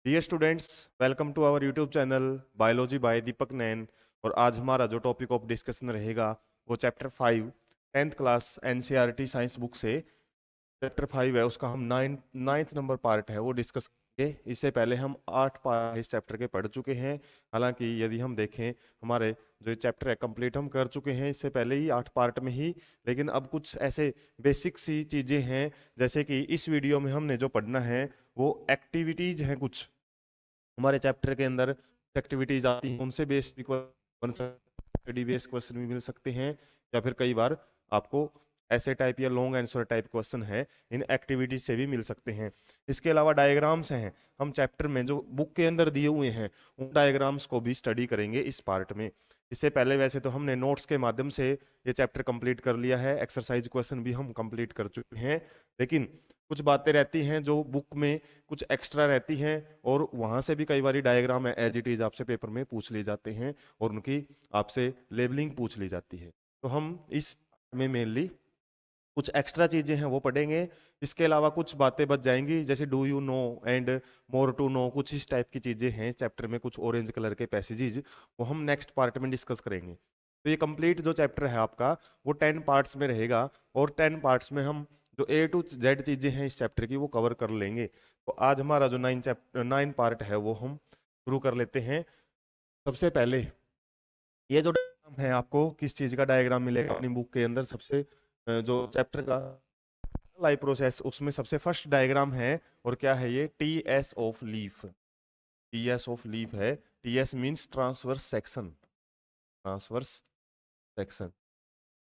Dear students, welcome to our YouTube channel biology by Deepak Nain. और आज हमारा जो टॉपिक ऑफ डिस्कशन रहेगा वो chapter 5 10th class NCERT science book से चैप्टर 5 है, उसका हम नाइन्थ नंबर पार्ट है वो डिस्कस करेंगे। इससे पहले हम 8 पार्ट इस चैप्टर के पढ़ चुके हैं। हालांकि यदि हम देखें हमारे जो चैप्टर है कंप्लीट हम कर चुके हैं इससे पहले ही 8 पार्ट में ही। लेकिन अब कुछ ऐसे बेसिक सी चीज़ें हैं, जैसे कि इस वीडियो में हमने जो पढ़ना है वो एक्टिविटीज हैं। कुछ हमारे चैप्टर के अंदर एक्टिविटीज आती हैं, उनसे बेस्ड बन सकते बेस्ड क्वेश्चन भी मिल सकते हैं, या फिर कई बार आपको ऐसे टाइप या लॉन्ग आंसर टाइप क्वेश्चन है इन एक्टिविटीज से भी मिल सकते हैं। इसके अलावा डायग्राम्स हैं, हम चैप्टर में जो बुक के अंदर दिए हुए हैं उन डायग्राम्स को भी स्टडी करेंगे इस पार्ट में। इससे पहले वैसे तो हमने नोट्स के माध्यम से ये चैप्टर कंप्लीट कर लिया है, एक्सरसाइज क्वेश्चन भी हम कंप्लीट कर चुके हैं। लेकिन कुछ बातें रहती हैं जो बुक में कुछ एक्स्ट्रा रहती हैं, और वहां से भी कई बार डायग्राम है एज इट इज आपसे पेपर में पूछ लिए जाते हैं और उनकी आपसे लेबलिंग पूछ ली जाती है। तो हम इस में मेनली कुछ एक्स्ट्रा चीजें हैं वो पढ़ेंगे। इसके अलावा कुछ बातें बच जाएंगी, जैसे do you know and more to know, कुछ इस टाइप की चीजें हैं चैप्टर में, कुछ ऑरेंज कलर के पैसेजेस वो हम नेक्स्ट पार्ट में डिस्कस करेंगे। तो ये कंप्लीट जो चैप्टर है आपका वो 10 पार्ट्स में रहेगा, और 10 पार्ट्स में हम जो A to Z चीजें हैं इस चैप्टर की वो कवर कर लेंगे। तो आज हमारा जो 9 पार्ट है वो हम शुरू कर लेते हैं। सबसे पहले ये जो डायग्राम है, आपको किस चीज का डायग्राम मिलेगा अपनी बुक के अंदर, सबसे जो चैप्टर का लाइव प्रोसेस उसमें सबसे फर्स्ट डायग्राम है। और क्या है ये? TS of leaf. TS of leaf है। TS means transverse section. Transverse section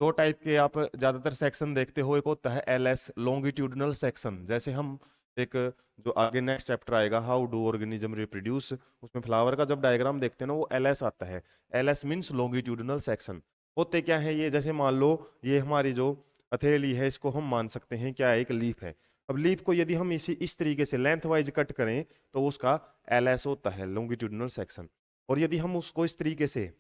दो टाइप के आप ज्यादातर सेक्शन देखते हो। एक होता है एलएस, लॉन्गिट्यूडिनल सेक्शन, जैसे हम एक जो आगे नेक्स्ट चैप्टर आएगा हाउ डू ऑर्गेनिज्म रिप्रोड्यूस, उसमें फ्लावर का जब डायग्राम देखते हैं ना वो एलएस आता है। LS means longitudinal section. होते क्या है ये? जैसे मान लो ये हमारी जो हथेली है इसको हम मान सकते हैं क्या है? एक लीफ है। अब लीफ को यदि हम इस तरीके से लेंथ वाइज कट करें तो उसका एलएस होता है, लॉन्गिट्यूडिनल सेक्शन। और यदि हम उसको इस तरीके से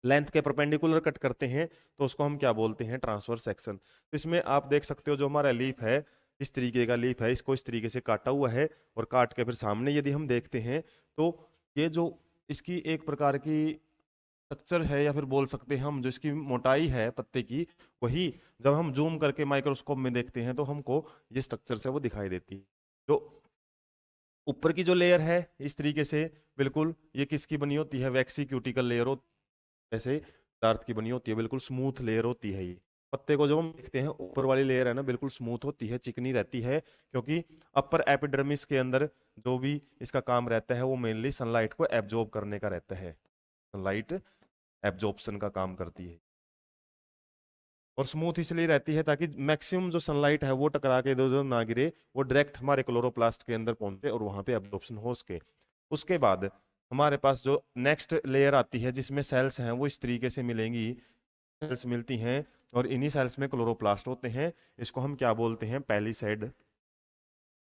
लेंथ के परपेंडिकुलर कट करते हैं तो उसको हम क्या बोलते हैं? Transverse section. तो इसमें आप देख सकते हो जो हमारा लीफ है, इस तरीके का लीफ है, इसको इस तरीके से काटा हुआ है, और काट के फिर सामने यदि हम देखते हैं तो ये जो इसकी एक प्रकार की स्ट्रक्चर है, या फिर बोल सकते हैं हम जो इसकी मोटाई है पत्ते की, वही जब हम जूम करके माइक्रोस्कोप में देखते हैं तो हमको ये स्ट्रक्चर से वो दिखाई देती है। जो ऊपर की जो लेयर है इस तरीके से बिल्कुल ये किसकी बनी होती है? वैक्सी क्यूटिकल लेयर ऐसे पदार्थ की बनी होती है, बिल्कुल स्मूथ लेयर होती है ये। पत्ते को जब हम देखते हैं ऊपर वाली लेयर है ना बिल्कुल स्मूथ होती है, चिकनी रहती है, क्योंकि अपर एपिडर्मिस के अंदर जो भी इसका काम रहता है वो मेनली सनलाइट को एब्जॉर्ब करने का रहता है। सनलाइट एब्जॉर्प्शन का काम करती है, और स्मूथ इसलिए रहती है ताकि मैक्सिमम जो सनलाइट है वो टकरा के इधर उधर ना गिरे, वो डायरेक्ट हमारे क्लोरोप्लास्ट के अंदर पहुंचे और वहां पे एब्जॉर्प्शन हो सके। उसके बाद हमारे पास जो नेक्स्ट लेयर आती है जिसमें सेल्स हैं वो इस तरीके से मिलेंगी, सेल्स मिलती हैं, और इन्हीं सेल्स में क्लोरोप्लास्ट होते हैं। इसको हम क्या बोलते हैं? पैलिसेड,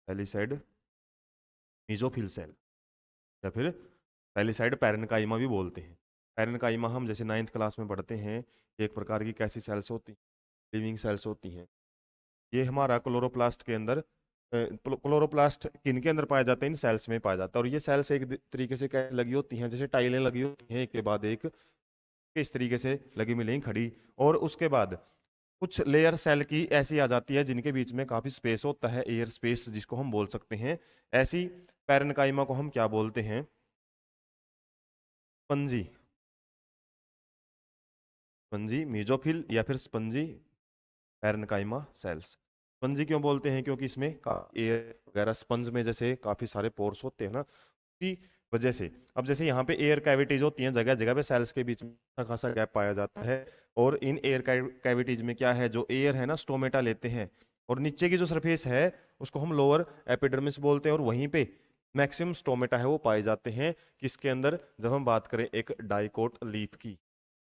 पैलिसेड मीजोफिल सेल, या फिर पैलिसाइड पैरेन्काइमा भी बोलते हैं। पैरेन्काइमा हम जैसे 9th क्लास में पढ़ते हैं, एक प्रकार की कैसी सेल्स होती हैं? लिविंग सेल्स होती हैं। ये हमारा क्लोरोप्लास्ट के अंदर, क्लोरोप्लास्ट किन के अंदर पाया जाता है? इन सेल्स में पाया जाता है। और ये सेल्स एक तरीके से क्या लगी होती हैं? जैसे टाइलें लगी होती हैं एक के बाद एक, इस तरीके से लगी मिलेंगी खड़ी। और उसके बाद कुछ लेयर सेल की ऐसी आ जाती है जिनके बीच में काफी स्पेस होता है, एयर स्पेस जिसको हम बोल सकते हैं। ऐसी पैरेन्काइमा को हम क्या बोलते हैं? स्पंजी। स्पंजी मीजोफिल या फिर स्पंजी पैरेन्काइमा सेल्स। स्पंजी क्यों बोलते हैं? क्योंकि इसमें एयर वगैरह, स्पंज में जैसे काफी सारे पोर्स होते हैं ना, की वजह से। अब जैसे यहाँ पे एयर कैविटीज होती हैं, जगह जगह पे सेल्स के बीच में अच्छा खासा गैप पाया जाता है। और इन एयर कैविटीज में क्या है? जो एयर है ना स्टोमेटा लेते हैं, और नीचे की जो सरफेस है उसको हम लोअर एपिडर्मिस बोलते हैं, और वहीं पे मैक्सिमम स्टोमेटा है वो पाए जाते हैं। किसके अंदर? जब हम बात करें एक डाइकोट लीफ की।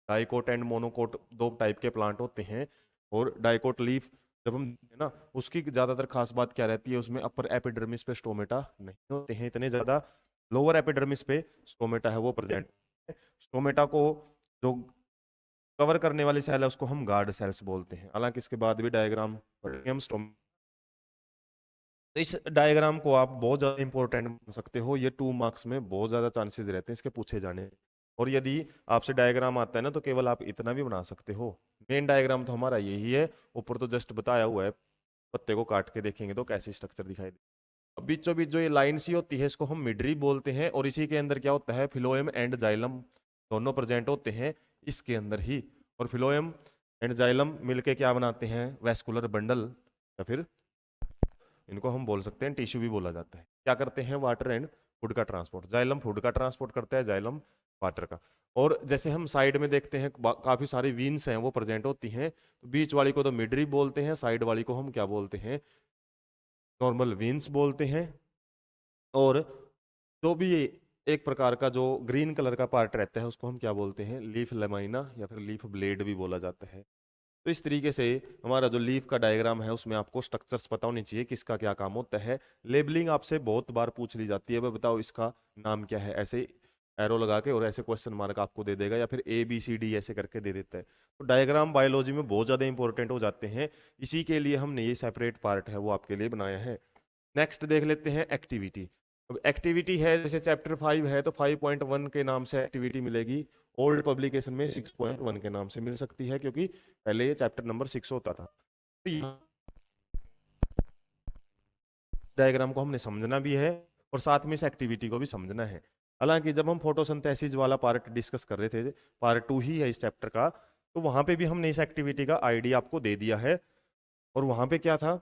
डाइकोट एंड मोनोकोट दो टाइप के प्लांट होते हैं, और डाइकोट लीफ जब हम देखते हैं ना उसकी ज्यादातर खास बात क्या रहती है? उसमें अपर एपिडर्मिस पे स्टोमेटा नहीं होते हैं इतने ज्यादा, लोअर एपिडर्मिस पे स्टोमेटा है वो प्रेजेंट है। स्टोमेटा को जो कवर करने वाली सेल है उसको हम गार्ड सेल्स बोलते हैं। हालांकि इसके बाद भी डायग्राम पढ़ेंगे हम तो इस डायग्राम को आप बहुत ज़्यादा इंपॉर्टेंट मान सकते हो, ये 2 मार्क्स में बहुत ज़्यादा चांसेस रहते हैं इसके पूछे जाने। और यदि आपसे डायग्राम आता है ना तो केवल आप इतना भी बना सकते हो। मेन डायग्राम तो हमारा यही है, ऊपर तो जस्ट बताया हुआ है, पत्ते को काट के देखेंगे तो कैसे स्ट्रक्चर दिखाई दे। अब बीचों बीच जो ये लाइन सी होती है इसको हम मिडरी बोलते हैं, और इसी के अंदर क्या होता है, फिलोएम एंड जाइलम दोनों प्रेजेंट होते हैं इसके अंदर ही। और फिलोएम एंड जाइलम मिलके क्या बनाते हैं, वैस्कुलर बंडल, या फिर इनको हम बोल सकते हैं टिश्यू भी बोला जाता है। क्या करते हैं, वाटर एंड फूड का ट्रांसपोर्ट। जाइलम फूड का ट्रांसपोर्ट करता है, जाइलम वाटर का। और जैसे हम साइड में देखते हैं काफी सारी वीन्स हैं वो प्रेजेंट होती हैं, तो बीच वाली को तो मिडरी बोलते हैं, साइड वाली को हम क्या बोलते हैं, नॉर्मल वीन्स बोलते हैं। और जो भी ये एक प्रकार का जो ग्रीन कलर का पार्ट रहता है उसको हम क्या बोलते हैं, लीफ लेमाइना या फिर लीफ ब्लेड भी बोला जाता है। तो इस तरीके से हमारा जो लीफ का डायग्राम है उसमें आपको स्ट्रक्चर्स पता होनी चाहिए किसका क्या काम होता है। लेबलिंग आपसे बहुत बार पूछ ली जाती है, वह बताओ इसका नाम क्या है, ऐसे एरो लगा के और ऐसे क्वेश्चन मार्क आपको दे देगा, या फिर ABCD ऐसे करके दे देता है। तो डायग्राम बायोलॉजी में बहुत ज़्यादा इंपॉर्टेंट हो जाते हैं, इसी के लिए हमने ये सेपरेट पार्ट है वो आपके लिए बनाया है। नेक्स्ट देख लेते हैं एक्टिविटी। अब एक्टिविटी है, जैसे चैप्टर 5 है तो 5.1 के नाम से एक्टिविटी मिलेगी, ओल्ड पब्लिकेशन में 6.1 के नाम से मिल सकती है, क्योंकि पहले ये चैप्टर नंबर 6 होता था। तो डायग्राम को हमने समझना भी है और साथ में इस एक्टिविटी को भी समझना है। हालांकि जब हम फोटोसिंथेसिस वाला पार्ट डिस्कस कर रहे थे, पार्ट 2 ही है इस चैप्टर का, तो वहां पे भी हमने इस एक्टिविटी का आइडिया आपको दे दिया है। और वहां पे क्या था,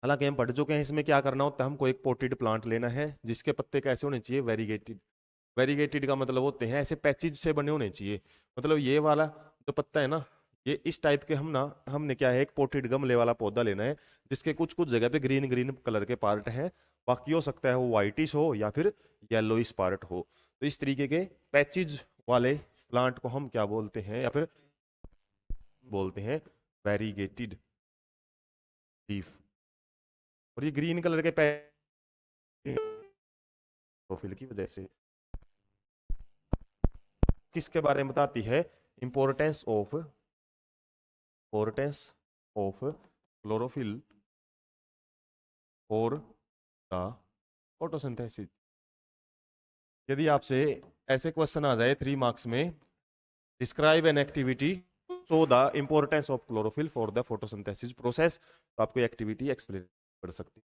हालांकि हम पढ़ चुके हैं, इसमें क्या करना होता है, हमको एक पोटेड प्लांट लेना है जिसके पत्ते कैसे होने चाहिए, वेरीगेटेड। वेरीगेटेड का मतलब होते हैं ऐसे पैचेज से बने होने चाहिए, मतलब ये वाला जो पत्ता है ना, ये इस टाइप के हमने क्या है, एक पोटेड गमले वाला पौधा लेना है जिसके कुछ कुछ जगह पे ग्रीन ग्रीन कलर के पार्ट हैं, बाकी हो सकता है वो व्हाइटिश हो या फिर येलोइश पार्ट हो। तो इस तरीके के पैचेज वाले प्लांट को हम क्या बोलते हैं, या फिर बोलते हैं वेरीगेटेड लीफ। और ये ग्रीन कलर के प्रोफाइल की वजह से किसके बारे में बताती है, importance of chlorophyll for the photosynthesis. यदि आपसे ऐसे क्वेश्चन आ जाए 3 मार्क्स में, describe an activity so the importance of chlorophyll for the photosynthesis process, तो आपको एक्टिविटी एक्सप्लेन कर सकती है।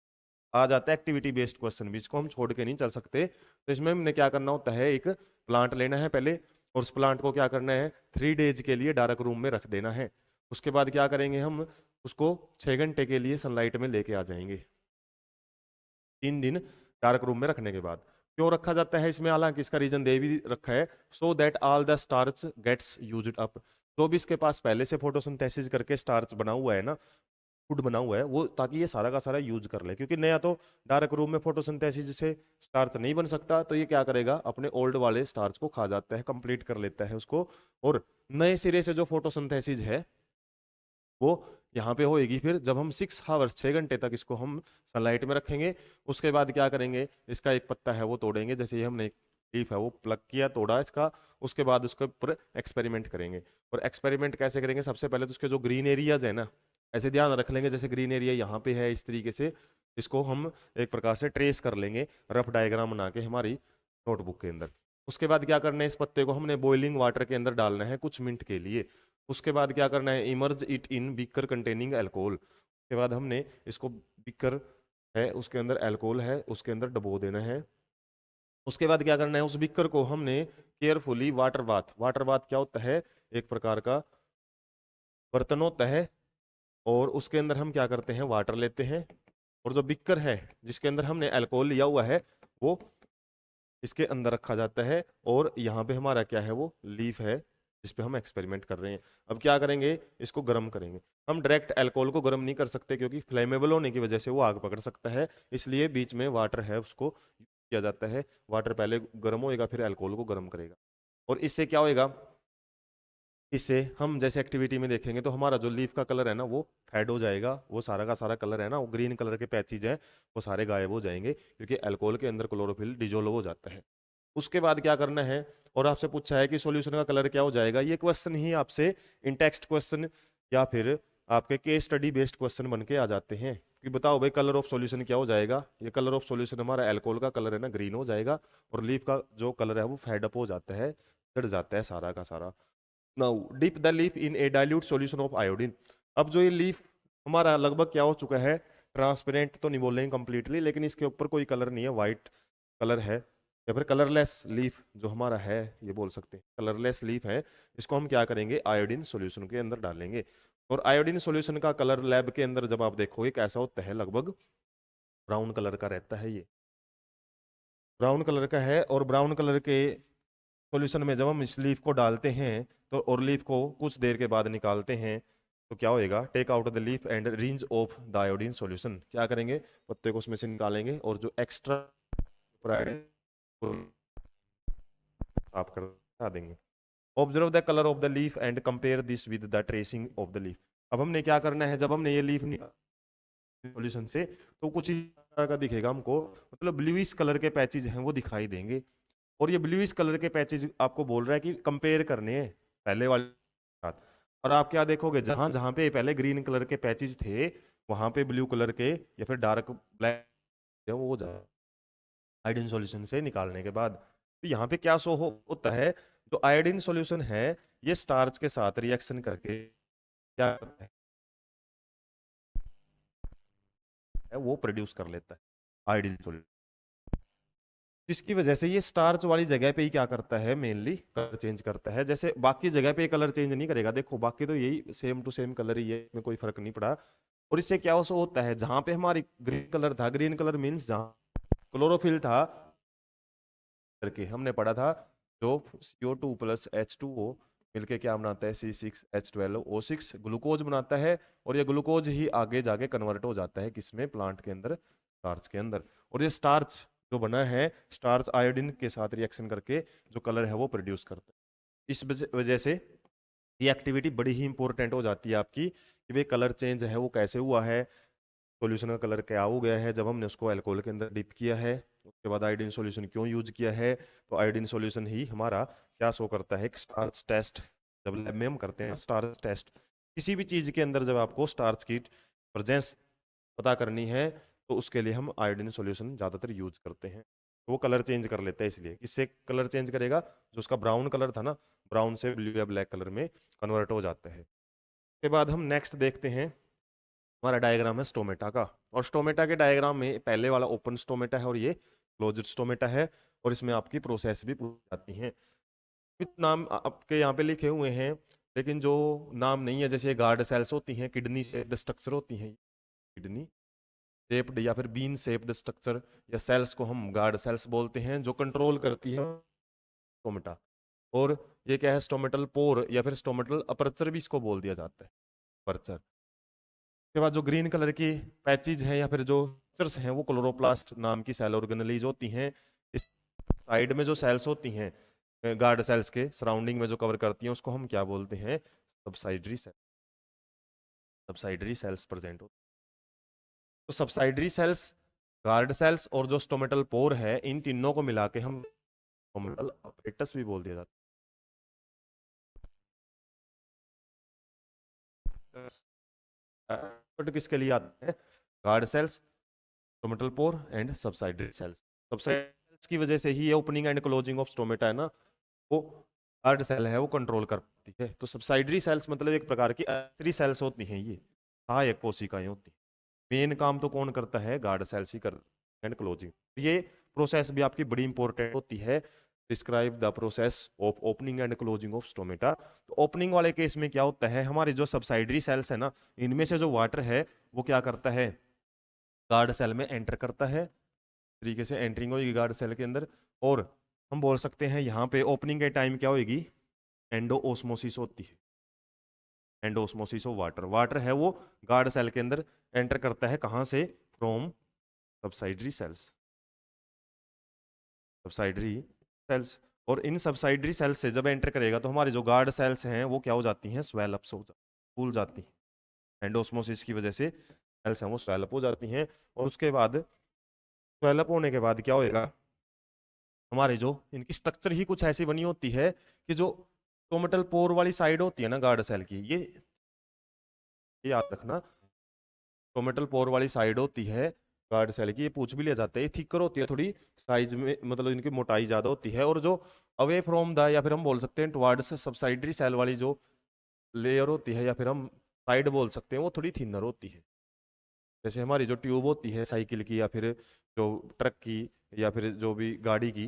आ जाता है एक्टिविटी बेस्ड क्वेश्चन भी, इसको हम छोड़ के नहीं चल सकते। तो इसमें हमने क्या करना होता है, एक प्लांट लेना है पहले, और उस प्लांट को क्या करना है, 3 डेज के लिए डार्क रूम में रख देना है। उसके बाद क्या करेंगे, हम उसको 6 घंटे के लिए सनलाइट में लेके आ जाएंगे। 3 दिन डार्क रूम में रखने के बाद क्यों रखा जाता है इसमें, हालांकि इसका रीजन दे भी रखा है, so that all the starch gets used up. जो भी इसके पास पहले से फोटोसिंथेसिस करके स्टार्च बना हुआ है ना, फूड बना हुआ है वो, ताकि ये सारा का सारा यूज कर ले, क्योंकि नया तो डार्क रूम में फोटोसिंथेसिस से स्टार्च नहीं बन सकता, तो ये क्या करेगा, अपने ओल्ड वाले स्टार्च को खा जाता है, कंप्लीट कर लेता है उसको, और नए सिरे से जो फोटोसिंथेसिस है वो यहाँ पे होएगी। फिर जब हम 6 आवर्स 6 घंटे तक इसको हम सनलाइट में रखेंगे, उसके बाद क्या करेंगे, इसका एक पत्ता है वो तोड़ेंगे, जैसे ये हमने एक लीफ है वो प्लग किया, तोड़ा इसका, उसके बाद उसके ऊपर एक्सपेरिमेंट करेंगे। और एक्सपेरिमेंट कैसे करेंगे, सबसे पहले तो उसके जो ग्रीन एरियाज है ना, ऐसे ध्यान रख लेंगे, जैसे ग्रीन एरिया यहाँ पे है, इस तरीके से इसको हम एक प्रकार से ट्रेस कर लेंगे, रफ डायग्राम बना के हमारी नोटबुक के अंदर। उसके बाद क्या करना है, इस पत्ते को हमने बॉइलिंग वाटर के अंदर डालना है कुछ मिनट के लिए। उसके बाद क्या करना है, emerge it in beaker containing alcohol. उसके बाद हमने इसको, बीकर है उसके अंदर अल्कोहल है, उसके अंदर डबो देना है। उसके बाद क्या करना है, उस बीकर को हमने carefully water bath, water bath क्या होता है, एक प्रकार का बर्तन होता है, और उसके अंदर हम क्या करते हैं, वाटर लेते हैं, और जो बिक्कर है जिसके अंदर हमने अल्कोहल लिया हुआ है वो इसके अंदर रखा जाता है, और यहाँ पे हमारा क्या है, वो लीफ है जिस पे हम एक्सपेरिमेंट कर रहे हैं। अब क्या करेंगे, इसको गर्म करेंगे। हम डायरेक्ट अल्कोहल को गर्म नहीं कर सकते, क्योंकि फ्लेमेबल होने की वजह से वो आग पकड़ सकता है, इसलिए बीच में वाटर है उसको किया जाता है। वाटर पहले गर्म होएगा, फिर अल्कोहल को गर्म करेगा, और इससे क्या होएगा, इससे हम जैसे एक्टिविटी में देखेंगे तो हमारा जो लीफ का कलर है ना वो फेड हो जाएगा, वो सारा का सारा कलर है ना, वो ग्रीन कलर के पैचेज हैं वो सारे गायब हो जाएंगे, क्योंकि अल्कोहल के अंदर क्लोरोफिल डिजोल्व हो जाता है। उसके बाद क्या करना है, और आपसे पूछा है कि सॉल्यूशन का कलर क्या हो जाएगा, ये क्वेश्चन ही आपसे इन टेक्स्ट क्वेश्चन या फिर आपके केस स्टडी बेस्ड क्वेश्चन बन के आ जाते हैं। कि बताओ भाई कलर ऑफ सॉल्यूशन क्या हो जाएगा। ये कलर ऑफ सॉल्यूशन हमारा अल्कोहल का कलर है ना, ग्रीन हो जाएगा, और लीफ का जो कलर है वो फेड अप हो जाता है, चढ़ जाता है सारा का सारा। Now dip the leaf in a dilute solution of iodine. अब जो ये लीफ हमारा लगभग क्या हो चुका है, ट्रांसपेरेंट तो नहीं बोलेंगे कंप्लीटली, लेकिन इसके ऊपर कोई कलर नहीं है, वाइट कलर है, या फिर कलरलेस लीफ जो हमारा है, ये बोल सकते हैं कलरलेस लीफ है। इसको हम क्या करेंगे, आयोडीन सॉल्यूशन के अंदर डालेंगे। और आयोडीन सॉल्यूशन का कलर लैब के अंदर जब आप देखोगे कैसा होता है, लगभग ब्राउन कलर का रहता है। ये ब्राउन कलर का है, और ब्राउन कलर के सॉल्यूशन में जब हम इस लीफ को डालते हैं तो, और लीफ को कुछ देर के बाद निकालते हैं, तो क्या होएगा, take out the leaf and rinse off the iodine solution. क्या करेंगे, पत्ते को उसमें से निकालेंगे, और जो एक्स्ट्रा आप कर देंगे। Observe the colour of the leaf and compare this with the tracing of the leaf. अब हमने क्या करना है, जब हमने ये लीफ सॉल्यूशन से, तो कुछ इस तरह का दिखेगा हमको, मतलब ब्लूइश कलर के पैचेज हैं वो दिखाई देंगे। और ये ब्लूइश कलर के पैचेज आपको बोल रहा है कि कंपेयर करने हैं पहले वाले के साथ। और आप क्या देखोगे, जहां जहां पे पहले ग्रीन कलर के पैचेज थे, वहां पे ब्लू कलर के या फिर डार्क ब्लैक वो हो जाए आयोडीन सॉल्यूशन से निकालने के बाद। तो यहाँ पे क्या होता है, जो आयोडीन सॉल्यूशन है ये स्टार्च के साथ रिएक्शन करके क्या करता है, वो प्रोड्यूस कर लेता है आयोडीन सॉल्यूशन, जिसकी वजह से ये स्टार्च वाली जगह पे ही क्या करता है, मेनली कलर चेंज करता है। जैसे बाकी जगह पे कलर चेंज नहीं करेगा, देखो बाकी तो यही सेम टू सेम कलर ही है, इसमें कोई फर्क नहीं पड़ा। और इससे क्या होता है, जहां पे हमारी ग्रीन कलर था, ग्रीन कलर मीन्स जहां क्लोरोफिल था करके हमने पढ़ा था, जो CO2 प्लस H2O मिलके क्या बनाता है, C6H12O6 ग्लूकोज बनाता है। और ये ग्लूकोज ही आगे जाके कन्वर्ट हो जाता है किसमें, प्लांट के अंदर, स्टार्च के अंदर। और ये स्टार्च जो बना है, स्टार्च आयोडीन के साथ रिएक्शन करके जो कलर है वो प्रोड्यूस करता है। इस वजह से ये एक्टिविटी बड़ी ही इंपॉर्टेंट हो जाती है आपकी, कि भाई कलर चेंज है वो कैसे हुआ है, सॉल्यूशन का कलर क्या हो गया है जब हमने उसको अल्कोहल के अंदर डिप किया है। उसके बाद आयोडीन सॉल्यूशन क्यों यूज किया है, तो आयोडीन सॉल्यूशन ही हमारा क्या शो करता है, एक स्टार्च टेस्ट। जब लैब में हम करते हैं स्टार्च टेस्ट, किसी भी चीज के अंदर जब आपको स्टार्च की प्रेजेंस पता करनी है, तो उसके लिए हम आयोडीन सॉल्यूशन ज़्यादातर यूज करते हैं। तो वो कलर चेंज कर लेता है, इसलिए किससे कलर चेंज करेगा, जो उसका ब्राउन कलर था ना, ब्राउन से ब्लू या ब्लैक कलर में कन्वर्ट हो जाता है। उसके बाद हम नेक्स्ट देखते हैं, हमारा डायग्राम है स्टोमेटा का। और स्टोमेटा के डायग्राम में पहले वाला ओपन स्टोमेटा है और ये क्लोज्ड स्टोमेटा है, और इसमें आपकी प्रोसेस भी पूरी जाती है। कुछ नाम आपके यहाँ पे लिखे हुए हैं, लेकिन जो नाम नहीं है, जैसे गार्ड सेल्स होती हैं, किडनी शेप्ड स्ट्रक्चर होती हैं, किडनी शेप्ड या फिर बीन शेप्ड स्ट्रक्चर या सेल्स को हम गार्ड सेल्स बोलते हैं, जो कंट्रोल करती है स्टोमेटा। और ये क्या है, स्टोमेटल पोर या फिर स्टोमेटल अपर्चर भी इसको बोल दिया जाता है, अपर्चर। के बाद जो ग्रीन कलर की पैचेज हैं या फिर जो स्ट्रक्चर्स हैं, वो क्लोरोप्लास्ट नाम की सेल ऑर्गेनेलीज होती हैं। इस साइड में जो सेल्स होती हैं गार्ड सेल्स के सराउंडिंग में जो कवर करती हैं, उसको हम क्या बोलते हैं, subsidiary cell, subsidiary cells present होती हैं। तो सबसाइडरी सेल्स, गार्ड सेल्स और जो स्टोमेटल पोर है, इन तीनों को मिला के हम स्टोमेटल अपरेटस भी बोल दिया जाता है। बट किसके लिए आते हैं, guard cells, stomatal pore and subsidiary cells. Subsidiary cells की वजह से ही ये opening and closing of stomata है ना, वो गार्ड सेल है वो कंट्रोल करती है। तो सबसाइडरी सेल्स मतलब एक प्रकार की एक्सेसरी सेल्स होती हैं, ये सहायक कोशिकाएं होती हैं। मेन काम तो कौन करता है, गार्ड सेल्स ही कर, एंड क्लोजिंग। ये प्रोसेस भी आपकी बड़ी इंपॉर्टेंट होती है। Describe the process of opening and closing of stomata. तो ओपनिंग वाले केस में क्या होता है, हमारी जो सबसाइडरी सेल्स है ना, इनमें से जो वाटर है वो क्या करता है, गार्ड सेल में एंटर करता है, तरीके से एंट्रिंग होगी गार्ड सेल के अंदर। और हम बोल सकते हैं यहाँ पे ओपनिंग के टाइम क्या होगी, एंडो ओस्मोसिस होती है, endo osmosis of water. Water है वो गार्ड सेल के अंदर एंटर करता है, कहाँ से, from subsidiary cells, subsidiary cells. और इन सबसाइडरी सेल्स से जब एंटर करेगा, तो हमारी जो गार्ड सेल्स हैं वो क्या हो जाती हैं, स्वेल अप हो फूल जाती हैं। एंडोस्मोसिस की वजह से सेल्स हैं वो स्वेल अप हो जाती हैं। और उसके बाद स्वेल अप होने के बाद क्या होएगा, हमारे जो इनकी स्ट्रक्चर ही कुछ ऐसी बनी होती है कि जो टोमेटल पोर वाली साइड होती है ना गार्ड सेल की, ये याद रखना, स्टोमेटल पोर वाली साइड होती है गार्ड सेल की, ये पूछ भी लिया जाता है, ये थिकर होती है थोड़ी साइज में, मतलब इनकी मोटाई ज्यादा होती है। और जो अवे फ्रॉम द, या फिर हम बोल सकते हैं टुवार्ड्स सबसाइडरी सेल वाली जो लेयर होती है, या फिर हम साइड बोल सकते हैं, वो थोड़ी थिनर होती है। जैसे हमारी जो ट्यूब होती है साइकिल की, या फिर जो ट्रक की, या फिर जो भी गाड़ी की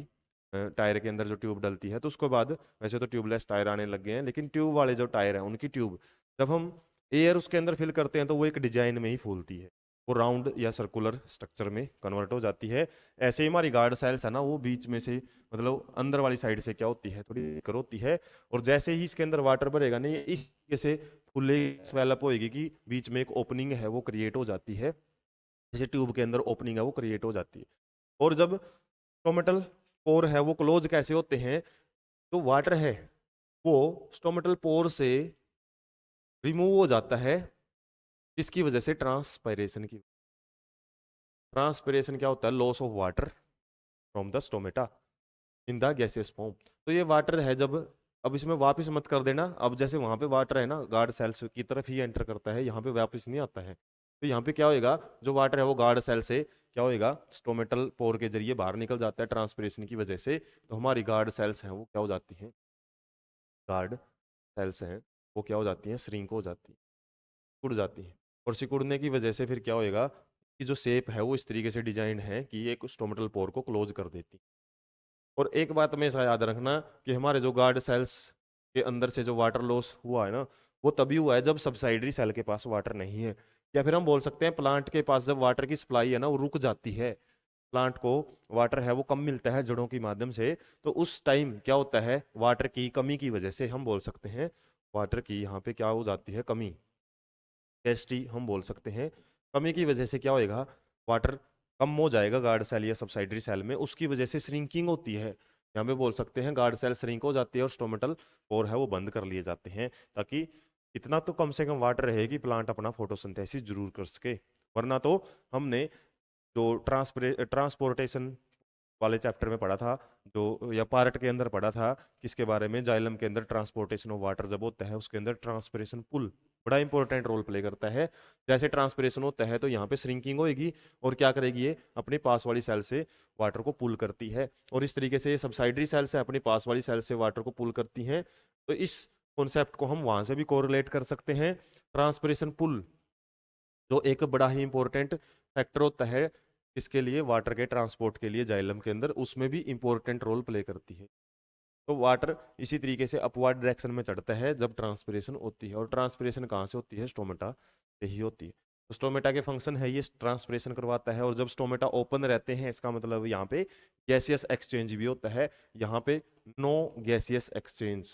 टायर के अंदर जो ट्यूब डलती है, तो उसके बाद वैसे तो ट्यूबलेस टायर आने लग गए हैं, लेकिन ट्यूब वाले जो टायर हैं उनकी ट्यूब जब हम एयर उसके अंदर फिल करते हैं तो वो एक डिजाइन में ही फूलती है, वो राउंड या सर्कुलर स्ट्रक्चर में कन्वर्ट हो जाती है। ऐसे ही हमारी गार्ड सेल्स है ना, वो बीच में से मतलब अंदर वाली साइड से क्या होती है, थोड़ी thicker होती है। और जैसे ही इसके अंदर वाटर भरेगा नहीं, इस तरीके से फुले स्वेलअप होएगी कि बीच में एक ओपनिंग है वो क्रिएट हो जाती है, जैसे ट्यूब के अंदर ओपनिंग है वो क्रिएट हो जाती है। और जब स्टोमेटल पोर है वो क्लोज कैसे होते हैं, तो वाटर है वो स्टोमेटल पोर से रिमूव हो जाता है, इसकी वजह से ट्रांसपायरेशन की। ट्रांसपायरेशन क्या होता है, loss of water from the stomata in the gaseous form. तो ये वाटर है जब, अब इसमें वापस मत कर देना, अब जैसे वहां पे वाटर है ना गार्ड सेल्स की तरफ ही एंटर करता है, यहाँ पे वापस नहीं आता है। तो यहाँ पे क्या होएगा, जो वाटर है वो गार्ड सेल से क्या होएगा, स्टोमेटल पोर के जरिए बाहर निकल जाता है ट्रांसपिरेशन की वजह से। तो हमारी गार्ड सेल्स हैं वो क्या हो जाती हैं, गार्ड सेल्स हैं वो क्या हो जाती हैं, श्रिंक हो जाती हैं, सिकुड़ जाती हैं। और सिकुड़ने की वजह से फिर क्या होएगा कि जो शेप है वो इस तरीके से डिजाइन है कि ये एक स्टोमेटल पोर को क्लोज कर देती है। और एक बात हमेशा याद रखना कि हमारे जो गार्ड सेल्स के अंदर से जो वाटर लॉस हुआ है ना, वो तभी हुआ है जब सबसाइडरी सेल के पास वाटर नहीं है, या फिर हम बोल सकते हैं प्लांट के पास जब वाटर की सप्लाई है ना वो रुक जाती है, प्लांट को वाटर है वो कम मिलता है जड़ों के माध्यम से, तो उस टाइम क्या होता है, वाटर की कमी की वजह से हम बोल सकते हैं वाटर की यहाँ पे क्या हो जाती है, कमी, टेस्टी हम बोल सकते हैं। कमी की वजह से क्या होएगा, वाटर कम हो जाएगा गार्ड सेल या सबसाइडरी सेल में, उसकी वजह से श्रिंकिंग होती है। यहाँ पे बोल सकते हैं गार्ड सेल श्रिंक हो जाती है और स्टोमेटल पोर है वो बंद कर लिए जाते हैं, ताकि इतना तो कम से कम वाटर रहे कि प्लांट अपना फोटोसिंथेसिस जरूर कर सके। वरना तो हमने जो ट्रांसपोर्टेशन वाले चैप्टर में पढ़ा था, जो या पार्ट के अंदर पढ़ा था, किसके बारे में, जाइलम के अंदर ट्रांसपोर्टेशन ऑफ वाटर जब होता है उसके अंदर ट्रांसपिरेशन पुल बड़ा इंपॉर्टेंट रोल प्ले करता है। जैसे ट्रांसपिरेशन होता है तो यहाँ पे श्रिंकिंग होएगी, और क्या करेगी ये अपने पास वाली सेल से वाटर को पुल करती है, और इस तरीके से ये सबसाइडरी सेल से अपनी पास वाली सेल से वाटर को पुल करती हैं। तो इस कॉन्सेप्ट को हम वहां से भी कोरिलेट कर सकते हैं। ट्रांसपिरेशन पुल जो एक बड़ा ही इंपॉर्टेंट फैक्टर होता है इसके लिए, वाटर के ट्रांसपोर्ट के लिए जाइलम के अंदर, उसमें भी इंपॉर्टेंट रोल प्ले करती है। तो वाटर इसी तरीके से अपवर्ड डायरेक्शन में चढ़ता है जब ट्रांसपिरेशन होती है, और ट्रांसपिरेशन कहाँ से होती है, स्टोमेटा से ही होती है। तो स्टोमेटा के फंक्शन है ये ट्रांसपिरेशन करवाता है, और जब स्टोमेटा ओपन रहते हैं इसका मतलब यहाँ पे गैसियस एक्सचेंज भी होता है, यहाँ पे no gaseous exchange.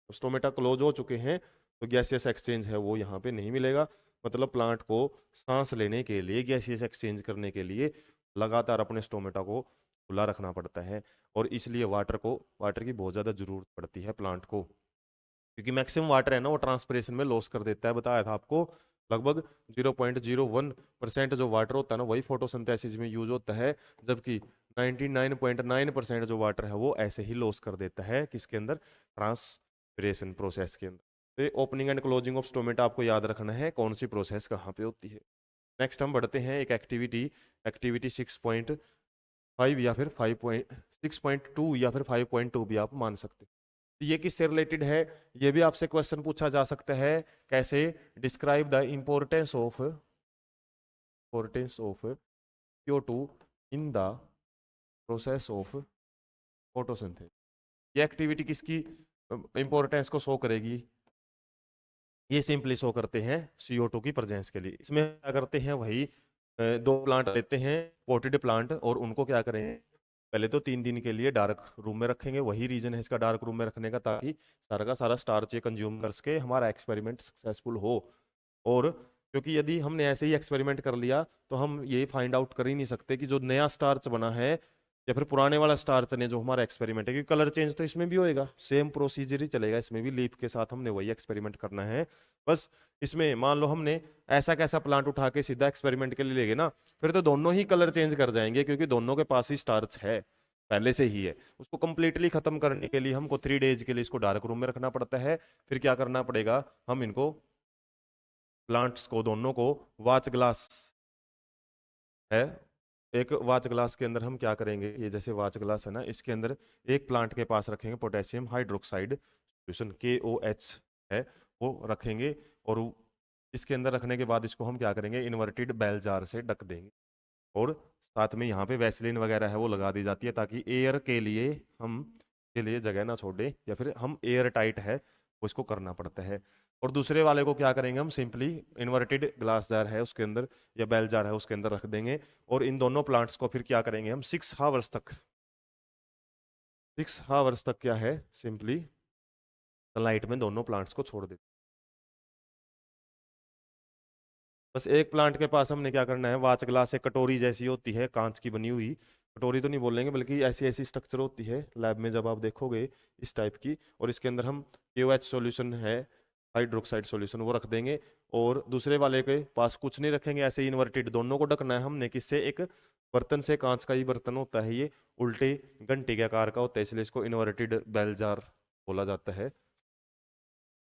Stomata close हो चुके हैं तो गैसियस एक्सचेंज है वो यहाँ पे नहीं मिलेगा, मतलब प्लांट को सांस लेने के लिए, गैसियस एक्सचेंज करने के लिए लगातार अपने स्टोमेटा को खुला रखना पड़ता है, और इसलिए वाटर की बहुत ज़्यादा जरूरत पड़ती है प्लांट को, क्योंकि मैक्सिमम वाटर है ना वो ट्रांसपिरेशन में लॉस कर देता है। बताया था आपको लगभग 0.01% जो वाटर होता है ना वही फोटोसिंथेसिस में यूज होता है, जबकि 99.9% जो वाटर है वो ऐसे ही लॉस कर देता है किसके अंदर, ट्रांसपिरेशन प्रोसेस के अंदर। तो opening and closing of stomata आपको याद रखना है कौन सी प्रोसेस कहाँ पे होती है। नेक्स्ट हम बढ़ते हैं एक एक्टिविटी 6.5 या फिर 5.6.2 या फिर 5.2 भी आप मान सकते हैं। तो ये किससे रिलेटेड है, ये भी आपसे क्वेश्चन पूछा जा सकता है, कैसे, describe the importance of CO2 in the process of photosynthesis. ये एक्टिविटी किसकी इंपॉर्टेंस को शो करेगी, ये सिंपली शो करते हैं CO2 की प्रेजेंस के लिए। इसमें क्या करते हैं, वही दो प्लांट लेते हैं पोटेड प्लांट, और उनको क्या करें, पहले तो 3 दिन के लिए डार्क रूम में रखेंगे, वही रीजन है इसका डार्क रूम में रखने का, ताकि सारा का सारा स्टार्च ये कंज्यूम कर सके, हमारा एक्सपेरिमेंट सक्सेसफुल हो। और क्योंकि यदि हमने ऐसे ही एक्सपेरिमेंट कर लिया तो हम ये फाइंड आउट कर ही नहीं सकते कि जो नया स्टार्च बना है या फिर पुराने वाला स्टार्च ने जो हमारा एक्सपेरिमेंट है, क्योंकि कलर चेंज तो इसमें भी होएगा, सेम प्रोसीजर ही चलेगा इसमें भी, लीफ के साथ हमने वही एक्सपेरिमेंट करना है। बस इसमें मान लो हमने ऐसा कैसा प्लांट उठा के सीधा एक्सपेरिमेंट के लिए ले गए ना, फिर तो दोनों ही कलर चेंज कर जाएंगे, क्योंकि दोनों के पास ही स्टार्च है पहले से ही है। उसको कंप्लीटली खत्म करने के लिए हमको 3 डेज के लिए इसको डार्क रूम में रखना पड़ता है, फिर क्या करना पड़ेगा, हम इनको प्लांट्स को दोनों को वाच ग्लास है, एक वाच ग्लास के अंदर हम क्या करेंगे, ये जैसे वाच ग्लास है ना, इसके अंदर एक प्लांट के पास रखेंगे पोटेशियम हाइड्रोक्साइड सॉल्यूशन KOH है, वो रखेंगे। और इसके अंदर रखने के बाद इसको हम क्या करेंगे, इन्वर्टेड बेल जार से ढक देंगे। और साथ में यहाँ पे वैसलीन वगैरह है वो लगा दी जाती है, ताकि एयर के लिए हम के लिए जगह ना छोड़े, या फिर हम एयर टाइट है वो इसको करना पड़ता है। और दूसरे वाले को क्या करेंगे, हम सिंपली इन्वर्टेड ग्लास जार है उसके अंदर या बेल जार है उसके अंदर रख देंगे। और इन दोनों प्लांट्स को फिर क्या करेंगे, हम 6 आवर्स तक, 6 आवर्स तक क्या है, सिंपली सनलाइट में दोनों प्लांट्स को छोड़ देते। बस एक प्लांट के पास हमने क्या करना है, वाच ग्लास एक कटोरी जैसी होती है कांच की बनी हुई, कटोरी तो नहीं बोलेंगे बल्कि ऐसी ऐसी स्ट्रक्चर होती है लैब में जब आप देखोगे इस टाइप की, और इसके अंदर हम KOH सॉल्यूशन है, हाइड्रोक्साइड सॉल्यूशन, वो रख देंगे। और दूसरे वाले के पास कुछ नहीं रखेंगे, ऐसे ही इन्वर्टेड दोनों को ढकना है हमने किससे, एक बर्तन से, कांच का ही बर्तन होता है ये, उल्टे घंटे के आकार का होता है, इसलिए इसको इन्वर्टेड बेल जार बोला जाता है।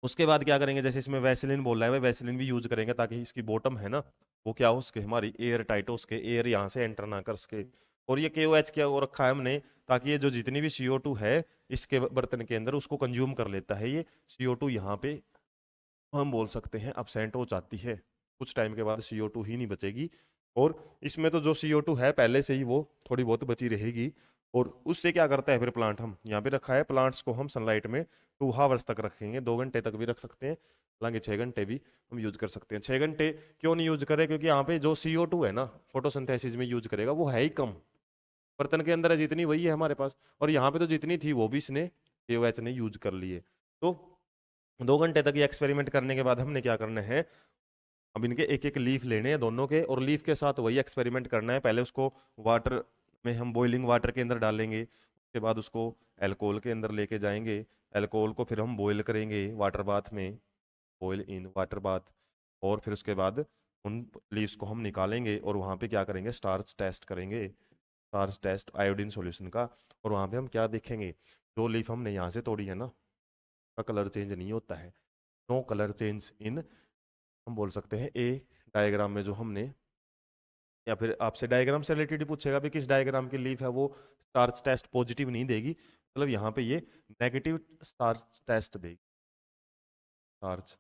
उसके बाद क्या करेंगे, जैसे इसमें वैसलीन बोल रहा है, वैसलीन भी यूज करेंगे ताकि इसकी बॉटम है ना वो क्या हो उसके, हमारी एयर टाइट हो उसके, एयर यहाँ से एंटर ना कर सके। और ये KOH क्या वो रखा है हमने, ताकि ये जो जितनी भी CO2 है इसके बर्तन के अंदर उसको कंज्यूम कर लेता है, ये CO2 यहाँ पे हम बोल सकते हैं absent हो जाती है, कुछ टाइम के बाद CO2 ही नहीं बचेगी। और इसमें तो जो CO2 है पहले से ही वो थोड़ी बहुत बची रहेगी। और उससे क्या करता है फिर प्लांट, हम यहाँ पे रखा है, प्लांट्स को हम सनलाइट में 2 आवर्स तक रखेंगे, 2 घंटे तक भी रख सकते हैं, हालांकि 6 घंटे भी हम यूज कर सकते हैं। 6 घंटे क्यों नहीं यूज करें, क्योंकि यहाँ पे जो CO2 है ना फोटोसिंथेसिस में यूज करेगा वो है ही कम, बर्तन के अंदर है जितनी वही है हमारे पास, और यहाँ पे तो जितनी थी वो भी इसने KOH ने यूज कर ली है। तो 2 घंटे तक ये एक्सपेरिमेंट करने के बाद हमने क्या करना है, अब इनके एक एक लीफ लेने हैं दोनों के, और लीफ के साथ वही एक्सपेरिमेंट करना है। पहले उसको वाटर में हम बॉइलिंग वाटर के अंदर डालेंगे, उसके बाद उसको अल्कोहल के अंदर लेके जाएंगे, अल्कोहल को फिर हम बॉईल करेंगे वाटर बाथ में, बॉईल इन वाटर बाथ। और फिर उसके बाद उन लीव्स को हम निकालेंगे और वहाँ पे क्या करेंगे, स्टार्च टेस्ट करेंगे, स्टार्च टेस्ट आयोडीन सॉल्यूशन का। और वहाँ पे हम क्या देखेंगे, जो लीफ हमने यहाँ से तोड़ी है ना, का कलर चेंज नहीं होता है, नो कलर चेंज इन, हम बोल सकते हैं ए डायग्राम में जो हमने, या फिर आपसे डायग्राम से रिलेटेड ही पूछेगा भी किस डायग्राम की लीफ है वो स्टार्च टेस्ट पॉजिटिव नहीं देगी, मतलब यहाँ पे ये नेगेटिव स्टार्च टेस्ट देगी, स्टार्च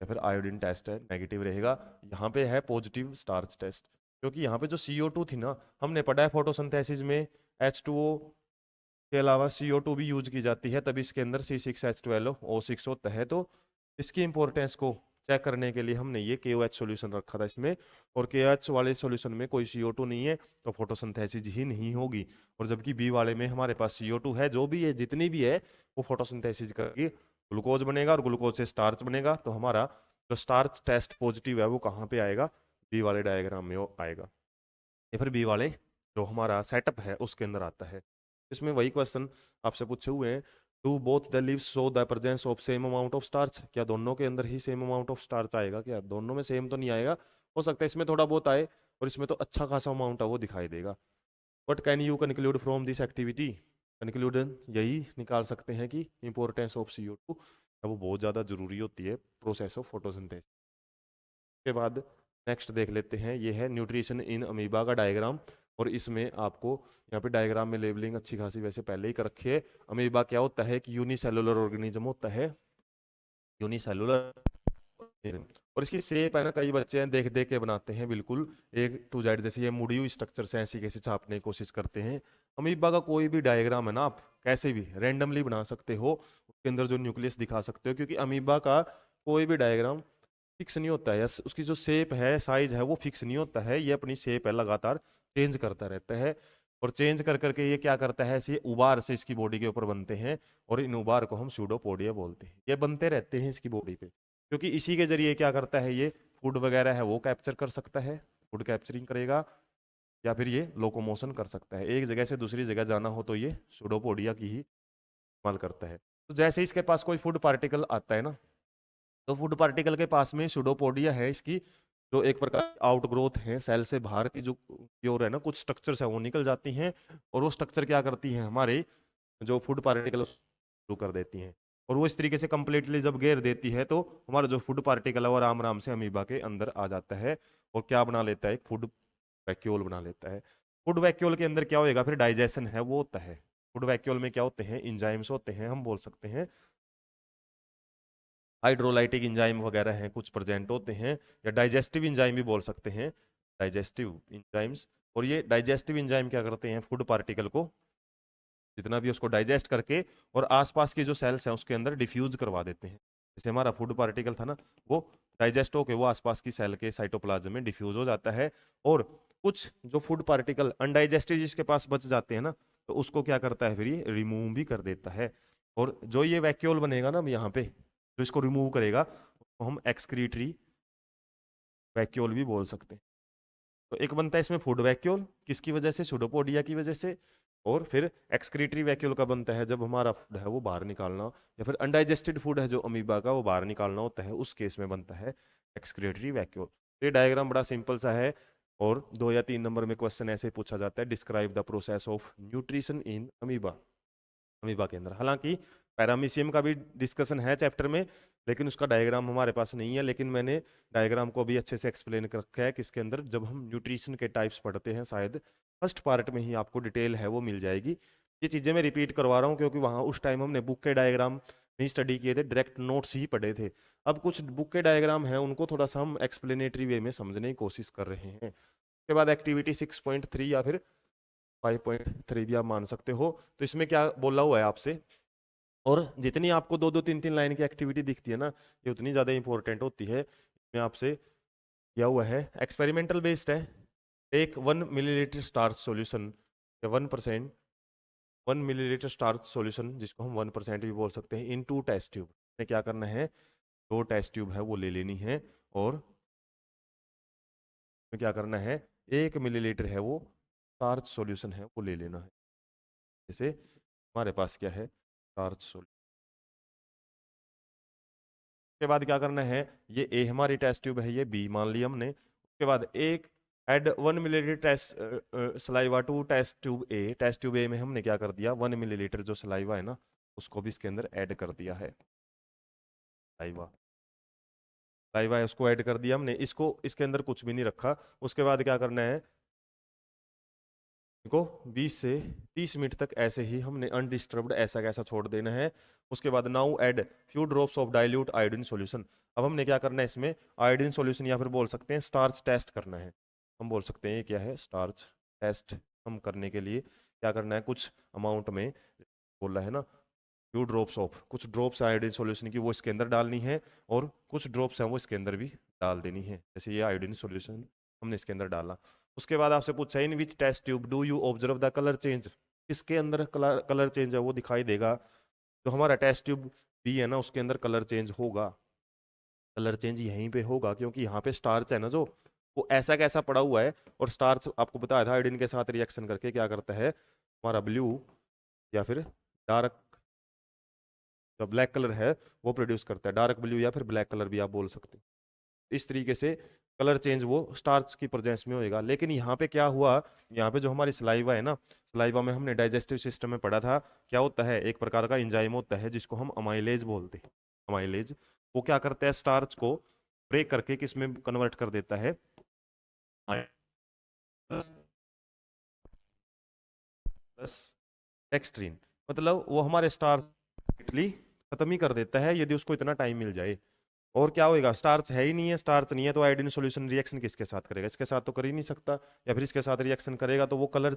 या फिर आयोडीन टेस्ट है नेगेटिव रहेगा, यहाँ पे है पॉजिटिव स्टार्च टेस्ट। क्योंकि यहाँ पे जो CO2 थी ना, हमने पढ़ा है फोटोसिंथेसिस में H2O के अलावा CO2 भी यूज की जाती है, तभी इसके अंदर C6H12O6 होता है। तो इसकी इंपॉर्टेंस को चेक करने के लिए हमने ये KOH सॉल्यूशन रखा था इसमें, और KOH वाले सॉल्यूशन में कोई CO2 नहीं है तो फोटोसिंथेसिस ही नहीं होगी। और जबकि B वाले में हमारे पास CO2 है, जो भी है जितनी भी है वो फोटोसिंथेसिस करके ग्लूकोज बनेगा, और ग्लूकोज से स्टार्च बनेगा। तो हमारा जो स्टार्च टेस्ट पॉजिटिव है वो कहाँ पे आएगा, B वाले डायग्राम में वो आएगा, या फिर B वाले जो हमारा सेटअप है उसके अंदर आता है। इसमें वही क्वेश्चन आपसे पूछे हुए हैं, do both the leaves show the presence of same amount of starch, क्या दोनों के अंदर ही सेम अमाउंट ऑफ स्टार्च आएगा, क्या दोनों में सेम तो नहीं आएगा, हो सकता है इसमें थोड़ा बहुत आए और इसमें तो अच्छा खासा अमाउंट है वो दिखाई देगा। But can you conclude from this activity, conclusion यही निकाल सकते हैं कि इंपॉर्टेंस ऑफ CO2 वो बहुत ज़्यादा जरूरी होती है प्रोसेस ऑफ फोटोसिंथेसिस। के बाद नेक्स्ट देख लेते हैं, ये है न्यूट्रिशन इन अमीबा का डायग्राम। और इसमें आपको यहाँ पे डायग्राम में लेबलिंग अच्छी खासी वैसे पहले ही कर रखी है। अमीबा क्या होता है, कि यूनिसेलुलर ऑर्गेनिज्म होता है, यूनिसेलुलर। और इसकी शेप है ना, कई बच्चे हैं देख देख के बनाते हैं बिल्कुल A to Z, जैसे ये मुड़ी हुई स्ट्रक्चर से ऐसी कैसे छापने की कोशिश करते हैं। अमीबा का कोई भी डायग्राम है ना, आप कैसे भी रेंडमली बना सकते हो, उसके अंदर जो न्यूक्लियस दिखा सकते हो, क्योंकि अमीबा का कोई भी डायग्राम फिक्स नहीं होता है, उसकी जो शेप है साइज है वो फिक्स नहीं होता है, ये अपनी शेप है लगातार चेंज करता रहता है। और चेंज कर करके ये क्या करता है, ऐसे उबार से इसकी बॉडी के ऊपर बनते हैं, और इन उबार को हम सूडोपोडिया बोलते हैं। ये बनते रहते हैं इसकी बॉडी पे, क्योंकि इसी के जरिए क्या करता है, ये फूड वगैरह है वो कैप्चर कर सकता है, फूड कैप्चरिंग करेगा, या फिर ये लोकोमोशन कर सकता है, एक जगह से दूसरी जगह जाना हो तो ये सूडोपोडिया की ही इस्तेमाल करता है। तो जैसे इसके पास कोई फूड पार्टिकल आता है ना, तो फूड पार्टिकल के पास में सूडोपोडिया है, इसकी जो एक प्रकार आउटग्रोथ है, सेल से बाहर की जो की ओर है ना कुछ स्ट्रक्चर्स है वो निकल जाती हैं, और वो स्ट्रक्चर क्या करती है, हमारे जो फूड पार्टिकल शुरू कर देती हैं। और वो इस तरीके से कंप्लीटली जब घेर देती है तो हमारा जो फूड पार्टिकल है वो आराम आराम से अमीबा के अंदर आ जाता है और क्या बना लेता है, एक फूड वैक्यूल बना लेता है। फूड वैक्यूल के अंदर क्या होएगा, फिर डाइजेशन है वो होता है। फूड वैक्यूल में क्या होते हैं, इंजाइम्स होते हैं, हम बोल सकते हैं हाइड्रोलाइटिक इंजाइम वगैरह हैं कुछ प्रेजेंट होते हैं, या डाइजेस्टिव इंजाइम भी बोल सकते हैं, डाइजेस्टिव इंजाइम्स। और ये डाइजेस्टिव इंजाइम क्या करते हैं, फूड पार्टिकल को जितना भी उसको डाइजेस्ट करके और आसपास की जो सेल्स हैं उसके अंदर डिफ्यूज करवा देते हैं। जैसे हमारा फूड पार्टिकल था ना, वो डाइजेस्ट होके वो आसपास की सेल के साइटोप्लाज्म में डिफ्यूज हो जाता है। और कुछ जो फूड पार्टिकल अनडाइजेस्टेड जिसके पास बच जाते हैं ना, तो उसको क्या करता है, फिर ये रिमूव भी कर देता है। और जो ये वैक्यूल बनेगा ना यहाँ पे, जो इसको रिमूव करेगा, उसको हम एक्सक्रीटरी वैक्यूल भी बोल सकते हैं। तो एक बनता है इसमें फूड वैक्यूल, किसकी वजह से, सुडोपोडिया की वजह से। और फिर एक्सक्रीटरी वैक्यूल का बनता है जब हमारा फूड है वो बाहर निकालना, या फिर अनडाइजेस्टेड फूड है जो अमीबा का वो बाहर निकालना होता है, उस केस में बनता है एक्सक्रीटरी वैक्यूल। तो ये डायग्राम बड़ा सिंपल सा है और 2 या 3 नंबर में क्वेश्चन ऐसे पूछा जाता है, describe the process of nutrition in amoeba, amoeba के अंदर। हालांकि पैरामीशियम का भी डिस्कशन है चैप्टर में, लेकिन उसका डायग्राम हमारे पास नहीं है, लेकिन मैंने डायग्राम को भी अच्छे से एक्सप्लेन कर रखा है किसके अंदर, जब हम न्यूट्रिशन के टाइप्स पढ़ते हैं शायद फर्स्ट पार्ट में ही आपको डिटेल है वो मिल जाएगी। ये चीज़ें मैं रिपीट करवा रहा हूँ क्योंकि वहाँ उस टाइम हमने बुक के डायग्राम नहीं स्टडी किए थे, डायरेक्ट नोट्स ही पढ़े थे। अब कुछ बुक के डायग्राम हैं उनको थोड़ा सा हम एक्सप्लेनेटरी वे में समझने की कोशिश कर रहे हैं। उसके बाद एक्टिविटी 6.3 या फिर 5.3 भी आप मान सकते हो। तो इसमें क्या बोला हुआ है आपसे, और जितनी आपको 2-2 3-3 लाइन की एक्टिविटी दिखती है ना, ये उतनी ज़्यादा इंपॉर्टेंट होती है। इसमें आपसे क्या हुआ है, एक्सपेरिमेंटल बेस्ड है। एक 1 मिलीलीटर स्टार्च सॉल्यूशन या 1%, 1 मिलीलीटर स्टार्च सॉल्यूशन जिसको हम 1% भी बोल सकते हैं, इन 2 टेस्ट ट्यूब में क्या करना है, 2 टेस्ट ट्यूब है वो ले लेनी है। और में क्या करना है, 1 मिलीलीटर है वो स्टार्च सॉल्यूशन है वो ले लेना है। जैसे हमारे पास क्या है, स्टार्च सॉल्यूशन के बाद क्या करना है, ये ए हमारी टेस्ट ट्यूब है, ये बी मान लिया हमने। उसके बाद एक add 1 millilitre test saliva to test tube A, test tube A में हमने क्या कर दिया, 1 मिलीलीटर जो सलाइवा है ना उसको भी इसके अंदर ऐड कर दिया है। सलाइवा सलाइवा है उसको ऐड कर दिया हमने, इसको इसके अंदर कुछ भी नहीं रखा। उसके बाद क्या करना है, को 20 से 30 मिनट तक ऐसे ही हमने अनडिस्टर्ब्ड ऐसा कैसा छोड़ देना है। उसके बाद now add few drops of dilute iodine solution. अब हमने क्या करना है इसमें, आयोडीन सॉल्यूशन या फिर बोल सकते हैं स्टार्च टेस्ट करना है। हम बोल सकते हैं ये क्या है, स्टार्च टेस्ट। हम करने के लिए क्या करना है, कुछ अमाउंट में बोला है ना, फ्यू ड्रॉप्स ऑफ, कुछ ड्रॉप्स आयोडीन सॉल्यूशन की वो इसके अंदर डालनी है, और कुछ ड्रॉप्स हैं वो इसके अंदर भी डाल देनी है। जैसे ये आयोडीन सॉल्यूशन हमने इसके अंदर डाला। उसके बाद आपसे पूछा in which test tube do you observe the colour change, इसके अंदर कलर चेंज है वो दिखाई देगा। जो हमारा टेस्ट ट्यूब बी है ना उसके अंदर कलर चेंज होगा, कलर चेंज यहीं पे होगा क्योंकि यहाँ पे स्टार्च है ना जो, वो ऐसा कैसा पड़ा हुआ है। और स्टार्च आपको बताया था आयोडीन के साथ रिएक्शन करके क्या करता है, हमारा ब्लू या फिर डार्क, जो ब्लैक कलर है वो प्रोड्यूस करता है, डार्क ब्लू या फिर ब्लैक कलर भी आप बोल सकते हो। इस तरीके से कलर चेंज वो स्टार्च की प्रेजेंस में होएगा। लेकिन यहाँ पे क्या हुआ, यहाँ पे जो हमारी सलाइवा है ना, सलाइवा में हमने डाइजेस्टिव सिस्टम में पढ़ा था क्या होता है, एक प्रकार का एंजाइम होता है जिसको हम अमाइलेज बोलते हैं। अमाइलेज वो क्या करता है, स्टार्च को ब्रेक करके किस में कन्वर्ट कर देता है, प्लस डेक्सट्रीन। मतलब वो हमारे स्टार्च खत्म ही कर देता है यदि उसको इतना टाइम मिल जाए। और क्या होएगा, स्टार्च है ही नहीं है, स्टार्च नहीं है तो आयोडीन सॉल्यूशन रिएक्शन किसके साथ करेगा, इसके साथ तो कर ही नहीं सकता, या फिर इसके साथ रिएक्शन करेगा तो वो कलर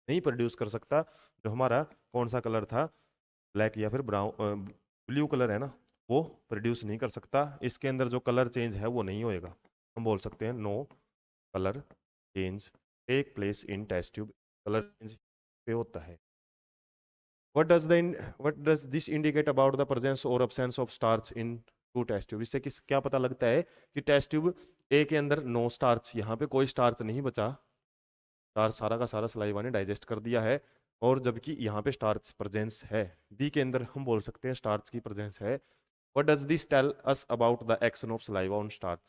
नहीं प्रोड्यूस कर सकता। जो हमारा कौन सा कलर था, ब्लैक या फिर ब्राउन, ब्लू कलर है ना, वो प्रोड्यूस नहीं कर सकता। इसके अंदर जो कलर चेंज है वो नहीं होएगा। हम बोल सकते हैं no colour change take place in test tube, colour change पे होता है। what does this indicate about the presence or absence of starch in two test tube, इससे किस क्या पता लगता है कि टेस्ट ट्यूब ए के अंदर नो स्टार्च, यहाँ पे कोई स्टार्च नहीं बचा, स्टार्च सारा का सारा सलाइवा ने डाइजेस्ट कर दिया है, और जबकि यहाँ पे स्टार्च प्रेजेंस है। बी के अंदर हम बोल सकते हैं स्टार्च की प्रेजेंस है। What does this tell us about the action of saliva on starch,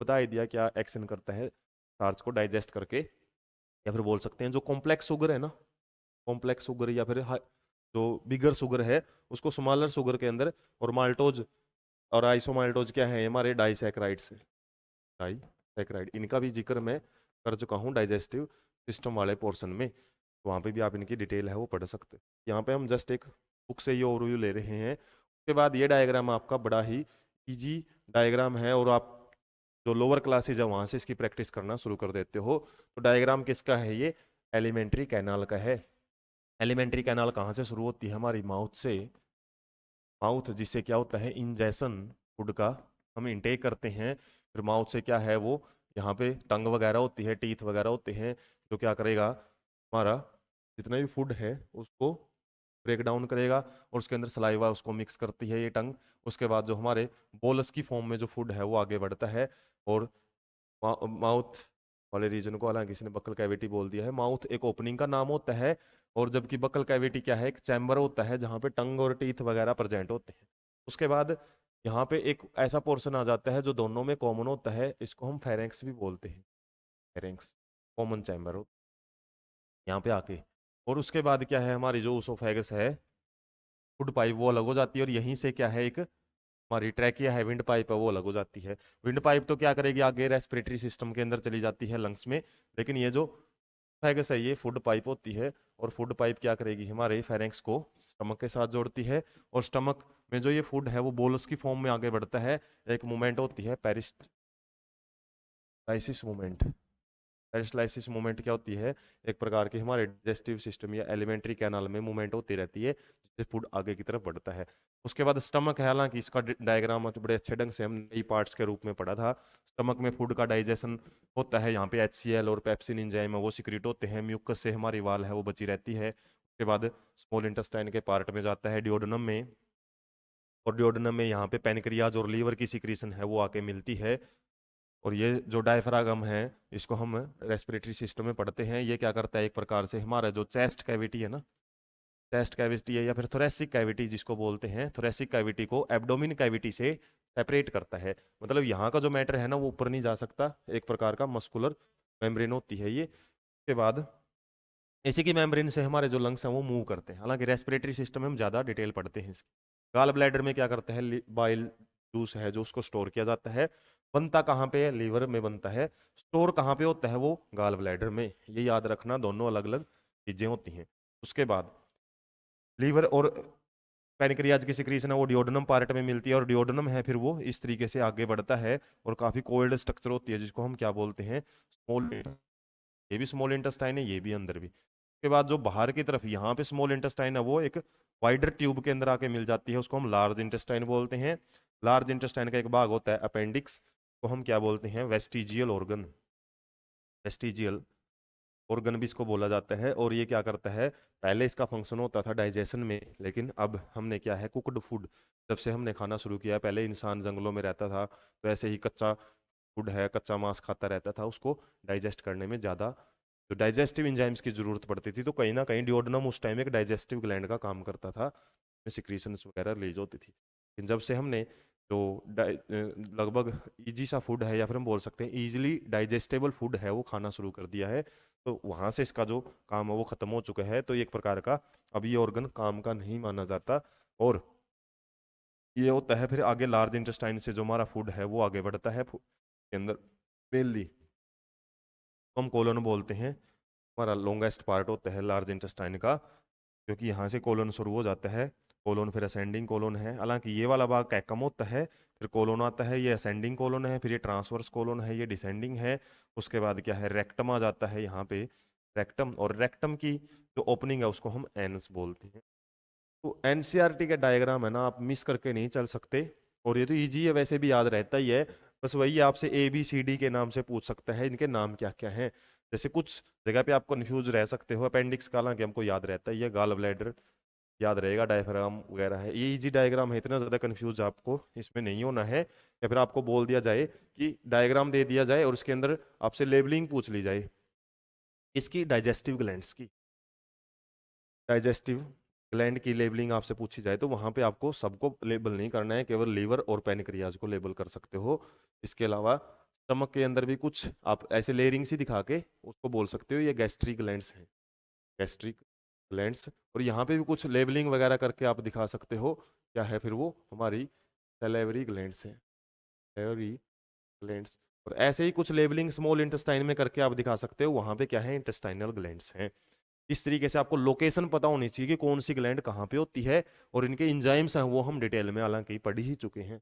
बता ही दिया क्या एक्शन करता है स्टार्च को डाइजेस्ट करके। या फिर बोल सकते हैं जो कॉम्प्लेक्स शुगर है ना, कॉम्प्लेक्स शुगर या फिर जो बिगर शुगर है उसको स्मॉलर शुगर के अंदर, और माल्टोज और आइसोमाल्टोज क्या है हमारे डाइसैकेराइड्स, डाइसैकेराइड, इनका भी जिक्र मैं कर चुका हूँ डाइजेस्टिव सिस्टम वाले पोर्शन में, तो वहाँ पे भी आप इनकी डिटेल है वो पढ़ सकते हैं। यहाँ पे हम जस्ट एक बुक से ये ओवरव्यू ले रहे हैं। उसके बाद ये डायग्राम आपका बड़ा ही इजी डायग्राम है, और आप जो लोअर क्लासेज है वहाँ से इसकी प्रैक्टिस करना शुरू कर देते हो। तो डायग्राम किसका है, ये एलिमेंट्री कैनाल का है। एलिमेंट्री कैनाल कहाँ से शुरू होती है, हमारी माउथ से। माउथ जिससे क्या होता है, इंजेशन फूड का हम इंटेक करते हैं, फिर माउथ से क्या है वो यहाँ पे टंग वगैरह होती है, टीथ वगैरह होते हैं, जो क्या करेगा हमारा जितना भी फूड है उसको ब्रेक डाउन करेगा, और उसके अंदर सलाइवा उसको मिक्स करती है ये टंग। उसके बाद जो हमारे बोलस की फॉर्म में जो फूड है वो आगे बढ़ता है, और माउथ वाले रीजन को हालांकि किसी ने बक्कल कैविटी बोल दिया है, माउथ एक ओपनिंग का नाम होता है, और जबकि बक्कल कैविटी क्या है, एक चैम्बर होता है जहाँ पे टंग और टीथ वगैरह प्रेजेंट होते हैं। उसके बाद यहाँ पे एक ऐसा पोर्शन आ जाता है जो दोनों में कॉमन होता है, इसको हम फेरेंक्स भी बोलते हैं, फेरेंक्स कॉमन चैम्बर हो यहाँ पे आके। और उसके बाद क्या है, हमारी जो उसोफेगस है, फूड पाइप, वो अलग हो जाती है, और यहीं से क्या है, एक हमारी ट्रैकिया है, विंड पाइप है, वो अलग हो जाती है। विंड पाइप तो क्या करेगी, आगे रेस्पिरेटरी सिस्टम के अंदर चली जाती है लंग्स में, लेकिन ये जो फेगस है ये फूड पाइप होती है, और फूड पाइप क्या करेगी, हमारे फेरेंक्स को स्टमक के साथ जोड़ती है, और स्टमक में जो ये फूड है वो बोलस की फॉर्म में आगे बढ़ता है। एक मूवमेंट होती है पेरिस्टाइसिस मूवमेंट। पेरिस्टाइसिस मूवमेंट क्या होती है, एक प्रकार की हमारे डाइजेस्टिव सिस्टम या एलिमेंट्री कैनाल में मूवमेंट होती रहती है, जिससे फूड आगे की तरफ बढ़ता है। उसके बाद स्टमक है, हालांकि इसका डायग्राम बड़े अच्छे ढंग से हम नई पार्ट्स के रूप में पढ़ा था। स्टमक में फूड का डाइजेशन होता है, यहाँ पे HCl और पेप्सिन एंजाइम है वो सिक्रीट होते हैं, म्यूकस से हमारी वाल है वो बची रहती है। उसके बाद स्मॉल इंटेस्टाइन के पार्ट में जाता है डिओडनम में, और डिओडनम में यहाँ पे पेनक्रियाज और लीवर की सिक्रीशन है वो आके मिलती है। और ये जो डायफ्रागम है इसको हम रेस्पिरेटरी सिस्टम में पढ़ते हैं, ये क्या करता है, एक प्रकार से हमारा जो चेस्ट कैविटी है ना, चेस्ट कैविटी है या फिर थोरेसिक कैविटी जिसको बोलते हैं, थोरेसिक कैविटी को एब्डोमिन कैविटी से सेपरेट करता है। मतलब यहाँ का जो मैटर है ना वो ऊपर नहीं जा सकता, एक प्रकार का मस्कुलर मेम्ब्रेन होती है ये। उसके बाद इसी की मेम्ब्रेन से हमारे जो लंग्स हैं वो मूव करते हैं, हालांकि रेस्पिरेटरी सिस्टम में हम ज़्यादा डिटेल पढ़ते हैं इसकी। गाल ब्लैडर में क्या करते हैं, बाइल जूस है जो उसको स्टोर किया जाता है, बनता कहाँ पे है, लीवर में बनता है, स्टोर कहाँ पे होता है, वो गाल ब्लैडर में। ये याद रखना, दोनों अलग अलग चीजें होती हैं। उसके बाद लीवर और पैनक्रियाज की सिक्रीशन है वो डिओडनम पार्ट में मिलती है, और डिओडनम है फिर वो इस तरीके से आगे बढ़ता है, और काफी कोल्ड स्ट्रक्चर होती है जिसको हम क्या बोलते हैं, स्मॉल। ये भी स्मॉल इंटेस्टाइन है, ये भी अंदर भी। उसके बाद जो बाहर की तरफ यहाँ पे स्मॉल इंटेस्टाइन है वो एक वाइडर ट्यूब के अंदर आके मिल जाती है, उसको हम लार्ज इंटेस्टाइन बोलते हैं। लार्ज इंटेस्टाइन का एक भाग होता है अपेंडिक्स, को हम क्या बोलते हैं, वेस्टिजियल ऑर्गन। वेस्टिजियल ऑर्गन भी इसको बोला जाता है, और ये क्या करता है, पहले इसका फंक्शन होता था डाइजेशन में, लेकिन अब हमने क्या है, कुकड फूड जब से हमने खाना शुरू किया, पहले इंसान जंगलों में रहता था तो ऐसे ही कच्चा फूड है, कच्चा मांस खाता रहता था, उसको डाइजेस्ट करने में ज़्यादा जो डाइजेस्टिव एंजाइम्स की जरूरत पड़ती थी, तो कहीं ना कहीं डिओडनम उस टाइम एक डाइजेस्टिव ग्लैंड का काम करता था, सिक्रीशंस वगैरह रिलीज होती थी। लेकिन जब से हमने जो लगभग इजी सा फूड है, या फिर हम बोल सकते हैं इजीली डाइजेस्टेबल फूड है वो खाना शुरू कर दिया है, तो वहां से इसका जो काम है वो खत्म हो चुका है, तो ये एक प्रकार का अब ये ऑर्गन काम का नहीं माना जाता। और ये होता है फिर आगे लार्ज इंटेस्टाइन से जो हमारा फूड है वो आगे बढ़ता है के अंदर मेनली हम कोलन बोलते हैं, हमारा लॉन्गेस्ट पार्ट होता है लार्ज इंटेस्टाइन का, क्योंकि यहाँ से कोलन शुरू हो जाता है। कोलन फिर असेंडिंग कोलन है, हालांकि ये वाला भाग कैकम होता है, फिर कोलन आता है, ये असेंडिंग कोलन है, फिर ये ट्रांसवर्स कोलन है, ये डिसेंडिंग है। उसके बाद क्या है, रेक्टम आ जाता है यहाँ पे, रेक्टम, और रेक्टम की जो ओपनिंग है उसको हम एनस बोलते हैं। तो एनसीईआरटी का डायग्राम है ना, आप मिस करके नहीं चल सकते, और ये तो इजी है, वैसे भी याद रहता ही है, बस वही आपसे ABCD के नाम से पूछ सकता है, इनके नाम क्या क्या हैं। जैसे कुछ जगह पे आप कंफ्यूज रह सकते हो, अपेंडिक्स का हालांकि हमको याद रहता है, ये गाल ब्लैडर याद रहेगा, डायफ्राम वगैरह है, ये इजी डायग्राम है, इतना ज़्यादा कंफ्यूज आपको इसमें नहीं होना है। या फिर आपको बोल दिया जाए कि डायग्राम दे दिया जाए और उसके अंदर आपसे लेबलिंग पूछ ली जाए इसकी, डाइजेस्टिव ग्लैंड्स की, डाइजेस्टिव ग्लैंड की लेबलिंग आपसे पूछी जाए, तो वहां पे आपको सबको लेबल नहीं करना है, केवल लीवर और पैनक्रियाज को लेबल कर सकते हो। इसके अलावा स्टमक के अंदर भी कुछ आप ऐसे लेयरिंग सी दिखा के उसको बोल सकते हो ये गैस्ट्रिक ग्लैंड्स हैं, गैस्ट्रिक ग्लैंड्स। और यहाँ पे भी कुछ लेबलिंग वगैरह करके आप दिखा सकते हो, क्या है फिर वो हमारी सैलिवरी ग्लैंड्स है, सैलिवरी ग्लैंड्स। और ऐसे ही कुछ लेबलिंग स्मॉल इंटेस्टाइन में करके आप दिखा सकते हो, वहाँ पे क्या है, इंटेस्टाइनल ग्लैंड्स हैं। इस तरीके से आपको लोकेशन पता होनी चाहिए कि कौन सी ग्लैंड कहाँ पे होती है, और इनके इंजाइम्स हैं वो हम डिटेल में हालांकि पढ़ ही चुके हैं।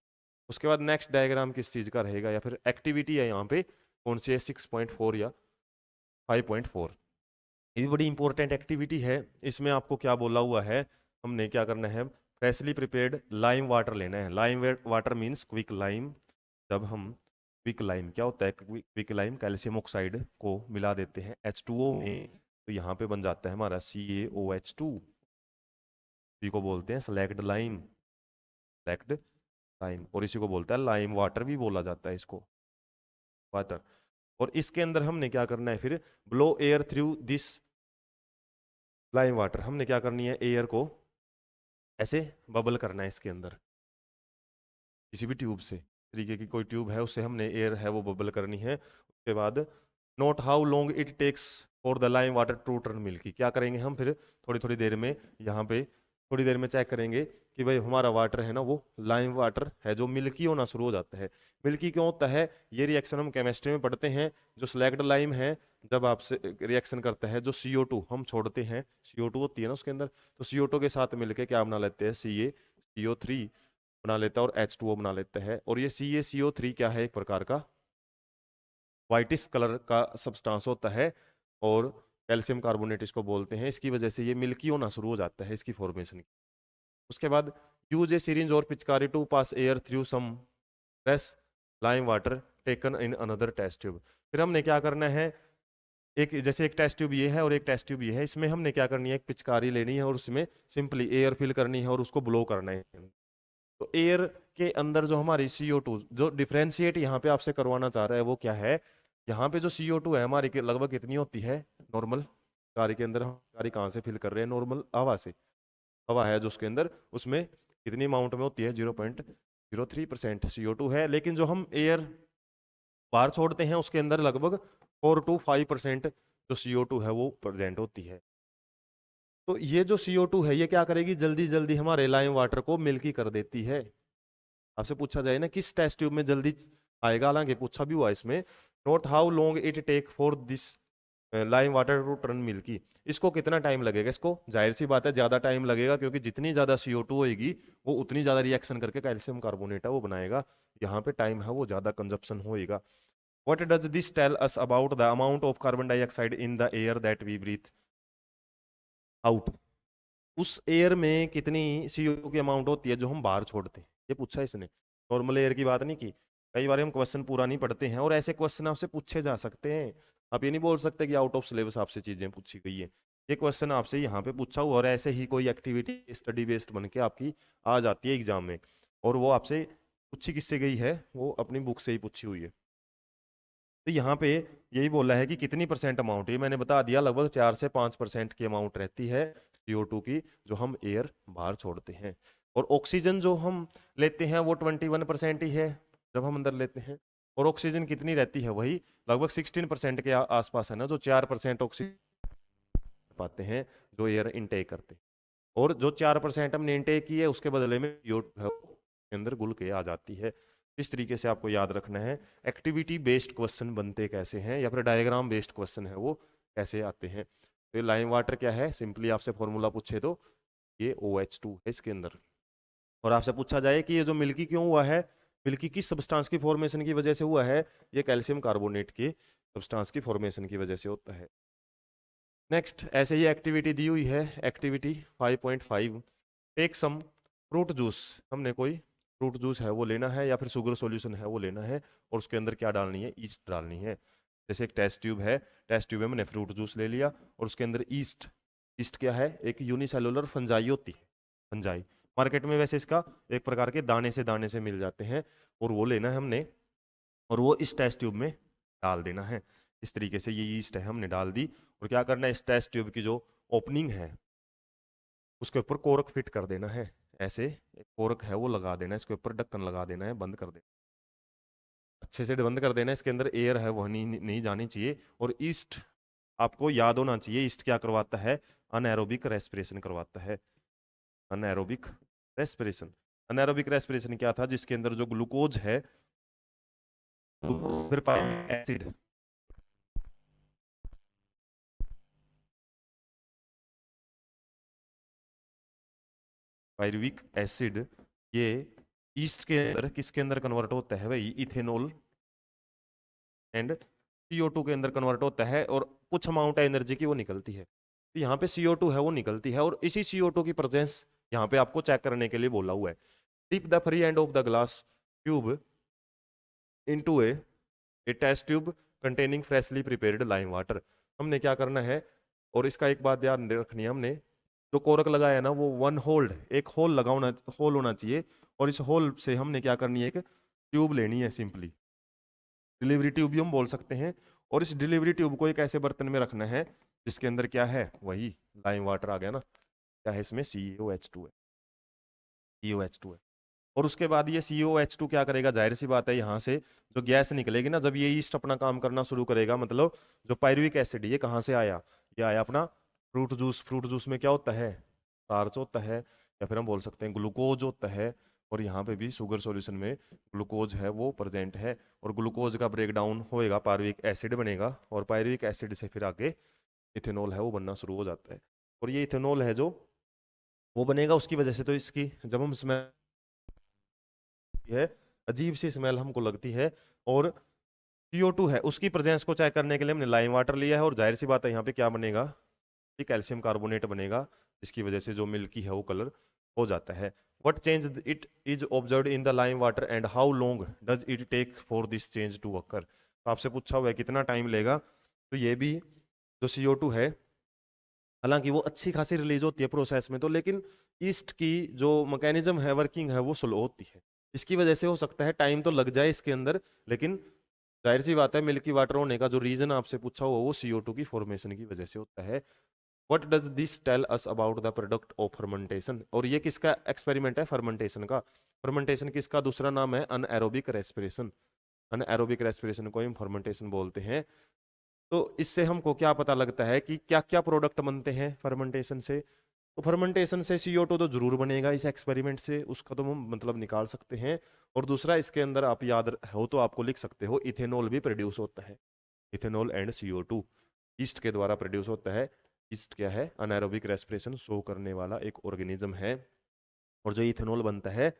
उसके बाद नेक्स्ट डायग्राम किस चीज़ का रहेगा, या फिर एक्टिविटी है यहाँ पे कौन सी है, 6.4 या 5.4। ये भी बड़ी इंपॉर्टेंट एक्टिविटी है। इसमें आपको क्या बोला हुआ है, हमने क्या करना है, फ्रेशली प्रिपेयर्ड लाइम वाटर लेना है। Lime water means quick lime. जब हम क्विक लाइम, क्या होता है क्विक लाइम, कैल्शियम ऑक्साइड को मिला देते हैं H2O में, तो यहाँ पे बन जाता है हमारा CaOH2। इसी को बोलते हैं स्लैक्ड लाइम, स्लैक्ड लाइम। और इसी को बोलता है लाइम वाटर भी बोला जाता है इसको, वाटर। और इसके अंदर हमने क्या करना है फिर, blow air through this lime water. हमने क्या करनी है, एयर को ऐसे बबल करना है इसके अंदर, किसी भी ट्यूब से, तरीके की कोई ट्यूब है उससे हमने एयर है वो बबल करनी है। उसके बाद note how long it takes for the lime water to turn milky. क्या करेंगे हम फिर, थोड़ी थोड़ी देर में यहाँ पे थोड़ी देर में चेक करेंगे कि भाई हमारा वाटर है ना वो लाइम वाटर है जो मिल्की होना शुरू हो जाता है। मिल्की क्यों होता है, ये रिएक्शन हम केमिस्ट्री में पढ़ते हैं। जो स्लैग्ड लाइम है, जब आपसे रिएक्शन करता है, जो CO2 हम छोड़ते हैं, CO2 होती है ना उसके अंदर, तो CO2 के साथ मिलके क्या बना लेते हैं, CaCO3 बना लेता है और H2O बना लेता है। और ये CaCO3 क्या है, एक प्रकार का व्हाइटिश कलर का सब्सटेंस होता है, और कैल्शियम कार्बोनेट इसको बोलते हैं। इसकी वजह से ये मिल्की होना शुरू हो जाता है इसकी फॉर्मेशन की। उसके बाद यूज ए सिरिंज और पिचकारी to pass air through some fresh lime water taken in another test tube. फिर हमने क्या करना है, एक जैसे एक टेस्ट ट्यूब ये है और एक टेस्ट ट्यूब ये है, इसमें हमने क्या करनी है, एक पिचकारी लेनी है और उसमें सिंपली एयर फिल करनी है और उसको ब्लो करना है। तो एयर के अंदर जो हमारी CO2 जो डिफ्रेंशिएट यहाँ पे आपसे करवाना चाह रहा है वो क्या है, यहाँ पे जो CO2 है हमारी लगभग कितनी होती है, नॉर्मल गाड़ी के अंदर हम गाड़ी कहाँ से फिल कर रहे हैं, नॉर्मल हवा से। हवा है जो उसके अंदर, उसमें कितनी अमाउंट में होती है, 0.03% CO2 है। लेकिन जो हम एयर बाहर छोड़ते हैं उसके अंदर लगभग 4 to 5% जो CO2 है वो प्रेजेंट होती है। तो ये जो CO2 है ये क्या करेगी, जल्दी जल्दी हमारे लाइम वाटर को मिल्की कर देती है। आपसे पूछा जाए ना किस टेस्ट ट्यूब में जल्दी आएगा, हालांकि पूछा भी हुआ इसमें, note how long it take for this lime water to turn milky. इसको कितना टाइम लगेगा, इसको जाहिर सी बात है ज्यादा टाइम लगेगा, क्योंकि जितनी ज्यादा CO2 होगी वो उतनी ज्यादा रिएक्शन करके कैल्शियम कार्बोनेट है वो बनाएगा। यहाँ पे टाइम है वो ज्यादा कंजप्शन होएगा। What does this tell us about the amount of carbon dioxide in the air that we breathe out. उस एयर में कितनी CO की अमाउंट होती है जो हम बाहर छोड़ते हैं, ये पूछा इसने। नॉर्मल एयर की बात नहीं की। कई बार हम क्वेश्चन पूरा नहीं पढ़ते हैं और ऐसे क्वेश्चन आपसे पूछे जा सकते हैं। आप ये नहीं बोल सकते कि आउट ऑफ सिलेबस आपसे चीजें पूछी गई है। ये क्वेश्चन आपसे यहाँ पे पूछा हुआ और ऐसे ही कोई एक्टिविटी स्टडी बेस्ड बन के आपकी आ जाती है एग्जाम में, और वो आपसे पूछी किससे गई है, वो अपनी बुक से ही पूछी हुई है। तो यहाँ पे यही बोला है कि कितनी परसेंट अमाउंट, ये मैंने बता दिया, लगभग 4 से 5% की अमाउंट रहती है CO2 की जो हम एयर बाहर छोड़ते हैं। और ऑक्सीजन जो हम लेते हैं वो 21% ही है जब हम अंदर लेते हैं। और ऑक्सीजन कितनी रहती है, वही लगभग 16% के आसपास है ना, जो 4% ऑक्सीजन पाते हैं जो एयर इनटेक करते हैं। और जो 4% हमने इनटेक की है उसके बदले में CO2 के अंदर घुल के आ जाती है। इस तरीके से आपको याद रखना है। एक्टिविटी बेस्ड क्वेश्चन बनते कैसे हैं, या फिर डायग्राम बेस्ड क्वेश्चन है वो कैसे आते हैं। तो लाइम वाटर क्या है, सिंपली आपसे फॉर्मूला पूछे तो ये OH2 है इसके अंदर। और आपसे पूछा जाए कि ये जो मिल्की क्यों हुआ है, मिल्की किस सब्सटेंस की फॉर्मेशन की वजह से हुआ है, ये कैल्शियम कार्बोनेट के सब्सटेंस की फॉर्मेशन की वजह से होता है। नेक्स्ट ऐसे ही एक्टिविटी दी हुई है, activity 5.5, take some fruit juice. हमने कोई फ्रूट जूस है वो लेना है या फिर शुगर सॉल्यूशन है वो लेना है, और उसके अंदर क्या डालनी है, ईस्ट डालनी है। जैसे एक टेस्ट ट्यूब है, टेस्ट ट्यूब में मैंने फ्रूट जूस ले लिया और उसके अंदर ईस्ट, ईस्ट क्या है, एक यूनिसेलुलर फंजाई होती है, फंजाई। मार्केट में वैसे इसका एक प्रकार के दाने से मिल जाते हैं, और वो लेना है हमने, और वो इस टेस्ट ट्यूब में डाल देना है। इस तरीके से ये ईस्ट है हमने डाल दी, और क्या करना है, इस टेस्ट ट्यूब की जो ओपनिंग है उसके ऊपर कोरक फिट कर देना है। ऐसे एक कोरक है वो लगा देना है, इसके ऊपर ढक्कन लगा देना है, बंद कर देना, अच्छे से बंद कर देना है। इसके अंदर एयर है वो नहीं जानी चाहिए। और ईस्ट आपको याद होना चाहिए, ईस्ट क्या करवाता है, अनएरोबिक रेस्पिरेशन करवाता है। अनएरोबिक रेस्पिरेशन, अनएरोबिक रेस्पिरेशन क्या था, जिसके अंदर जो ग्लूकोज है फिर पायरुविक एसिड, पायरुविक एसिड ये ईस्ट के अंदर किसके अंदर कन्वर्ट होता है भाई, इथेनॉल एंड CO2 के अंदर कन्वर्ट होता है और कुछ अमाउंट एनर्जी की वो निकलती है। तो यहाँ पे CO2 है वो निकलती है और इसी CO2 की प्रेजेंस यहाँ पे आपको चेक करने के लिए बोला हुआ है। Dip the free end of the glass tube into a test tube containing freshly prepared lime water. हमने क्या करना है, और इसका एक बात ध्यान रखनी है, हमने जो कोरक लगाया ना वो वन होल्ड, एक होल होल होना चाहिए, और इस होल से हमने क्या करनी है, एक ट्यूब लेनी है, सिंपली डिलीवरी ट्यूब भी हम बोल सकते हैं। और इस डिलीवरी ट्यूब को एक ऐसे बर्तन में रखना है जिसके अंदर क्या है, वही लाइम वाटर आ गया ना, क्या है इसमें COH2 है, COH2 है। और उसके बाद ये COH2 क्या करेगा, जाहिर सी बात है यहाँ से जो गैस निकलेगी ना, जब ये ईस्ट अपना काम करना शुरू करेगा, मतलब जो पायरुविक एसिड ये कहाँ से आया, ये आया अपना फ्रूट जूस। फ्रूट जूस में क्या होता है, स्टार्च होता है, या फिर हम बोल सकते हैं ग्लूकोज होता है, और यहाँ पे भी शुगर सॉल्यूशन में ग्लूकोज है वो प्रेजेंट है, और ग्लूकोज का ब्रेक डाउन होएगा, पायरुविक एसिड बनेगा, और पायरुविक एसिड से फिर आगे इथेनॉल है वो बनना शुरू हो जाता है। और ये इथेनॉल है जो वो बनेगा उसकी वजह से, तो इसकी जब हम इसमें है अजीब सी स्मेल हमको लगती है, और CO2 है उसकी प्रेजेंस को चेक करने के लिए हमने लाइम वाटर लिया है, और जाहिर सी बात है यहाँ पे क्या बनेगा, ये कैल्शियम कार्बोनेट बनेगा, जिसकी वजह से जो मिल्की है वो कलर हो जाता है। What change it is observe in the lime water and how long does it take for this change to occur. तो आपसे पूछा हुआ है कितना टाइम लेगा, तो ये भी जो CO2 है, हालांकि वो अच्छी खासी रिलीज होती है प्रोसेस में तो, लेकिन ईस्ट की जो मैकेनिज्म है वर्किंग है वो स्लो होती है, इसकी वजह से हो सकता है टाइम तो लग जाए इसके अंदर, लेकिन जाहिर सी बात है मिल्की वाटर होने का जो रीजन आपसे पूछा हुआ वो CO2 की फॉर्मेशन की वजह से होता है। What does this tell us about the product of fermentation, और ये किसका एक्सपेरिमेंट है, फर्मेंटेशन का। फर्मेंटेशन किसका दूसरा नाम है, अनएरोबिक रेस्पिरेशन। अनएरोबिक रेस्पिरेशन को हम फर्मेंटेशन बोलते हैं। तो इससे हमको क्या पता लगता है कि क्या क्या प्रोडक्ट बनते हैं फर्मेंटेशन से। तो फर्मेंटेशन से CO2 तो जरूर बनेगा इस एक्सपेरिमेंट से, उसका तो हम मतलब निकाल सकते हैं। और दूसरा इसके अंदर आप याद हो तो आपको लिख सकते हो, इथेनॉल भी प्रोड्यूस होता है, इथेनॉल एंड CO2 ईस्ट के द्वारा प्रोड्यूस होता है। ईस्ट क्या है, अनाएरोबिक रेस्पिरेशन शो करने वाला एक ऑर्गेनिज्म है। और जो इथेनॉल बनता है,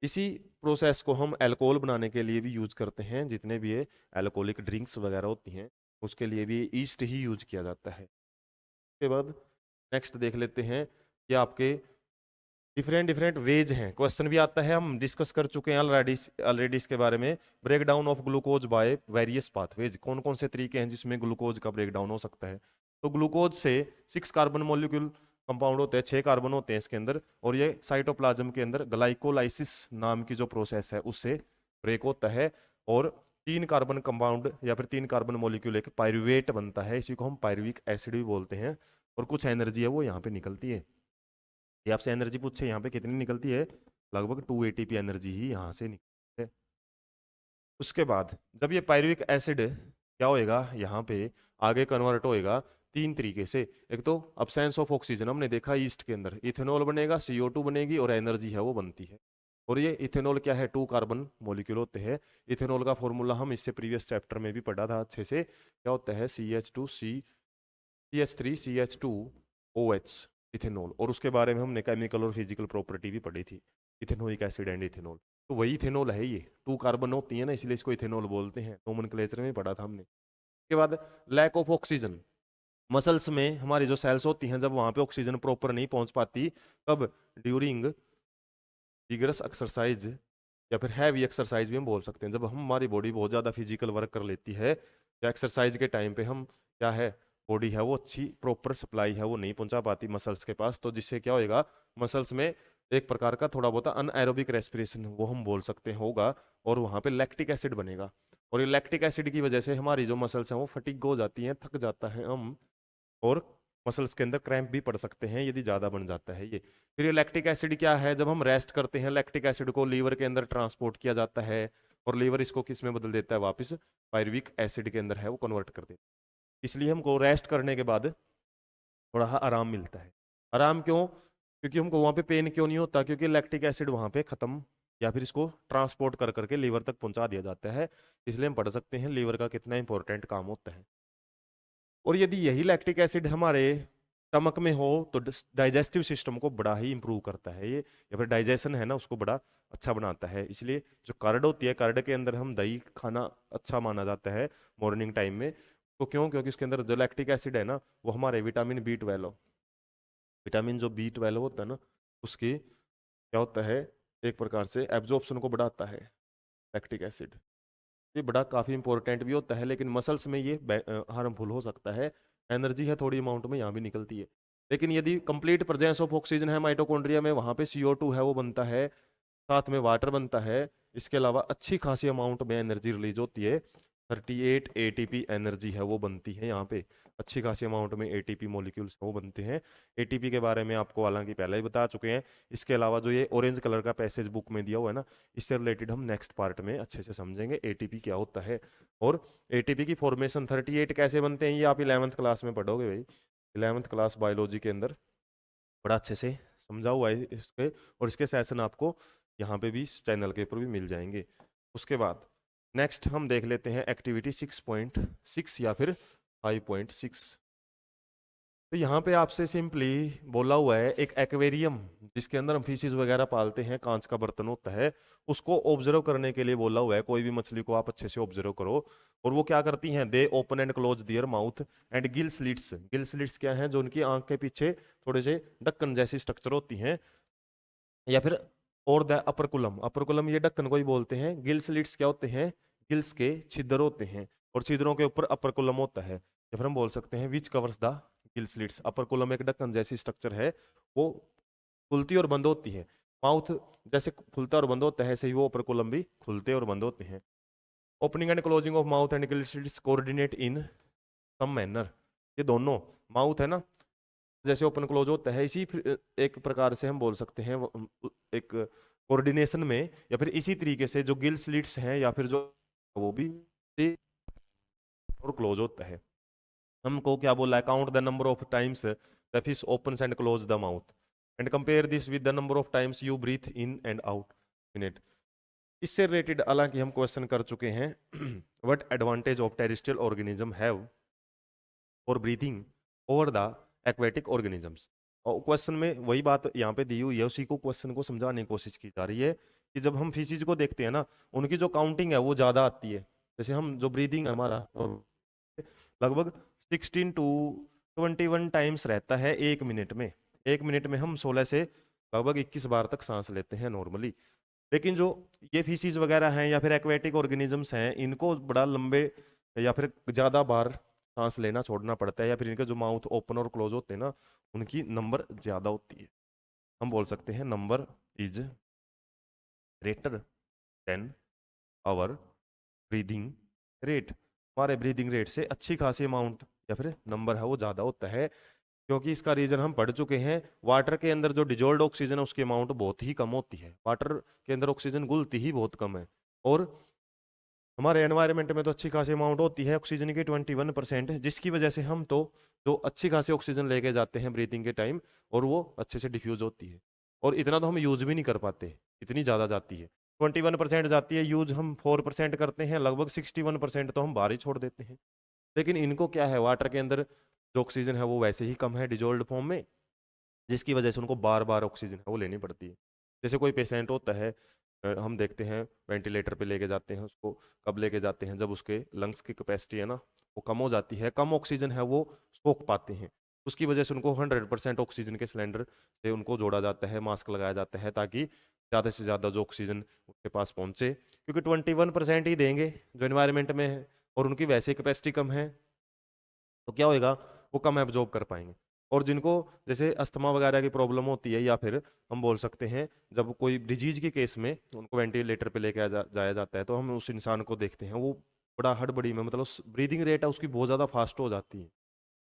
इसी प्रोसेस को हम अल्कोहल बनाने के लिए भी यूज करते हैं, जितने भी ये अल्कोहलिक ड्रिंक्स वगैरह होती हैं उसके लिए भी ईस्ट ही यूज किया जाता है। उसके बाद नेक्स्ट देख लेते हैं कि आपके डिफरेंट डिफरेंट वेज हैं, क्वेश्चन भी आता है, हम डिस्कस कर चुके हैं ऑलरेडी इसके बारे में। Break down of glucose by various pathways, कौन कौन से तरीके हैं जिसमें ग्लूकोज का ब्रेक डाउन हो सकता है। तो ग्लूकोज से 6 कार्बन मॉलिक्यूल कंपाउंड होते हैं, 6 कार्बन होते हैं इसके अंदर, और ये साइटोप्लाज्म के अंदर ग्लाइकोलाइसिस नाम की जो प्रोसेस है उससे ब्रेक होता है, और 3 कार्बन कंपाउंड या फिर 3 कार्बन मॉलिक्यूल एक पायरुवेट बनता है, इसी को हम पायरुविक एसिड भी बोलते हैं। और कुछ एनर्जी है वो यहाँ पे निकलती है, ये आपसे एनर्जी पूछे यहाँ पे कितनी निकलती है, लगभग 2 ATP एनर्जी ही यहाँ से निकलती है। उसके बाद जब ये पायरुविक एसिड क्या होएगा, यहाँ पे आगे कन्वर्ट होएगा 3 तरीके से। एक तो अब्सेंस ऑफ ऑक्सीजन, हमने देखा ईस्ट के अंदर इथेनॉल बनेगा, CO2 बनेगी, और एनर्जी है वो बनती है। और ये इथेनॉल क्या है, 2 कार्बन मॉलिक्यूल होते हैं। इथेनॉल का फॉर्मूला हम इससे प्रीवियस चैप्टर में भी पढ़ा था अच्छे से, क्या होता है, CH3CH2OH, इथेनॉल। और उसके बारे में हमने केमिकल और फिजिकल प्रॉपर्टी भी पढ़ी थी, इथेनोइक एसिड एंड इथेनॉल। तो वही इथेनॉल है, ये 2 कार्बन होती है ना, इसलिए इसको इथेनॉल बोलते हैं, नोमेनक्लेचर में पढ़ा था हमने। उसके बाद लैक ऑफ ऑक्सीजन, मसल्स में हमारी जो सेल्स होती हैं जब वहां पे ऑक्सीजन प्रॉपर नहीं पहुंच पाती, कब, ड्यूरिंग विगरस एक्सरसाइज या फिर हैवी एक्सरसाइज भी हम बोल सकते हैं, जब हम हमारी बॉडी बहुत ज़्यादा फिजिकल वर्क कर लेती है या एक्सरसाइज के टाइम पे हम क्या है, बॉडी है वो अच्छी प्रॉपर सप्लाई है वो नहीं पहुंचा पाती मसल्स के पास, तो जिससे क्या होएगा, मसल्स में एक प्रकार का थोड़ा बहुत अनएरोबिक रेस्पिरेशन वो हम बोल सकते हैं होगा, और वहाँ पे लैक्टिक एसिड बनेगा। और ये लैक्टिक एसिड की वजह से हमारी जो मसल्स हैं वो फटीग हो जाती हैं, थक जाता है हम, और मसल्स के अंदर क्रैम्प भी पड़ सकते हैं यदि ज़्यादा बन जाता है ये। फिर ये लैक्टिक एसिड क्या है, जब हम रेस्ट करते हैं लैक्टिक एसिड को लीवर के अंदर ट्रांसपोर्ट किया जाता है, और लीवर इसको किस में बदल देता है, वापस पायरुविक एसिड के अंदर है वो कन्वर्ट कर देता है। इसलिए हमको रेस्ट करने के बाद थोड़ा आराम मिलता है। आराम क्यों? क्योंकि हमको वहाँ पे पेन क्यों नहीं होता? क्योंकि लैक्टिक एसिड वहाँ पे खत्म या फिर इसको ट्रांसपोर्ट कर करके लीवर तक पहुंचा दिया जाता है। इसलिए हम पढ़ सकते हैं लीवर का कितना इंपॉर्टेंट काम होता है। और यदि यही लैक्टिक एसिड हमारे स्टमक में हो तो डाइजेस्टिव सिस्टम को बड़ा ही इंप्रूव करता है ये, या फिर डाइजेशन है ना उसको बड़ा अच्छा बनाता है। इसलिए जो कर्ड होती है, कर्ड के अंदर हम दही खाना अच्छा माना जाता है मॉर्निंग टाइम में। तो क्यों? क्योंकि उसके अंदर जो लैक्टिक एसिड है ना वो हमारे विटामिन B12, विटामिन जो B12 होता है ना उसकी क्या होता है, एक प्रकार से एब्जॉर्प्शन को बढ़ाता है लैक्टिक एसिड। ये बड़ा काफ़ी इंपॉर्टेंट भी होता है, लेकिन मसल्स में ये हार्मफुल हो सकता है। एनर्जी है थोड़ी अमाउंट में यहाँ भी निकलती है, लेकिन यदि कंप्लीट प्रेजेंस ऑफ ऑक्सीजन है माइटोकॉन्ड्रिया में, वहाँ पे CO2 है वो बनता है, साथ में वाटर बनता है। इसके अलावा अच्छी खासी अमाउंट में एनर्जी रिलीज होती है। 38 ATP एनर्जी है वो बनती है यहाँ पे। अच्छी खासी अमाउंट में ATP मॉलिक्यूल्स वो बनते हैं। ATP के बारे में आपको हालांकि पहले ही बता चुके हैं। इसके अलावा जो ये ऑरेंज कलर का पैसेज बुक में दिया हुआ है ना, इससे रिलेटेड हम नेक्स्ट पार्ट में अच्छे से समझेंगे ATP क्या होता है। और ATP की फॉर्मेशन 38 कैसे बनते हैं ये आप 11th क्लास में पढ़ोगे भाई, 11th क्लास बायोलॉजी के अंदर बड़ा अच्छे से समझा हुआ है इसके। और इसके सेशन आपको यहाँ पे भी इस चैनल के ऊपर भी मिल जाएंगे। उसके बाद नेक्स्ट हम देख लेते हैं एक्टिविटी 6.6 या फिर 5.6। तो यहाँ पे आपसे सिंपली बोला हुआ है एक एक्वेरियम जिसके अंदर हम फिशेज वगैरह पालते हैं, कांच का बर्तन होता है, उसको ऑब्जर्व करने के लिए बोला हुआ है। कोई भी मछली को आप अच्छे से ऑब्जर्व करो। और वो क्या करती हैं? They open and close their mouth and gill slits. Gill slits क्या हैं? जो उनकी आंख के पीछे थोड़े से ढक्कन जैसी स्ट्रक्चर होती हैं, या फिर और द अपरकुलम, अपरकुलम ये ढक्कन को ही बोलते हैं। गिल स्लिट्स क्या होते हैं? गिल्स के छिद्र होते हैं, और छिद्रों के ऊपर अपरकुलम होता है। या फिर हम बोल सकते हैं which covers the gill slits. अपरकुलम एक ढक्कन जैसी स्ट्रक्चर है, वो खुलती और बंद होती है। माउथ जैसे खुलता और बंद होता है, ऐसे ही वो अपरकुलम भी खुलते और बंद होते हैं। Opening and closing of mouth and gill slits coordinate in some manner. ये दोनों माउथ है ना जैसे ओपन क्लोज होता है, इसी एक प्रकार से हम बोल सकते हैं एक कोऑर्डिनेशन में, या फिर इसी तरीके से जो गिल स्लिट्स हैं या फिर जो वो भी और क्लोज होता है। हमको क्या बोला है? Count the number of times the fish opens and close the mouth and compare this with the number of times you breathe in and out in it. इससे रिलेटेड हालांकि हम क्वेश्चन कर चुके हैं। What advantage of terrestrial organism have और breathing over the aquatic organisms. और question में वही बात यहाँ पे दी हुई है, उसी को क्वेश्चन को समझाने की कोशिश की जा रही है कि जब हम फिशेज को देखते हैं ना, उनकी जो काउंटिंग है वो ज़्यादा आती है। जैसे हम जो ब्रीदिंग है हमारा लगभग 16 to 21 टाइम्स रहता है 1 मिनट में। 1 मिनट में हम 16 से लगभग 21 बार तक सांस लेते हैं नॉर्मली। लेकिन जो ये फीसीज वगैरह हैं या फिर एक्वेटिक ऑर्गेनिजम्स हैं, इनको बड़ा लंबे या फिर ज़्यादा बार सांस लेना छोड़ना पड़ता है, या फिर इनके जो माउथ ओपन और क्लोज होते हैं ना उनकी नंबर ज़्यादा होती है। हम बोल सकते हैं number is greater than our breathing rate. हमारे ब्रीदिंग रेट से अच्छी खासी अमाउंट या फिर नंबर है वो ज़्यादा होता है। क्योंकि इसका रीजन हम पढ़ चुके हैं, वाटर के अंदर जो डिजोल्ड ऑक्सीजन है उसकी अमाउंट बहुत ही कम होती है। वाटर के अंदर ऑक्सीजन घुलती ही बहुत कम है। और हमारे एनवायरनमेंट में तो अच्छी खासी अमाउंट होती है ऑक्सीजन की 21%, जिसकी वजह से हम तो जो अच्छी खासी ऑक्सीजन लेके जाते हैं ब्रीथिंग के टाइम, और वो अच्छे से डिफ्यूज होती है। और इतना तो हम यूज भी नहीं कर पाते, इतनी ज़्यादा जाती है। 21% जाती है, यूज हम 4% करते हैं, लगभग 61% तो हम बाहर ही छोड़ देते हैं। लेकिन इनको क्या है, वाटर के अंदर जो ऑक्सीजन है वो वैसे ही कम है डिजोल्ड फॉर्म में, जिसकी वजह से उनको बार बार ऑक्सीजन है वो लेनी पड़ती है। जैसे कोई पेशेंट होता है, हम देखते हैं वेंटिलेटर पे लेके जाते हैं उसको, कब लेके जाते हैं? जब उसके लंग्स की कैपेसिटी है ना वो कम हो जाती है, कम ऑक्सीजन है वो सोख पाते हैं। उसकी वजह से उनको 100% ऑक्सीजन के सिलेंडर से उनको जोड़ा जाता है, मास्क लगाया जाता है, ताकि ज़्यादा से ज़्यादा जो ऑक्सीजन उसके पास पहुँचे। क्योंकि 21% ही देंगे जो इन्वायरमेंट में है, और उनकी वैसे कैपेसिटी कम है, तो क्या होएगा? वो कम एब्जॉर्ब कर पाएंगे। और जिनको जैसे अस्थमा वगैरह की प्रॉब्लम होती है, या फिर हम बोल सकते हैं जब कोई डिजीज के केस में उनको वेंटिलेटर पे लेके जाया जाता है, तो हम उस इंसान को देखते हैं वो बड़ा हड़बड़ी में, मतलब ब्रीदिंग रेट है उसकी बहुत ज़्यादा फास्ट हो जाती है।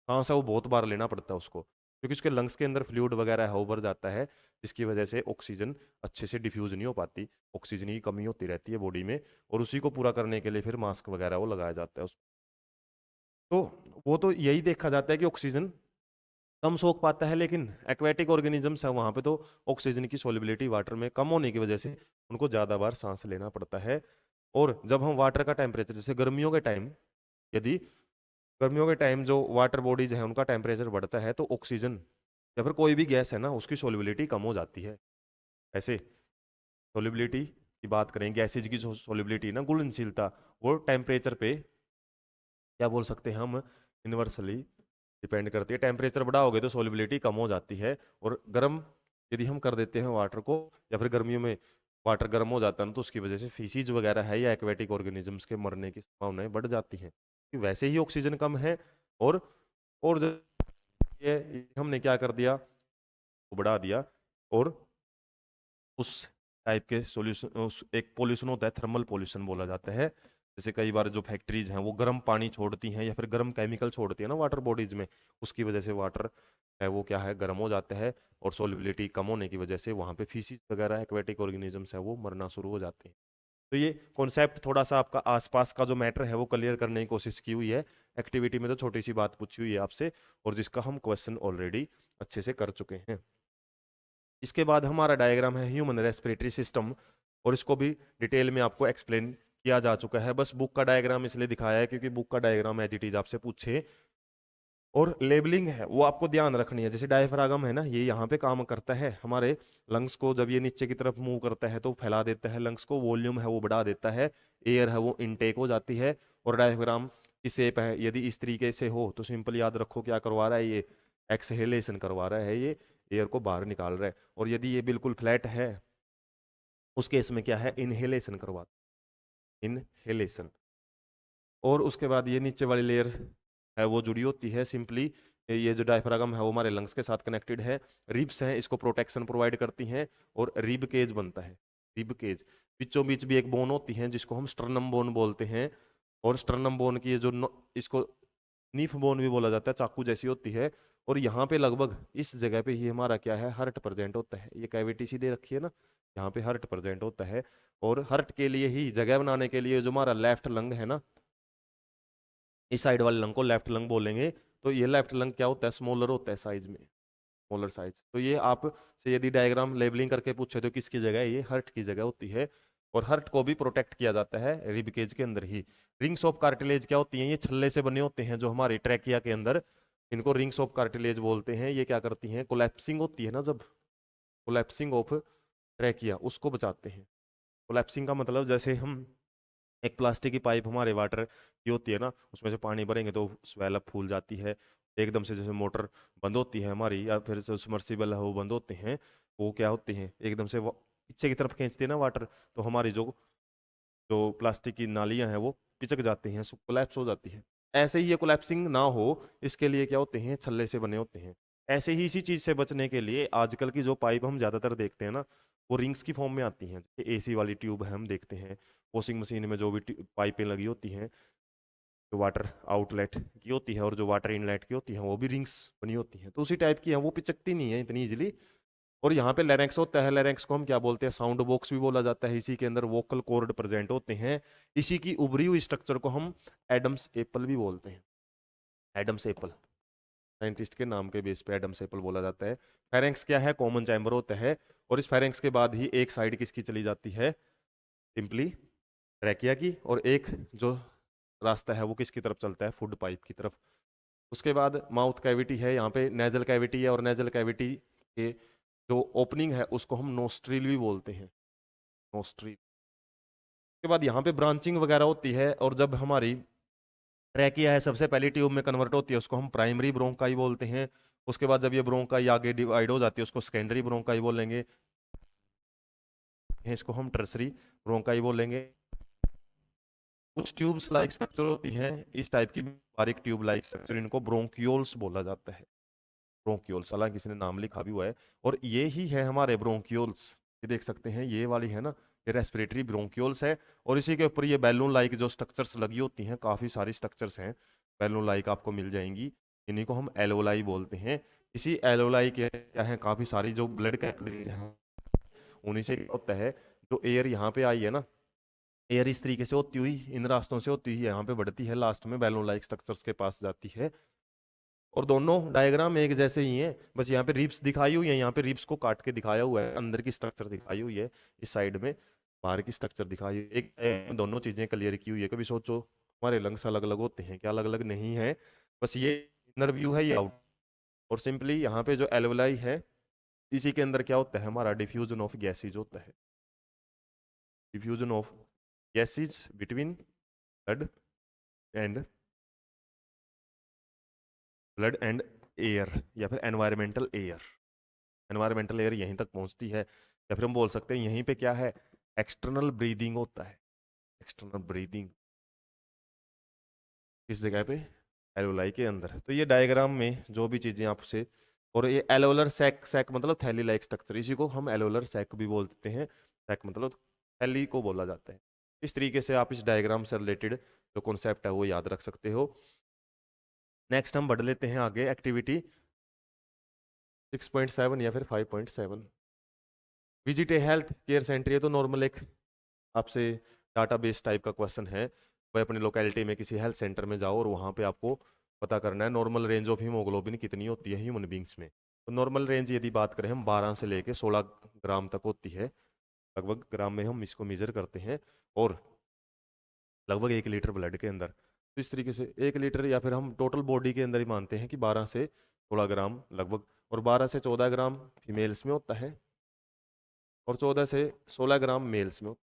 सांस है वो बहुत बार लेना पड़ता है उसको, क्योंकि उसके लंग्स के अंदर फ्लूइड वगैरह है वो भर जाता है, जिसकी वजह से ऑक्सीजन अच्छे से डिफ्यूज नहीं हो पाती, ऑक्सीजन की कमी होती रहती है बॉडी में। और उसी को पूरा करने के लिए फिर मास्क वगैरह वो लगाया जाता है उसको। तो वो तो यही देखा जाता है कि ऑक्सीजन कम सोख पाता है, लेकिन एक्वेटिक ऑर्गेनिजम्स है वहां पे तो ऑक्सीजन की सोलिबिलिटी वाटर में कम होने की वजह से उनको ज़्यादा बार सांस लेना पड़ता है। और जब हम वाटर का टेम्परेचर, जैसे गर्मियों के टाइम, यदि गर्मियों के टाइम जो वाटर बॉडीज है उनका टेम्परेचर बढ़ता है तो ऑक्सीजन या फिर कोई भी गैस है ना उसकी सोलिबिलिटी कम हो जाती है। ऐसे सोलिबिलिटी की बात करें, गैसेज की जो सोलिबिलिटी ना, घुलनशीलता, वो टेम्परेचर पे क्या बोल सकते हैं हम, इन्वर्सली डिपेंड करती है। टेम्परेचर बढ़ाओगे तो सोलिबिलिटी कम हो जाती है, और गर्म यदि हम कर देते हैं वाटर को, या फिर गर्मियों में वाटर गर्म हो जाता है ना, तो उसकी वजह से फीसीज वगैरह है या एक्वेटिक ऑर्गेनिजम्स के मरने की संभावनाएं बढ़ जाती हैं, कि वैसे ही ऑक्सीजन कम है। और और ये हमने क्या कर दिया, वो बढ़ा दिया, और उस टाइप के सॉल्यूशन, उस एक पोल्यूशन होता है थर्मल पोल्यूशन बोला जाता है। जैसे कई बार जो फैक्ट्रीज हैं वो गर्म पानी छोड़ती हैं या फिर गर्म केमिकल छोड़ती है ना वाटर बॉडीज में, उसकी वजह से वाटर है वो क्या है, गर्म हो जाता है, और सोलिबिलिटी कम होने की वजह से वहाँ पे फीसिस वगैरह एक्वेटिक ऑर्गेनिजम्स है वो मरना शुरू हो जाते हैं। तो ये कॉन्सेप्ट थोड़ा सा आपका आसपास का जो मैटर है वो क्लियर करने की कोशिश की हुई है। एक्टिविटी में तो छोटी सी बात पूछी हुई है आपसे, और जिसका हम क्वेश्चन ऑलरेडी अच्छे से कर चुके हैं। इसके बाद हमारा डायग्राम है ह्यूमन रेस्पिरेटरी सिस्टम, और इसको भी डिटेल में आपको एक्सप्लेन किया जा चुका है। बस बुक का डायग्राम इसलिए दिखाया है क्योंकि बुक का डायग्राम एज इट इज आपसे पूछे। और लेबलिंग है वो आपको ध्यान रखनी है। जैसे डायफ्रागम है ना, ये यहाँ पे काम करता है हमारे लंग्स को, जब ये नीचे की तरफ मूव करता है तो फैला देता है लंग्स को, वॉल्यूम है वो बढ़ा देता है, एयर है वो इनटेक हो जाती है। और डायफ्राम की शेप है, यदि इस तरीके से हो तो सिंपल याद रखो क्या करवा रहा है ये, एक्सहेलेशन करवा रहा है, ये एयर को बाहर निकाल रहा है। और यदि ये बिल्कुल फ्लैट है उस केस में क्या है, इनहेलेशन करवा, इनहेलेशन। और उसके बाद ये नीचे वाली लेयर है वो जुड़ी होती है सिंपली, ये जो डायफ्रागम है वो हमारे लंग्स के साथ कनेक्टेड है। रिब्स हैं, इसको प्रोटेक्शन प्रोवाइड करती हैं, और रिब केज बनता है, रिब केज। बीचों बीच भी एक बोन होती है जिसको हम स्टर्नम बोन बोलते हैं, और स्टर्नम बोन की ये जो इसको नीफ बोन भी बोला जाता है, चाकू जैसी होती है। और यहाँ पे लगभग इस जगह पे ही हमारा क्या है, हार्ट प्रेजेंट होता है। ये कैविटी सी दे रखी है ना, यहाँ पे हार्ट प्रेजेंट होता है। और हार्ट के लिए ही जगह बनाने के लिए जो हमारा लेफ्ट लंग है ना, इस साइड वाले लंग को लेफ्ट लंग बोलेंगे। तो ये लेफ्ट लंग क्या होता है, स्मॉलर होता है साइज में, स्मॉलर साइज। तो ये आप से यदि डायग्राम लेबलिंग करके पूछे तो किसकी जगह है, ये हार्ट की जगह होती है। और हार्ट को भी प्रोटेक्ट किया जाता है रिब केज के अंदर ही। रिंग्स ऑफ कार्टिलेज क्या होती हैं, ये छल्ले से बने होते हैं जो हमारे ट्रैकिया के अंदर, इनको रिंग्स ऑफ कार्टिलेज बोलते हैं। ये क्या करती हैं, कोलैप्सिंग होती है ना, जब कोलैप्सिंग ऑफ ट्रैकिया उसको बचाते हैं। कोलैप्सिंग का मतलब जैसे हम एक प्लास्टिक की पाइप हमारे वाटर की होती है ना, उसमें से पानी भरेंगे तो स्वेल अप फूल जाती है एकदम से। जैसे मोटर बंद होती है हमारी, या फिर जो सबमर्सिबल है वो बंद होते हैं, वो क्या होते हैं एकदम से वो पीछे की तरफ खींचते हैं ना वाटर, तो हमारी जो जो प्लास्टिक की नालियां हैं वो पिचक जाती हैं, कोलैप्स हो जाती है। ऐसे ही ये कोलैप्सिंग ना हो इसके लिए क्या होते हैं, छल्ले से बने होते हैं। ऐसे ही इसी चीज से बचने के लिए आजकल की जो पाइप हम ज्यादातर देखते हैं ना, वो रिंग्स की फॉर्म में आती हैं। एसी वाली ट्यूब है हम देखते हैं, वॉशिंग मशीन में जो भी पाइपें लगी होती हैं, जो वाटर आउटलेट की होती है और जो वाटर इनलेट की होती है, वो भी रिंग्स बनी होती हैं। तो उसी टाइप की है, वो पिचकती नहीं है इतनी इजीली। और यहाँ पे लेरेंक्स होता है, लेरेंक्स को हम क्या बोलते हैं, साउंड बॉक्स भी बोला जाता है। इसी के अंदर वोकल कॉर्ड प्रेजेंट होते हैं। इसी की उभरी हुई स्ट्रक्चर को हम एडम्स एप्पल भी बोलते हैं, एडम्स एप्पल, साइंटिस्ट के नाम के बेस पे एडम्स एप्पल बोला जाता है। फेरेंक्स क्या है, कॉमन चैम्बर होता है। और इस फेरेंक्स के बाद ही एक साइड किसकी चली जाती है, सिंपली ट्रैकिया की, और एक जो रास्ता है वो किसकी तरफ चलता है, फूड पाइप की तरफ। उसके बाद माउथ कैविटी है, यहाँ पे नेजल कैविटी है, और नेजल कैविटी के जो ओपनिंग है उसको हम नोस्ट्रिल भी बोलते हैं, नोस्ट्रिल। के बाद यहाँ पे ब्रांचिंग वगैरह होती है, और जब हमारी ट्रैकिया है सबसे पहली ट्यूब में कन्वर्ट होती है उसको हम प्राइमरी ब्रोंकाई बोलते हैं। उसके बाद जब ये ब्रोंकाई आगे डिवाइड हो जाती है उसको सेकेंडरी ब्रोंकाई बोलेंगे, इसको हम टर्सरी ब्रोंकाई बोलेंगे। कुछ ट्यूब्स लाइक स्ट्रक्चर होती हैं इस टाइप की, बारीक ट्यूब लाइक स्ट्रक्चर, इनको ब्रोंक्यूल्स बोला जाता है, ब्रोंक्यूल्स। हालांकि किसी ने नाम लिखा भी हुआ है। और ये ही है हमारे ब्रोंक्यूल्स, ये देख सकते हैं ये वाली है ना, ये रेस्पिरेटरी ब्रोंक्यूल्स है। और इसी के ऊपर ये बैलून लाइक जो स्ट्रक्चर्स लगी होती हैं, काफी सारी स्ट्रक्चर्स हैं बैलून लाइक आपको मिल जाएंगी, इन्हीं को हम एलोलाई बोलते हैं। इसी एलोलाई के क्या है, काफी सारी जो ब्लड कैपिलरीज हैं उन्हीं से होता है। जो एयर यहाँ पे आई है ना, एयर इस तरीके से होती हुई इन रास्तों से होती हुई यहाँ पे बढ़ती है, लास्ट में बैलून लाइक स्ट्रक्चर्स के पास जाती है। और दोनों डायग्राम एक जैसे ही हैं, बस यहाँ पे रिप्स दिखाई हुई है, यहाँ पे रिप्स को काट के दिखाया हुआ है, अंदर की स्ट्रक्चर दिखाई हुई है, इस साइड में बाहर की स्ट्रक्चर दिखाई हुई है। एक दोनों चीजें क्लियर की हुई है। कभी सोचो हमारे लंग्स अलग अलग होते हैं क्या? अलग अलग नहीं है, बस ये इनर व्यू है, ये आउट। और सिंपली यहाँ पे जो एल्वेलाई है, इसी के अंदर क्या होता है हमारा डिफ्यूजन ऑफ गैसेज होता है, diffusion of gases between blood and air, या फिर एनवायरमेंटल एयर। एनवायरमेंटल एयर यहीं तक पहुंचती है, या फिर हम बोल सकते हैं यहीं पे क्या है, एक्सटर्नल ब्रीदिंग होता है। एक्सटर्नल ब्रीदिंग किस जगह पे? एलोलाई के अंदर। तो ये डायग्राम में जो भी चीजें आपसे, और ये एलोलर सैक, सैक मतलब थैली लाइक स्ट्रक्चर, इसी को हम एलोलर सैक भी बोलते हैं। सैक मतलब थैली को बोला जाता है। इस तरीके से आप इस डायग्राम से रिलेटेड जो कॉन्सेप्ट है वो याद रख सकते हो। नेक्स्ट हम बढ़ लेते हैं आगे, एक्टिविटी 6.7 या फिर 5.7। विजिट ए हेल्थ केयर सेंटर। ये तो नॉर्मल एक आपसे डाटाबेस टाइप का क्वेश्चन है। वह अपनी लोकेलिटी में किसी हेल्थ सेंटर में जाओ और वहाँ पे आपको पता करना है नॉर्मल रेंज ऑफ हीमोग्लोबिन कितनी होती है ह्यूमन बींग्स में। तो नॉर्मल रेंज यदि बात करें हम 12 से लेके 16 ग्राम तक होती है, लगभग ग्राम में हम इसको मेजर करते हैं, और लगभग 1 लीटर ब्लड के अंदर। तो इस तरीके से 1 लीटर, या फिर हम टोटल बॉडी के अंदर ही मानते हैं कि 12 से 16 ग्राम लगभग, और 12 से 14 ग्राम फीमेल्स में होता है और 14 से 16 ग्राम मेल्स में।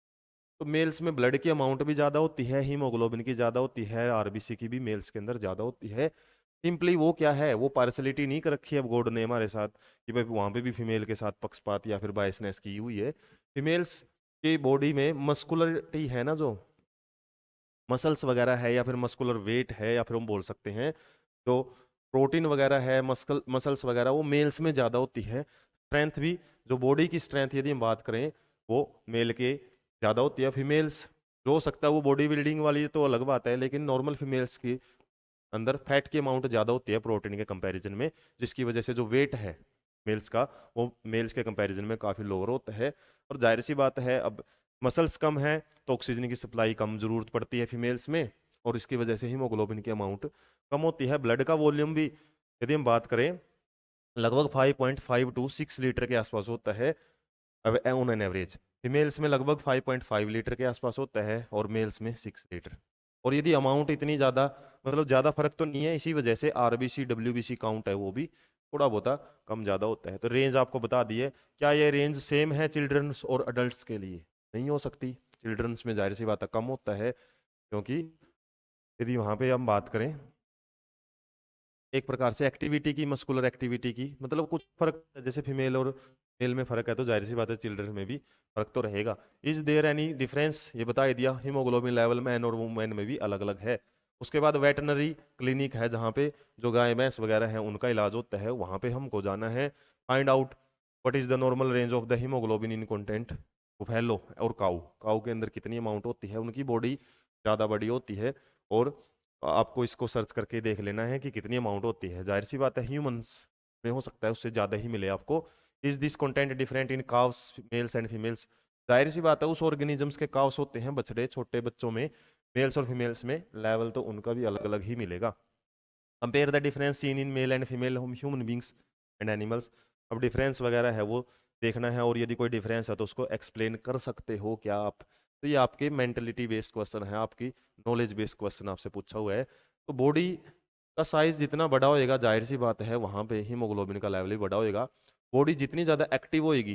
तो मेल्स में ब्लड की अमाउंट भी ज़्यादा होती है, हीमोग्लोबिन की ज़्यादा होती है, आरबीसी की भी मेल्स के अंदर ज़्यादा होती है। सिंपली वो क्या है, वो पार्सलिटी नहीं कर रखी है अब गॉड ने हमारे साथ कि भाई वहाँ पे भी फीमेल के साथ पक्षपात या फिर बायसनेस की हुई है। फीमेल्स की बॉडी में मस्कुलरिटी है ना, जो मसल्स वगैरह है या फिर मस्कुलर वेट है, या फिर हम बोल सकते हैं जो प्रोटीन वगैरह है, मसल्स वगैरह, वो मेल्स में ज़्यादा होती है। स्ट्रेंथ भी, जो बॉडी की स्ट्रेंथ यदि हम बात करें, वो मेल के ज़्यादा होती है। फीमेल्स जो हो सकता है वो बॉडी बिल्डिंग वाली तो अलग बात है, लेकिन नॉर्मल फीमेल्स की अंदर फैट की अमाउंट ज़्यादा होती है प्रोटीन के कंपैरिजन में, जिसकी वजह से जो वेट है मेल्स का, वो मेल्स के कंपैरिजन में काफ़ी लोअर होता है। और जाहिर सी बात है, अब मसल्स कम है तो ऑक्सीजन की सप्लाई कम जरूरत पड़ती है फीमेल्स में, और इसकी वजह से हीमोग्लोबिन की अमाउंट कम होती है। ब्लड का वॉल्यूम भी यदि हम बात करें, लगभग 5.5 टू 6 लीटर के आसपास होता है ऑन एन एवरेज। फीमेल्स में लगभग 5.5 लीटर के आसपास होता है और मेल्स में 6 लीटर। और यदि अमाउंट इतनी ज़्यादा, मतलब ज़्यादा फर्क तो नहीं है, इसी वजह से आरबीसी डब्ल्यूबीसी काउंट है वो भी थोड़ा बहुत कम ज़्यादा होता है। तो रेंज आपको बता दी है। क्या ये रेंज सेम है चिल्ड्रंस और अडल्ट्स के लिए? नहीं हो सकती। चिल्ड्रंस में जाहिर सी बात है कम होता है, क्योंकि यदि वहाँ पे हम बात करें एक प्रकार से एक्टिविटी की, मस्कुलर एक्टिविटी की, मतलब कुछ फर्क है, जैसे फीमेल और मेल में फर्क है, तो जाहिर सी बात है चिल्ड्रन में भी फर्क तो रहेगा। Is there any difference? ये बता ही दिया, हीमोग्लोबिन लेवल मैन और वुमेन में भी अलग अलग है। उसके बाद वेटनरी क्लिनिक है, जहाँ पे जो गाय भैंस वगैरह हैं उनका इलाज होता है, वहाँ पे हमको जाना है। Find out what is the normal range of the haemoglobin in content. Buffalo और काऊ, काऊ के अंदर कितनी अमाउंट होती है, उनकी बॉडी ज़्यादा बड़ी होती है, और आपको इसको सर्च करके देख लेना है कि कितनी अमाउंट होती है। जाहिर सी बात है ह्यूमंस में हो सकता है उससे ज़्यादा ही मिले आपको। Is this content different in calves mails and females? जाहिर सी बात है उस ऑर्गेनिजम्स के काव्स होते हैं बछड़े, छोटे बच्चों में मेल्स और फीमेल्स में लेवल तो उनका भी अलग अलग ही मिलेगा। Compare the difference seen in male and female human beings and animals. अब डिफरेंस वगैरह है वो देखना है, और यदि कोई डिफरेंस है तो उसको एक्सप्लेन कर सकते हो क्या आप? तो ये आपके मेंटलिटी बेस्ड क्वेश्चन है, आपकी नॉलेज बेस्ड क्वेश्चन आपसे पूछा हुआ है। तो बॉडी का साइज जितना बड़ा होएगा, जाहिर सी बात है वहाँ पे हीमोग्लोबिन का लेवल भी बड़ा होएगा। बॉडी जितनी ज़्यादा एक्टिव होएगी,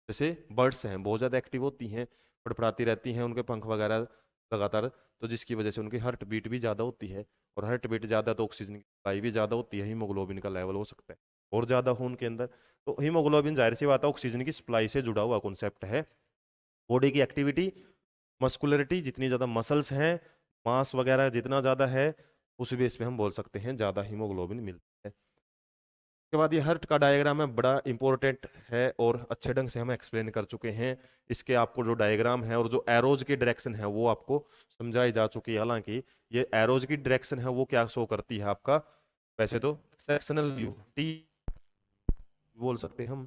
जैसे बर्ड्स हैं बहुत ज़्यादा एक्टिव होती हैं, फड़फड़ाती रहती हैं, उनके पंख वगैरह लगातार, तो जिसकी वजह से उनकी हार्ट बीट भी ज़्यादा होती है, और हार्ट बीट ज़्यादा तो ऑक्सीजन की सप्लाई भी ज़्यादा होती है, हीमोग्लोबिन का लेवल हो सकता है और ज़्यादा हो उनके अंदर। तो हीमोग्लोबिन जाहिर सी बात है ऑक्सीजन की सप्लाई से जुड़ा हुआ कॉन्सेप्ट है। बॉडी की एक्टिविटी, मस्कुलरिटी, जितनी ज़्यादा मसल्स हैं, मास वगैरह जितना ज़्यादा है, उस बेस पे हम बोल सकते हैं ज़्यादा हीमोग्लोबिन मिलता है। उसके बाद ये हर्ट का डायग्राम है, बड़ा इंपॉर्टेंट है और अच्छे ढंग से हम एक्सप्लेन कर चुके हैं। इसके आपको जो डायग्राम है और जो एरोज की डायरेक्शन है वो आपको समझाई जा चुकी है। हालांकि ये एरोज की डायरेक्शन है वो क्या शो करती है आपका, वैसे तो सेक्शनल व्यू टी बोल सकते हैं हम,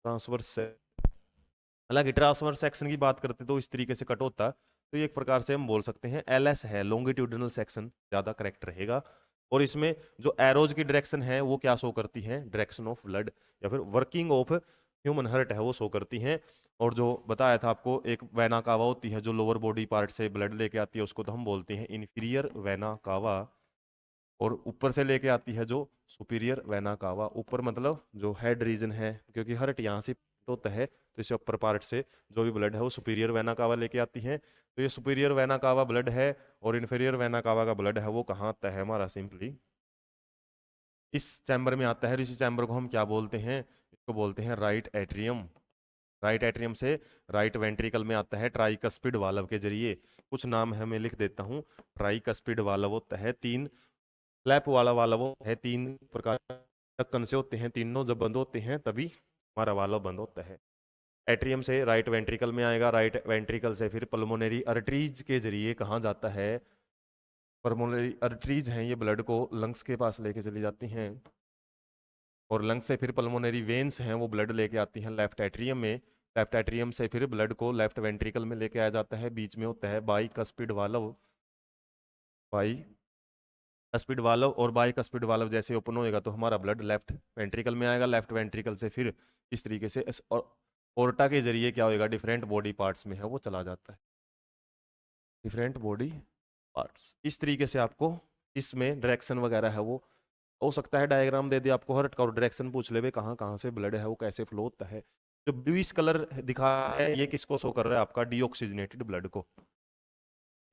ट्रांसवर्स। हालांकि ट्रांसवर्स सेक्शन की बात करते तो इस तरीके से कट होता, तो ये एक प्रकार से हम बोल सकते हैं एलएस है, लॉन्गिट्यूडिनल सेक्शन ज़्यादा करेक्ट रहेगा। और इसमें जो एरोज की डायरेक्शन है वो क्या शो करती है, डायरेक्शन ऑफ ब्लड या फिर वर्किंग ऑफ ह्यूमन हार्ट है वो शो करती हैं। और जो बताया था आपको, एक वेना कावा होती है जो लोअर बॉडी पार्ट से ब्लड लेके आती है, उसको तो हम बोलते हैं इंफीरियर वेना कावा। और ऊपर से लेके आती है जो सुपीरियर वेना कावा, ऊपर मतलब जो हेड रीजन है, क्योंकि हार्ट यहाँ से होता है तो इसे अपर पार्ट से जो भी ब्लड है वो सुपीरियर वेना कावा लेके आती है। तो ये सुपीरियर वेना कावा ब्लड है, और इन्फीरियर वेना कावा का ब्लड है वो कहाँ आता है हमारा, सिंपली इस चैम्बर में आता है। इसी चैम्बर को हम क्या बोलते हैं, इसको बोलते हैं राइट एट्रियम। राइट एट्रियम से राइट वेंट्रिकल में आता है ट्राइकस्पिड वाल्व के जरिए। कुछ नाम है मैं लिख देता हूँ। ट्राइकस्पिड वाल्व होता है, तीन फ्लैप वाला वाल्व है, तीन प्रकार ढक्कन से होते हैं, तीनों जब बंद होते हैं तभी हमारा वाल्व बंद होता है। एट्रियम से राइट वेंट्रिकल में आएगा, राइट वेंट्रिकल से फिर पल्मोनरी अर्टरीज के जरिए कहाँ जाता है, पल्मोनरी अर्टरीज हैं ये ब्लड को लंग्स के पास लेके चली जाती हैं, और लंग्स से फिर पल्मोनरी वेन्स हैं वो ब्लड लेके आती हैं लेफ्ट एट्रियम में। लेफ्ट एट्रियम से फिर ब्लड को लेफ्ट वेंट्रिकल में लेके आया जाता है, बीच में होता है bicuspid valve. By cuspid valve, और बाइकस्पिड वाल्व जैसे ओपन होएगा तो हमारा ब्लड लेफ्ट वेंट्रिकल में आएगा, लेफ्ट वेंट्रिकल से फिर इस तरीके से ओर्टा के जरिए क्या होएगा, डिफरेंट बॉडी पार्ट्स में है वो चला जाता है, डिफरेंट बॉडी पार्ट्स। इस तरीके से आपको इसमें डायरेक्शन वगैरह है वो हो सकता है, डायग्राम दे दे आपको हर्ट का और डायरेक्शन पूछ ले कहाँ कहाँ से ब्लड है वो कैसे फ्लो होता है। जो ब्लूइश कलर दिखा है ये किसको शो कर रहा है, आपका डीऑक्सीजनेटेड ब्लड को।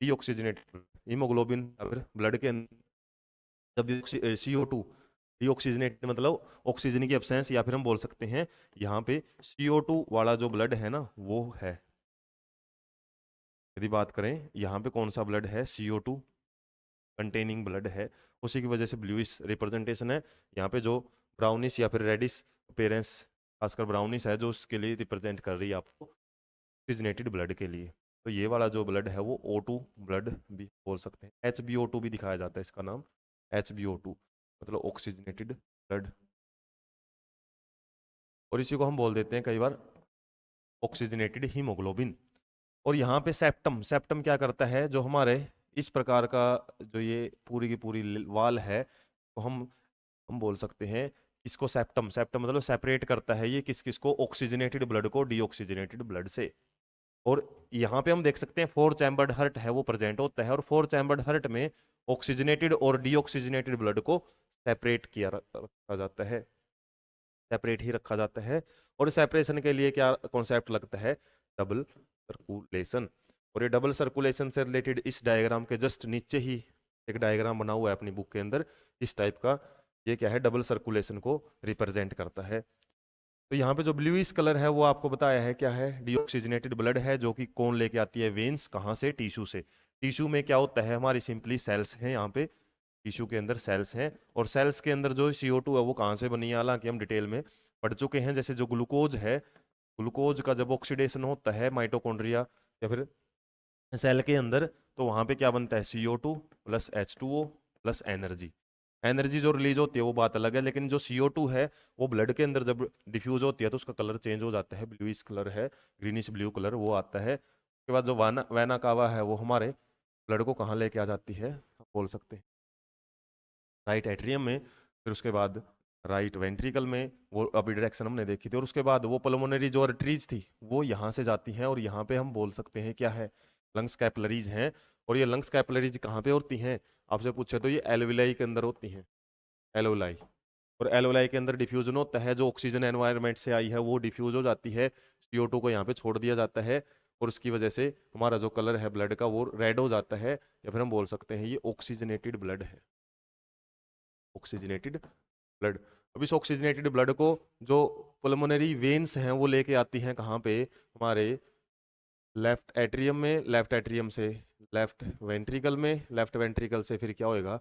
डीऑक्सीजनेटेड हीमोग्लोबिन ब्लड के अंदर, जब CO2 डीऑक्सीजनेट मतलब ऑक्सीजन की एब्सेंस, या फिर हम बोल सकते हैं यहाँ पे CO2 वाला जो ब्लड है ना वो है। यदि बात करें यहाँ पे कौन सा ब्लड है, CO2 कंटेनिंग ब्लड है, उसी की वजह से ब्लूइश रिप्रेजेंटेशन है। यहाँ पे जो ब्राउनिश या फिर रेडिश अपेरेंस, खासकर ब्राउनिश है जो उसके लिए रिप्रेजेंट कर रही है आपको ऑक्सीजनेटेड ब्लड के लिए। तो ये वाला जो ब्लड है वो O2 ब्लड भी बोल सकते हैं, HbO2 भी दिखाया जाता है इसका नाम, HbO2 मतलब ऑक्सीजनेटेड ब्लड। और इसी को हम बोल देते हैं कई बार ऑक्सीजनेटेड हीमोग्लोबिन। और यहाँ पे सेप्टम, सेप्टम क्या करता है, जो हमारे इस प्रकार का जो ये पूरी की पूरी वाल है, तो हम बोल सकते हैं इसको सेप्टम, सेप्टम मतलब सेपरेट करता है ये किस किस को, ऑक्सीजनेटेड ब्लड को डीऑक्सीजनेटेड ब्लड से। और यहाँ पे हम देख सकते हैं फोर चैम्बर्ड हर्ट है वो प्रेजेंट होता है, और फोर चैम्बर्ड हर्ट में ऑक्सीजनेटेड और डीऑक्सीजनेटेड ब्लड को सेपरेट किया रखा जाता है, सेपरेट ही रखा जाता है। और सेपरेशन के लिए क्या कॉन्सेप्ट लगता है, डबल सर्कुलेशन। और ये डबल सर्कुलेशन से रिलेटेड इस डायग्राम के जस्ट नीचे ही एक डायग्राम बना हुआ है अपनी बुक के अंदर इस टाइप का, ये क्या है, डबल सर्कुलेशन को रिप्रेजेंट करता है। तो यहाँ पे जो ब्लूइश कलर है वो आपको बताया है क्या है, डीऑक्सीजनेटेड ब्लड है, जो कि कौन लेके आती है, वेन्स, कहाँ से, टिश्यू से। टिश्यू में क्या होता है, हमारी सिंपली सेल्स हैं, यहाँ पे टिश्यू के अंदर सेल्स हैं, और सेल्स के अंदर जो CO2 है वो कहाँ से बनी है, हालांकि हम डिटेल में पढ़ चुके हैं। जैसे जो ग्लूकोज है, ग्लूकोज का जब ऑक्सीडेशन होता है माइटोकॉन्ड्रिया या फिर सेल के अंदर, तो वहाँ पे क्या बनता है, CO2 plus H2O plus energy. Energy जो रिलीज होती है वो बात अलग है, लेकिन जो CO2 है वो ब्लड के अंदर जब डिफ्यूज होती है तो उसका कलर चेंज हो जाता है, ब्लूइश कलर है, ग्रीनिश ब्लू कलर वो आता है। उसके बाद जो वैना कावा है वो हमारे ब्लड को कहाँ लेके आ जाती है, बोल सकते हैं राइट एट्रियम में, फिर उसके बाद राइट वेंट्रिकल में, वो अभी डायरेक्शन हमने देखी थी, और उसके बाद वो पल्मोनरी जो आर्टरीज थी वो यहाँ से जाती हैं, और यहाँ पे हम बोल सकते हैं क्या है, लंग्स कैपिलरीज हैं। और ये लंग्स कैपिलरीज कहाँ पे होती हैं, आपसे पूछे तो ये एल्विलाई के अंदर होती हैं, एल्विलाई। और एल्विलाई के अंदर डिफ्यूजन होता है, जो ऑक्सीजन एनवायरनमेंट से आई है वो डिफ्यूज हो जाती है, CO2 को यहाँ पे छोड़ दिया जाता है, और उसकी वजह से हमारा जो कलर है ब्लड का वो रेड हो जाता है, या फिर हम बोल सकते हैं ये ऑक्सीजनेटेड ब्लड है, ऑक्सीजनेटेड ब्लड। अब इस ऑक्सीजनेटेड ब्लड को जो पल्मोनरी वेन्स हैं वो लेके आती हैं कहाँ पे, हमारे लेफ्ट एट्रियम में, लेफ्ट एट्रियम से लेफ्ट वेंट्रिकल में, लेफ्ट वेंट्रिकल से फिर क्या होएगा,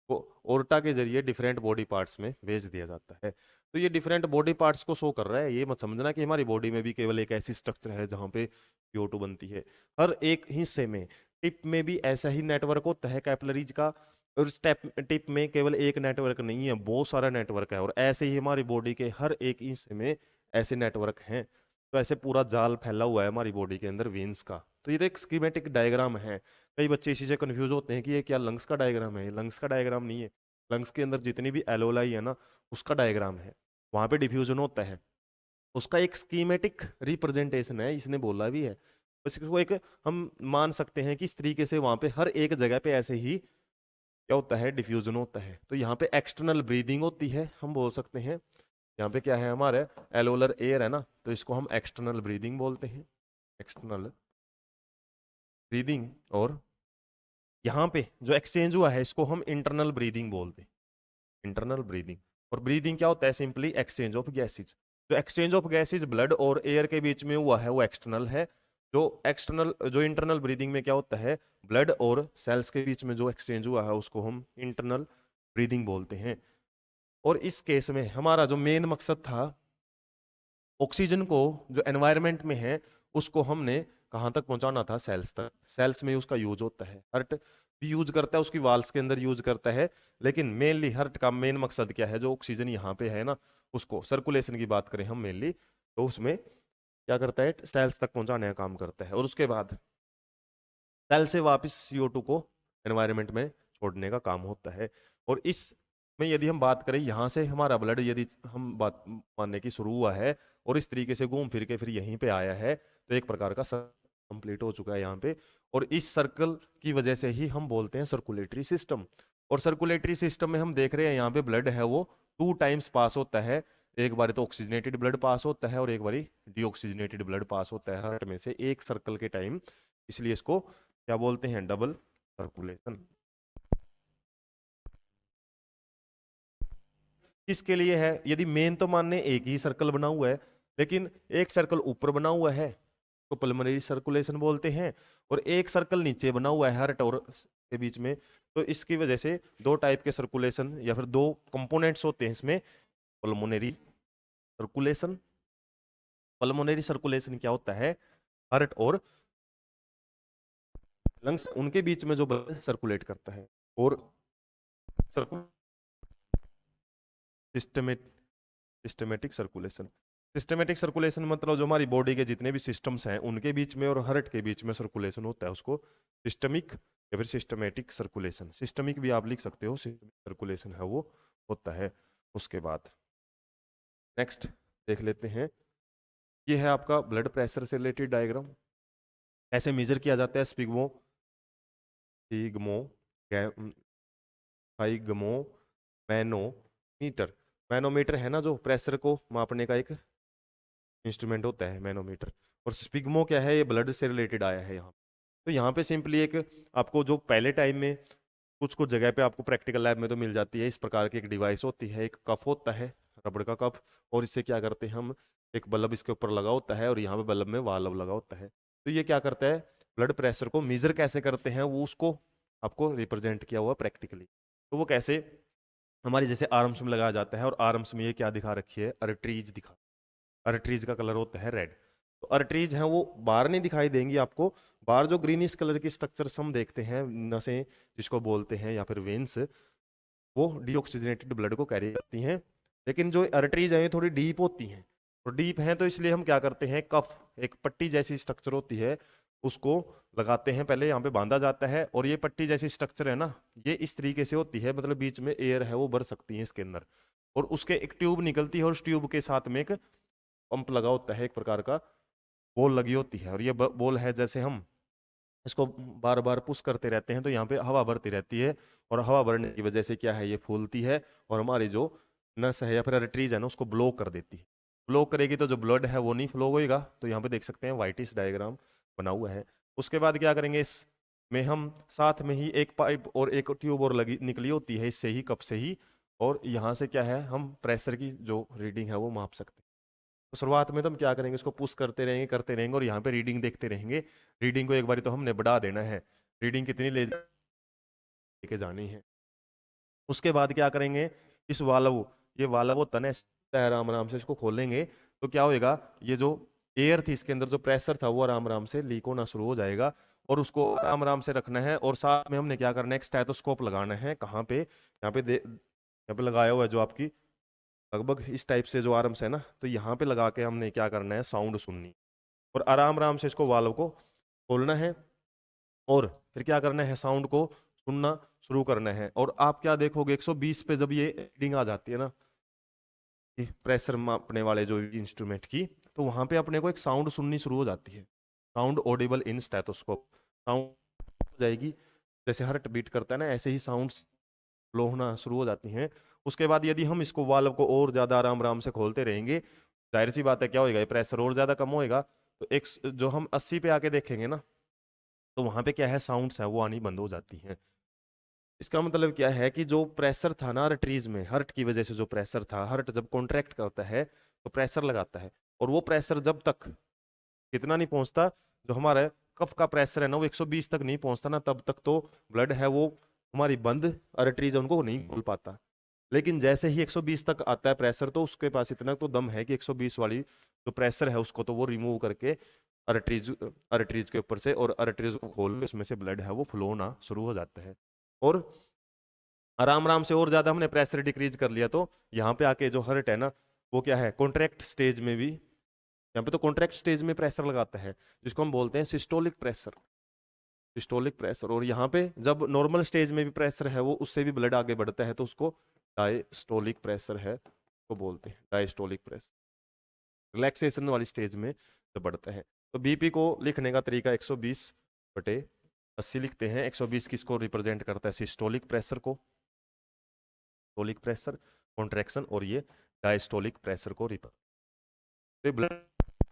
वो ओर्टा के जरिए डिफरेंट बॉडी पार्ट्स में भेज दिया जाता है। तो ये डिफरेंट बॉडी पार्ट्स को शो कर रहा है, ये मत समझना कि हमारी बॉडी में भी केवल एक ऐसी स्ट्रक्चर है जहाँ पे CO2 बनती है। हर एक हिस्से में, टिप में भी ऐसा ही नेटवर्क होता है कैपिलरीज का, और टिप में केवल एक नेटवर्क नहीं है, बहुत सारा नेटवर्क है, और ऐसे ही हमारी बॉडी के हर एक हिस्से में ऐसे नेटवर्क हैं। तो ऐसे पूरा जाल फैला हुआ है हमारी बॉडी के अंदर वेन्स का। तो ये तो एक स्कीमेटिक डायग्राम है, कई बच्चे इसी से कंफ्यूज होते हैं कि ये क्या लंग्स का डायग्राम है, ये लंग्स का डायग्राम नहीं है। लंग्स के अंदर जितनी भी एलोलाई है ना, उसका डायग्राम है, वहां पे डिफ्यूजन होता है, उसका एक स्कीमेटिक रिप्रेजेंटेशन है, इसने बोला भी है। बस इसको एक हम मान सकते हैं कि इस तरीके से वहां पे हर एक जगह पे ऐसे ही क्या होता है, डिफ्यूजन होता है। तो यहाँ पे एक्सटर्नल ब्रीदिंग होती है, हम बोल सकते हैं। यहाँ पे क्या है हमारे, एलोलर एयर है ना, तो इसको हम एक्सटर्नल ब्रीदिंग बोलते हैं, एक्सटर्नल ब्रीदिंग। और यहाँ पे जो एक्सचेंज हुआ है इसको हम इंटरनल ब्रीदिंग बोलते हैं, इंटरनल ब्रीदिंग। और ब्रीदिंग क्या होता है, सिंपली एक्सचेंज ऑफ गैसेज। जो एक्सचेंज ऑफ गैसेज ब्लड और एयर के बीच में हुआ है वो एक्सटर्नल है। जो इंटरनल ब्रीदिंग में क्या होता है, ब्लड और सेल्स के बीच में जो एक्सचेंज हुआ है उसको हम इंटरनल ब्रीदिंग बोलते हैं। और इस केस में हमारा जो मेन मकसद था, ऑक्सीजन को जो एनवायरनमेंट में है उसको हमने कहाँ तक पहुंचाना था, सेल्स तक। सेल्स में उसका यूज होता है, हार्ट भी यूज करता है, उसकी वाल्स के अंदर यूज करता है। लेकिन मेनली हार्ट का मेन मकसद क्या है, जो ऑक्सीजन यहाँ पे है ना, उसको सर्कुलेशन की बात करें हम मेनली, तो उसमें क्या करता है, सेल्स तक पहुंचाने का काम करता है। और उसके बाद सेल से वापस CO2 को एनवायरनमेंट में छोड़ने का काम होता है। और इस में यदि हम बात करें, यहाँ से हमारा ब्लड यदि हम बात मानने की शुरू हुआ है और इस तरीके से घूम फिर के फिर यहीं पे आया है, तो एक प्रकार का कंप्लीट हो चुका है यहाँ पे। और इस सर्कल की वजह से ही हम बोलते हैं सर्कुलेटरी सिस्टम। और सर्कुलेटरी सिस्टम में हम देख रहे हैं यहाँ पे ब्लड है वो 2 टाइम्स पास होता है। एक बार तो ऑक्सीजनेटेड ब्लड पास होता है और एक बार डीऑक्सीजनेटेड ब्लड पास होता है, हार्ट में से एक सर्कल के टाइम। इसलिए इसको क्या बोलते हैं, डबल सर्कुलेशन। किसके लिए है, यदि मेन तो मानने एक ही सर्कल बना हुआ है, लेकिन एक सर्कल ऊपर बना हुआ है तो पल्मोनरी सर्कुलेशन बोलते हैं, और एक सर्कल नीचे बना हुआ है हार्ट और के बीच में। तो इसकी वजह से दो टाइप के सर्कुलेशन या फिर दो कंपोनेंट्स होते हैं इसमें, पल्मोनरी सर्कुलेशन। पल्मोनरी सर्कुलेशन क्या होता है, हार्ट और लंग्स उनके बीच में जो ब्लड सर्कुलेट करता है। और सिस्टमेटिक सर्कुलेशन, सिस्टमेटिक सर्कुलेशन मतलब जो हमारी बॉडी के जितने भी सिस्टम्स हैं उनके बीच में और हार्ट के बीच में सर्कुलेशन होता है, उसको सिस्टमिक या फिर सिस्टमेटिक सर्कुलेशन, सिस्टमिक भी आप लिख सकते हो, सर्कुलेशन है वो होता है। उसके बाद नेक्स्ट देख लेते हैं, ये है आपका ब्लड प्रेशर से रिलेटेड डायग्राम। ऐसे मेजर किया जाता है, स्पिग्मो सिग्मो हाइग्मो मैनोमीटर। मैनोमीटर है ना, जो प्रेशर को मापने का एक इंस्ट्रूमेंट होता है मैनोमीटर। और स्पिग्मो क्या है, ये ब्लड से रिलेटेड आया है यहाँ। तो यहाँ पे सिंपली एक आपको जो पहले टाइम में कुछ कुछ जगह पे आपको प्रैक्टिकल लैब में तो मिल जाती है, इस प्रकार की एक डिवाइस होती है, एक कप होता है, रबड़ का कप। और इससे क्या करते हैं हम, एक बल्ब इसके ऊपर लगा होता है और यहाँ पे बल्ब में वाल्व लगा होता है। तो ये क्या करता है, ब्लड प्रेशर को मेजर कैसे करते हैं वो उसको आपको रिप्रेजेंट किया हुआ प्रैक्टिकली। तो वो कैसे, हमारी जैसे आर्म्स में लगाया जाता है, और आर्म्स में ये क्या दिखा रखी है, अर्टरीज दिखा, अर्टरीज का कलर होता है रेड। तो अर्टरीज हैं वो बाहर नहीं दिखाई देंगी आपको, बाहर जो ग्रीनिश कलर की स्ट्रक्चर्स हम देखते हैं, नसें जिसको बोलते हैं या फिर वेन्स, वो डीऑक्सीजनेटेड ब्लड को कैरी करती हैं। लेकिन जो अर्टरीज हैं ये थोड़ी डीप होती हैं, तो डीप हैं तो इसलिए हम क्या करते हैं, कफ एक पट्टी जैसी स्ट्रक्चर होती है उसको लगाते हैं, पहले यहाँ पे बांधा जाता है। और ये पट्टी जैसी स्ट्रक्चर है ना, ये इस तरीके से होती है, मतलब बीच में एयर है वो भर सकती है इसके अंदर। और उसके एक ट्यूब निकलती है और उस ट्यूब के साथ में एक पंप लगा होता है, एक प्रकार का बॉल लगी होती है। और ये बॉल है, जैसे हम इसको बार बार पुश करते रहते हैं तो यहाँ पे हवा भरती रहती है, और हवा भरने की वजह से क्या है, ये फूलती है और हमारी जो नस है या फिर आर्टरीज है ना उसको ब्लॉक कर देती है। ब्लॉक करेगी तो जो ब्लड है वो नहीं फ्लो होएगा। तो यहाँ पे देख सकते हैं वाइटिस डायग्राम बना हुआ है। उसके बाद क्या करेंगे, इस में हम साथ में ही एक पाइप और एक ट्यूब और लगी निकली होती है इससे ही, कप से ही। और यहाँ से क्या है, हम प्रेशर की जो रीडिंग है वो माप सकते हैं। तो शुरुआत में तो हम क्या करेंगे, इसको पुश करते रहेंगे और यहाँ पे रीडिंग देखते रहेंगे। रीडिंग को एक बार तो हमने बढ़ा देना है, रीडिंग कितनी लेके जानी है। उसके बाद क्या करेंगे, इस वाल्व, ये वाल्व होता है ना, आराम आराम से इसको खोलेंगे तो क्या होएगा, ये जो एयर थी इसके अंदर, जो प्रेशर था वो आराम आराम से लीक होना शुरू हो जाएगा। और उसको आराम आराम से रखना है। और साथ में हमने क्या करना है, एक स्टेथोस्कोप लगाना है। कहाँ पे, यहाँ पे लगाया हुआ है जो आपकी लगभग इस टाइप से जो आर्म्स है ना, तो यहाँ पे लगा के हमने क्या करना है, साउंड सुननी। और आराम आराम से इसको वाल्व को खोलना है और फिर क्या करना है, साउंड को सुनना शुरू करना है। और आप क्या देखोगे 120 पे जब ये रीडिंग आ जाती है ना, प्रेशर मापने वाले जो इंस्ट्रूमेंट की, तो वहां पे अपने को एक साउंड सुननी शुरू हो जाती है। साउंड ऑडिबल इन स्टेथोस्कोप, साउंड हो जाएगी, जैसे हार्ट बीट करता है ना, ऐसे ही साउंड्स फ्लो होना शुरू हो जाती हैं। उसके बाद यदि हम इसको वाल्व को और ज्यादा आराम आराम से खोलते रहेंगे, जाहिर सी बात है क्या होएगा, ये प्रेशर और ज्यादा कम होएगा। तो एक जो हम 80 पे आके देखेंगे ना, तो वहां पे क्या है, साउंड्स है वो आनी बंद हो जाती हैं। इसका मतलब क्या है कि जो प्रेशर था ना आर्टरीज में, हर्ट की वजह से जो प्रेशर था, हर्ट जब कॉन्ट्रैक्ट करता है तो प्रेशर लगाता है, और वो प्रेशर जब तक कितना नहीं पहुंचता, जो हमारा कफ का प्रेशर है ना वो 120 तक नहीं पहुंचता ना, तब तक तो ब्लड है वो हमारी बंद आर्टरीज उनको नहीं खोल पाता। लेकिन जैसे ही 120 तक आता है प्रेशर, तो उसके पास इतना तो दम है कि 120 वाली जो प्रेशर है उसको तो वो रिमूव करके आर्टरीज आर्टरीज के ऊपर से, और आर्टरीज को खोल के उसमें से ब्लड है वो फ्लो होना शुरू हो जाता है। और आराम आराम से और ज्यादा हमने प्रेशर डिक्रीज कर लिया, तो यहाँ पे आके जो हर्ट है ना, वो क्या है, कॉन्ट्रैक्ट स्टेज में भी, यहाँ पे तो कॉन्ट्रैक्ट स्टेज में प्रेशर लगाता है, जिसको हम बोलते हैं सिस्टोलिक प्रेशर। Systolic pressure. और यहाँ पे जब नॉर्मल स्टेज में भी प्रेशर है वो उससे भी ब्लड आगे बढ़ता है, तो उसको डायस्टोलिक प्रेशर है को बोलते हैं, डायस्टोलिक प्रेशर। रिलैक्सेशन वाली स्टेज में जब बढ़ता है। तो बीपी को लिखने का तरीका 120/80 लिखते हैं। 120 किसको रिप्रेजेंट करता है, सिस्टोलिक प्रेशर को, सिस्टोलिक प्रेशर कॉन्ट्रैक्शन, और ये डायस्टोलिक प्रेशर को रिप्रेजेंट। ब्लड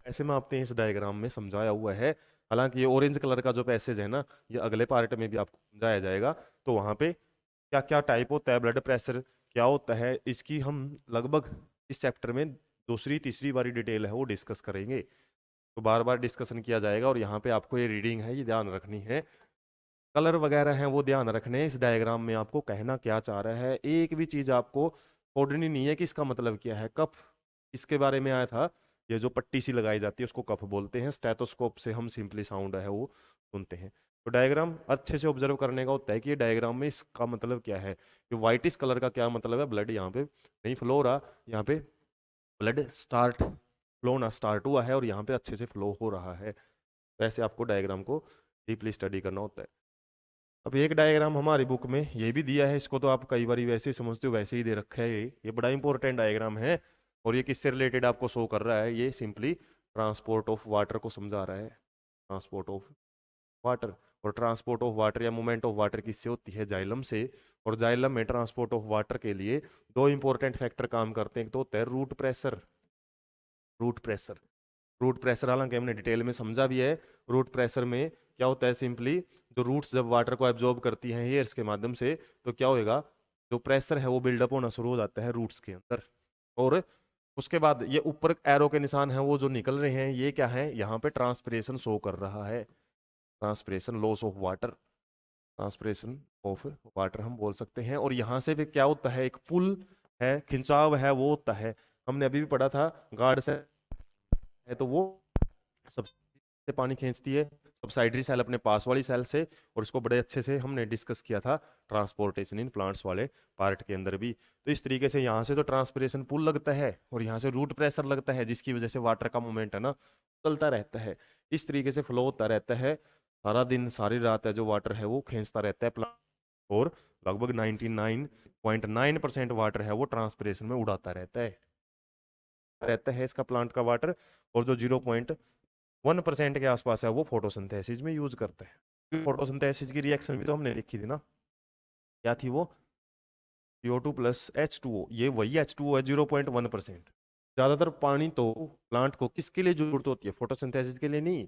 ऐसे मापते हैं, इस डायग्राम में समझाया हुआ है। हालांकि ये ऑरेंज कलर का जो पैसेज है ना, ये अगले पार्ट में भी आपको समझाया जाएगा। तो वहां पे क्या क्या टाइप होता है ब्लड प्रेशर, क्या होता है, इसकी हम लगभग इस चैप्टर में दूसरी तीसरी बारी डिटेल है वो डिस्कस करेंगे। तो बार बार डिस्कशन किया जाएगा, और यहाँ पे आपको ये रीडिंग है ये ध्यान रखनी है, कलर वगैरह हैं वो ध्यान रखने हैं। इस डायग्राम में आपको कहना क्या चाह रहा है, एक भी चीज आपको छोड़नी नहीं है कि इसका मतलब क्या है। कफ इसके बारे में आया था, ये जो पट्टी सी लगाई जाती है उसको कफ बोलते हैं। स्टेथोस्कोप से हम सिंपली साउंड है वो सुनते हैं। तो डायग्राम अच्छे से ऑब्जर्व करने का होता है कि ये डायग्राम में इसका मतलब क्या है, कि व्हाइटिश कलर का क्या मतलब है, ब्लड यहाँ पे नहीं फ्लो हो रहा, यहाँ पे ब्लड स्टार्ट फ्लो ना स्टार्ट हुआ है, और यहाँ पे अच्छे से फ्लो हो रहा है। तो ऐसे आपको डायग्राम को डीपली स्टडी करना होता है। अब एक डायग्राम हमारी बुक में ये भी दिया है, इसको तो आप कई बार वैसे ही समझते हो, वैसे ही दे रखा है। ये बड़ा इंपॉर्टेंट डायग्राम है, और ये किससे रिलेटेड आपको शो कर रहा है, ये सिंपली ट्रांसपोर्ट ऑफ वाटर को समझा रहा है। ट्रांसपोर्ट ऑफ वाटर, और ट्रांसपोर्ट ऑफ वाटर या मूवमेंट ऑफ वाटर किससे होती है, जाइलम से। और जाइलम में ट्रांसपोर्ट ऑफ वाटर के लिए दो इंपॉर्टेंट फैक्टर काम करते हैं। एक तो होता है root pressure, root pressure, root pressure हालांकि हमने डिटेल में समझा भी है। रूट प्रेशर में क्या होता है, सिंपली जो रूट्स जब वाटर को एब्जॉर्ब करती हैं हेयर्स के माध्यम से, तो क्या होएगा, जो प्रेशर है वो बिल्डअप होना शुरू हो जाता है रूट्स के अंदर। और उसके बाद ये ऊपर एरो के निशान हैं वो जो निकल रहे हैं, ये क्या है, यहाँ पे ट्रांसपिरेशन शो कर रहा है। Transpiration, loss of water, transpiration of water हम बोल सकते हैं। और यहाँ से भी क्या होता है, एक पुल है, खिंचाव है वो होता है। हमने अभी भी पढ़ा था, गार्ड से है तो वो सब से पानी खींचती है, सबसाइडरी सेल अपने पास वाली सेल से। और इसको बड़े अच्छे से हमने डिस्कस किया था ट्रांसपोर्टेशन इन प्लांट्स वाले पार्ट के अंदर भी। तो इस तरीके से यहाँ से तो ट्रांसपिरेशन पुल लगता है, और यहाँ से रूट प्रेशर लगता है, जिसकी वजह से वाटर का मूवमेंट है ना चलता रहता है, इस तरीके से फ्लो होता रहता है। सारा दिन सारी रात है जो वाटर है वो खींचता रहता है प्लांट, और लगभग 99.9% वाटर है वो ट्रांसपिरेशन में उड़ाता रहता है इसका प्लांट का वाटर। और जो 0.1% के आसपास है वो फोटोसिंथेसिस में यूज करता है। फोटोसिंथेसिस की रिएक्शन भी तो हमने देखी थी ना, क्या थी वो, CO2 प्लस H2O, ये वही H2O है 0.1%। ज्यादातर पानी तो प्लांट को किसके लिए जरूरत होती है, फोटोसिंथेसिस के लिए नहीं,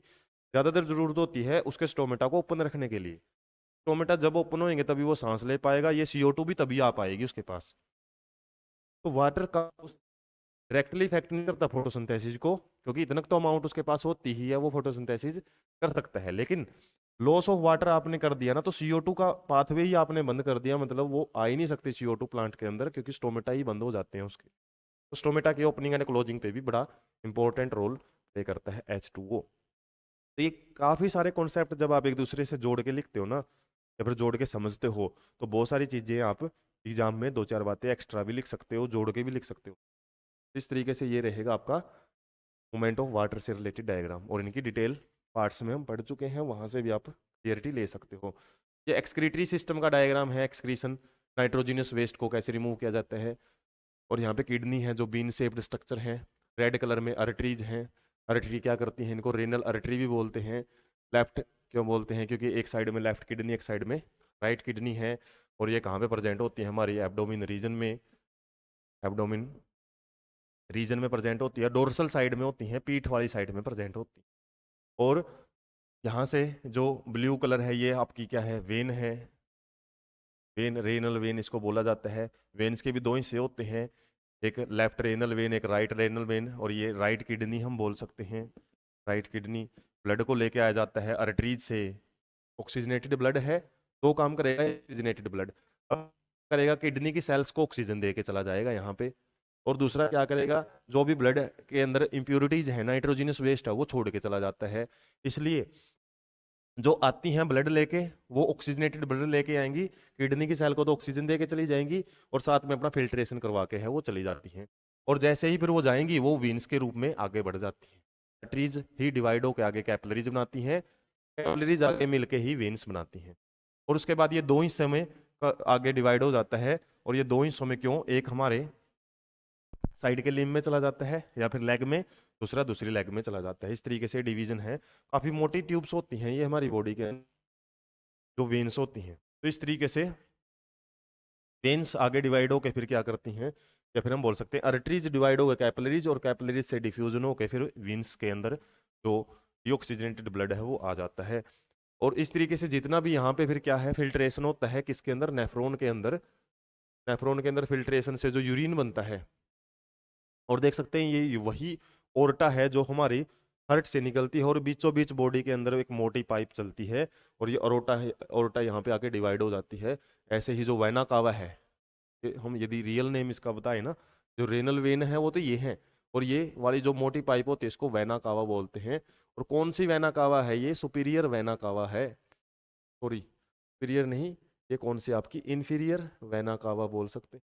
ज्यादातर जरूरत होती है उसके स्टोमेटा को ओपन रखने के लिए। स्टोमेटा जब ओपन होंगे तभी वो सांस ले पाएगा, ये CO2 भी तभी आ पाएगी उसके पास। तो वाटर का डायरेक्टली इफेक्ट नहीं करता फोटोसिंथेसिस को, क्योंकि इतना तो अमाउंट उसके पास होती ही है, वो फोटोसिंथेसिस कर सकता है। लेकिन लॉस ऑफ वाटर आपने कर दिया ना, तो CO2 का पाथवे ही आपने बंद कर दिया, मतलब वो आ ही नहीं सकती CO2 प्लांट के अंदर, क्योंकि स्टोमेटा ही बंद हो जाते हैं उसके। तो स्टोमेटा की ओपनिंग एंड क्लोजिंग पे भी बड़ा इंपॉर्टेंट रोल प्ले करता है H2O। तो ये काफी सारे कॉन्सेप्ट जब आप एक दूसरे से जोड़ के लिखते हो ना, या फिर जोड़ के समझते हो, तो बहुत सारी चीजें आप एग्जाम में दो चार बातें एक्स्ट्रा भी लिख सकते हो, जोड़ के भी लिख सकते हो। इस तरीके से ये रहेगा आपका मूवमेंट ऑफ वाटर से रिलेटेड डायग्राम, और इनकी डिटेल पार्ट्स में हम पढ़ चुके हैं, वहां से भी आप क्लियरिटी ले सकते हो। ये एक्सक्रीटरी सिस्टम का डायग्राम है, एक्सक्रीशन नाइट्रोजिनस वेस्ट को कैसे रिमूव किया जाता है। और यहाँ पे किडनी है जो बीन शेप्ड स्ट्रक्चर है, रेड कलर में अर्टरीज हैं। अर्टरी क्या करती हैं, इनको रेनल अर्टरी भी बोलते हैं। लेफ्ट क्यों बोलते हैं, क्योंकि एक साइड में लेफ्ट किडनी, एक साइड में राइट किडनी है। और ये कहाँ पे प्रेजेंट होती है, हमारी एब्डोमिन रीजन में, एब्डोमिन रीजन में प्रेजेंट होती है, डोर्सल साइड में होती हैं, पीठ वाली साइड में प्रेजेंट होती है। और यहाँ से जो ब्लू कलर है ये आपकी क्या है, वेन है, वेन, रेनल वेन इसको बोला जाता है। वेन्स के भी दो हिस्से होते हैं, एक लेफ्ट रेनल वेन, एक राइट रेनल वेन। और ये राइट किडनी हम बोल सकते हैं, राइट किडनी ब्लड को लेके आया जाता है अर्टरीज से। ऑक्सीजनेटेड ब्लड है, दो काम करेगा ऑक्सीजनेटेड ब्लड, अब करेगा किडनी की सेल्स को ऑक्सीजन दे के चला जाएगा यहाँ पे। और दूसरा क्या करेगा, जो भी ब्लड के अंदर इम्प्योरिटीज है, नाइट्रोजिनस वेस्ट है, वो छोड़ के चला जाता है। इसलिए जो आती हैं ब्लड लेके, वो ऑक्सीजनेटेड ब्लड लेके आएंगी, किडनी की सेल को तो ऑक्सीजन दे के चली जाएंगी, और साथ में अपना फिल्ट्रेशन करवा के है वो चली जाती हैं। और जैसे ही फिर वो जाएंगी, वो वीन्स के रूप में आगे बढ़ जाती हैं। आर्टरीज ही डिवाइड होकर आगे कैपिलरीज बनाती हैं, कैपिलरीज आगे मिलके ही वेन्स बनाती हैं। और उसके बाद ये दो हिस्से में आगे डिवाइड हो जाता है। और ये दो हिस्सों में क्यों, एक हमारे साइड के लिम्ब में चला जाता है, या फिर लेग में, दूसरा दूसरी लेग में चला जाता है। इस तरीके से डिवीजन है। काफी मोटी ट्यूब्स होती हैं ये हमारी बॉडी के जो वेन्स होती हैं। तो इस तरीके से वेन्स आगे डिवाइड होकर फिर क्या करती हैं, या फिर हम बोल सकते हैं अर्टरीज डिवाइड हो गए कैपिलरीज, और कैपिलरीज से डिफ्यूजन होकर फिर वेन्स के अंदर जो डीऑक्सीजनेटेड ब्लड है वो आ जाता है। और इस तरीके से जितना भी यहाँ पे फिर क्या है, फिल्ट्रेशन होता है किसके अंदर, नेफ्रॉन के अंदर। नेफ्रॉन के अंदर फिल्ट्रेशन से जो यूरिन बनता है, और देख सकते हैं ये वही ओर्टा है जो हमारी हार्ट से निकलती है, और बीचों बीच बॉडी के अंदर एक मोटी पाइप चलती है, और ये ओरोटा है, ओर्टा यहाँ पे आके डिवाइड हो जाती है। ऐसे ही जो वेना कावा है, हम यदि रियल नेम इसका बताए ना, जो रेनल वेन है वो तो ये है, और ये वाली जो मोटी पाइप होती है इसको वेना कावा बोलते हैं। और कौन सी वेना कावा है, ये सुपीरियर वेना कावा है, सॉरी सुपीरियर नहीं, ये कौन सी आपकी इन्फीरियर वेना कावा बोल सकते हैं,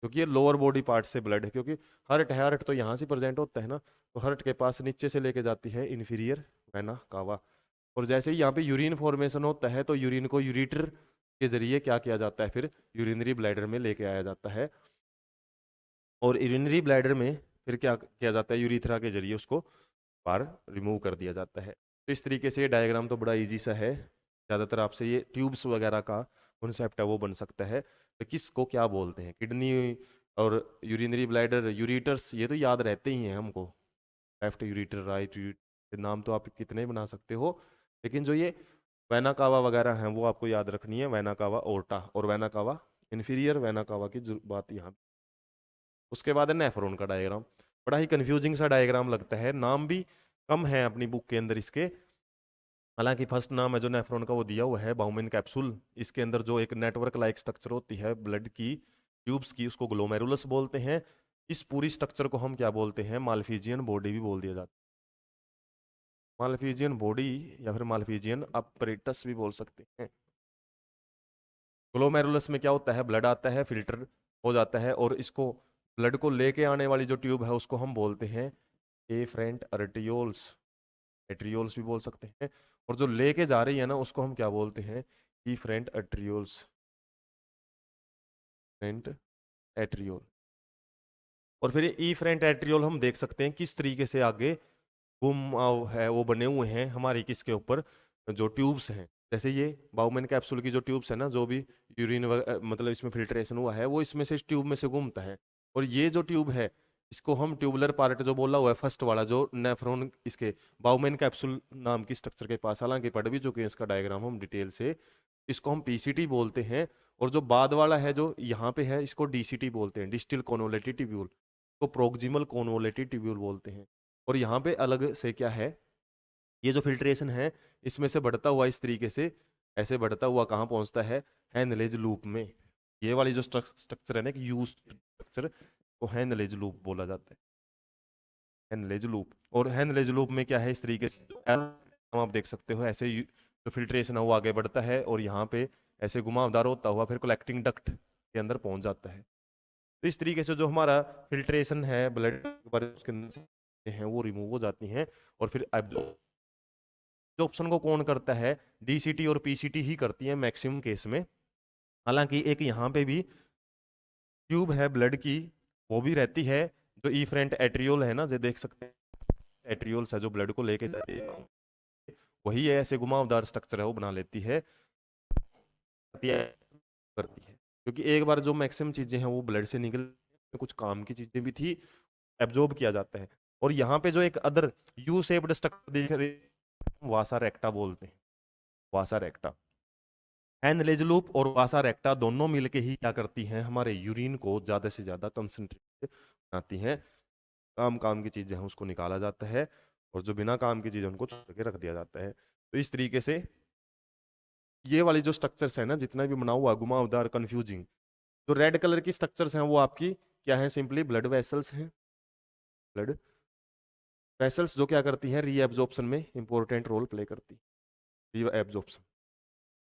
क्योंकि ये लोअर बॉडी पार्ट से ब्लड है। क्योंकि हार्ट है, हार्ट तो यहाँ से प्रेजेंट होता है ना, तो हार्ट के पास नीचे से लेके जाती है इन्फीरियर वेना कावा। और जैसे ही यहाँ पे यूरिन फॉर्मेशन होता है, तो यूरिन को यूरिटर के जरिए क्या किया जाता है, फिर यूरिनरी ब्लैडर में लेके आया जाता है। और यूरिनरी ब्लैडर में फिर क्या किया जाता है, यूरिथ्रा के जरिए उसको बाहर रिमूव कर दिया जाता है। तो इस तरीके से ये डायग्राम तो बड़ा ईजी सा है, ज़्यादातर आपसे ये ट्यूब्स वगैरह का कॉन्सेप्ट है वो बन सकता है। तो किसको क्या बोलते हैं, किडनी और यूरिनरी ब्लैडर, यूरिटर्स, ये तो याद रहते ही हैं हमको, लेफ्ट यूरिटर, राइट यूरिटर, नाम तो आप कितने बना सकते हो। लेकिन जो ये वेना कावा वगैरह हैं वो आपको याद रखनी है, वेना कावा ओर्टा और vena cava inferior vena cava की बात यहाँ। उसके बाद है नेफ्रॉन का डायग्राम, बड़ा ही कंफ्यूजिंग सा डायग्राम लगता है, नाम भी कम है अपनी बुक के अंदर इसके। हालांकि फर्स्ट नाम है जो नेफ्रॉन का वो दिया हुआ है, बाउमेन कैप्सूल। इसके अंदर जो एक नेटवर्क लाइक स्ट्रक्चर होती है ब्लड की ट्यूब्स की, उसको ग्लोमेरुलस बोलते हैं। इस पूरी स्ट्रक्चर को हम क्या बोलते हैं, मालफिजियन बॉडी भी बोल दिया जाता है। मालफिजियन बॉडी या फिर मालफिजियन अपरेटस भी बोल सकते हैं। ग्लोमेरुलस में क्या होता है, ब्लड आता है, फिल्टर हो जाता है, और इसको ब्लड को लेके आने वाली जो ट्यूब है उसको हम बोलते हैं एफरेंट आर्टियोल्स, एट्रियोल्स भी बोल सकते हैं। और जो लेके जा रही है ना उसको हम क्या बोलते हैं, इफरेंट एट्रियोल्स, फ्रंट एट्रियोल। और फिर ये इफरेंट एट्रियोल हम देख सकते हैं किस तरीके से आगे घुमाव है वो बने हुए हैं हमारी किसके ऊपर, जो ट्यूब्स हैं। जैसे ये बाउमेन कैप्सूल की जो ट्यूब्स है ना, जो भी यूरिन मतलब इसमें फिल्ट्रेशन हुआ है वो इसमें से, इस ट्यूब में से घूमता है। और ये जो ट्यूब है इसको हम ट्यूबुलर पार्ट जो बोला हुआ है फर्स्ट वाला, जो नेफ्रॉन इसके बाउमेन कैप्सूल नाम की स्ट्रक्चर के पास, हालांकि पढ़ भी चुके हैं इसका डायग्राम हम डिटेल से, इसको हम पीसीटी बोलते हैं। और जो बाद वाला है जो यहाँ पे है इसको डीसीटी बोलते हैं, डिस्टिल कॉन्वोलेटेड ट्यूब्यूल, तो प्रोक्सिमल कॉन्वोलेटेड ट्यूब्यूल बोलते हैं। और यहाँ पे अलग से क्या है, ये जो फिल्ट्रेशन है इसमें से बढ़ता हुआ इस तरीके से ऐसे बढ़ता हुआ कहाँ पहुंचता है, हैनलेज लूप में। ये वाली जो स्ट्रक्चर है ना, कि यू स्ट्रक्चर, को हैनलेज लूप बोला जाता है, हैनलेज लूप। और हैनलेज लूप में क्या है, इस तरीके से हम आप देख सकते हो ऐसे जो फिल्ट्रेशन है वो आगे बढ़ता है, और यहाँ पे ऐसे घुमावदार होता हुआ फिर कलेक्टिंग डक्ट के अंदर पहुंच जाता है। तो इस तरीके से जो हमारा फिल्ट्रेशन है ब्लड उसके अंदर से हैं वो रिमूव हो जाती हैं, और फिर ऑप्शन को कौन करता है? डीसीटी और पीसीटी ही करती है मैक्सिमम केस में। हालांकि एक यहाँ पे भी ट्यूब है ब्लड की, वो भी रहती है, जो इफरेंट एट्रियोल है ना, जो देख सकते हैं एट्रियोल्स है जो ब्लड को लेके जाती है, वही है, ऐसे घुमावदार स्ट्रक्चर है वो बना लेती है, करती है। क्योंकि एक बार जो मैक्सिमम चीजें हैं वो ब्लड से निकल, कुछ काम की चीजें भी थी, एब्जॉर्ब किया जाता है। और यहाँ पे जो एक अदर यू शेप्ड स्ट्रक्चर दिख रही, वासा रेक्टा बोलते हैं, वासा रेक्टा। एनलेज लूप और वासा रेक्टा दोनों मिलके ही क्या करती हैं, हमारे यूरिन को ज्यादा से ज्यादा कंसंट्रेट बनाती हैं। काम काम की चीजें हैं उसको निकाला जाता है, और जो बिना काम की चीजें उनको छोड़ के रख दिया जाता है। तो इस तरीके से ये वाली जो स्ट्रक्चर्स है ना, जितना भी बना हुआ घुमावदार कंफ्यूजिंग, जो रेड कलर की स्ट्रक्चर्स हैं वो आपकी क्या है, सिंपली ब्लड वेसल्स हैं। ब्लड वेसल्स जो क्या करती हैं, रीएब्जॉर्प्शन में इंपॉर्टेंट रोल प्ले करती है। रीएब्जॉर्प्शन,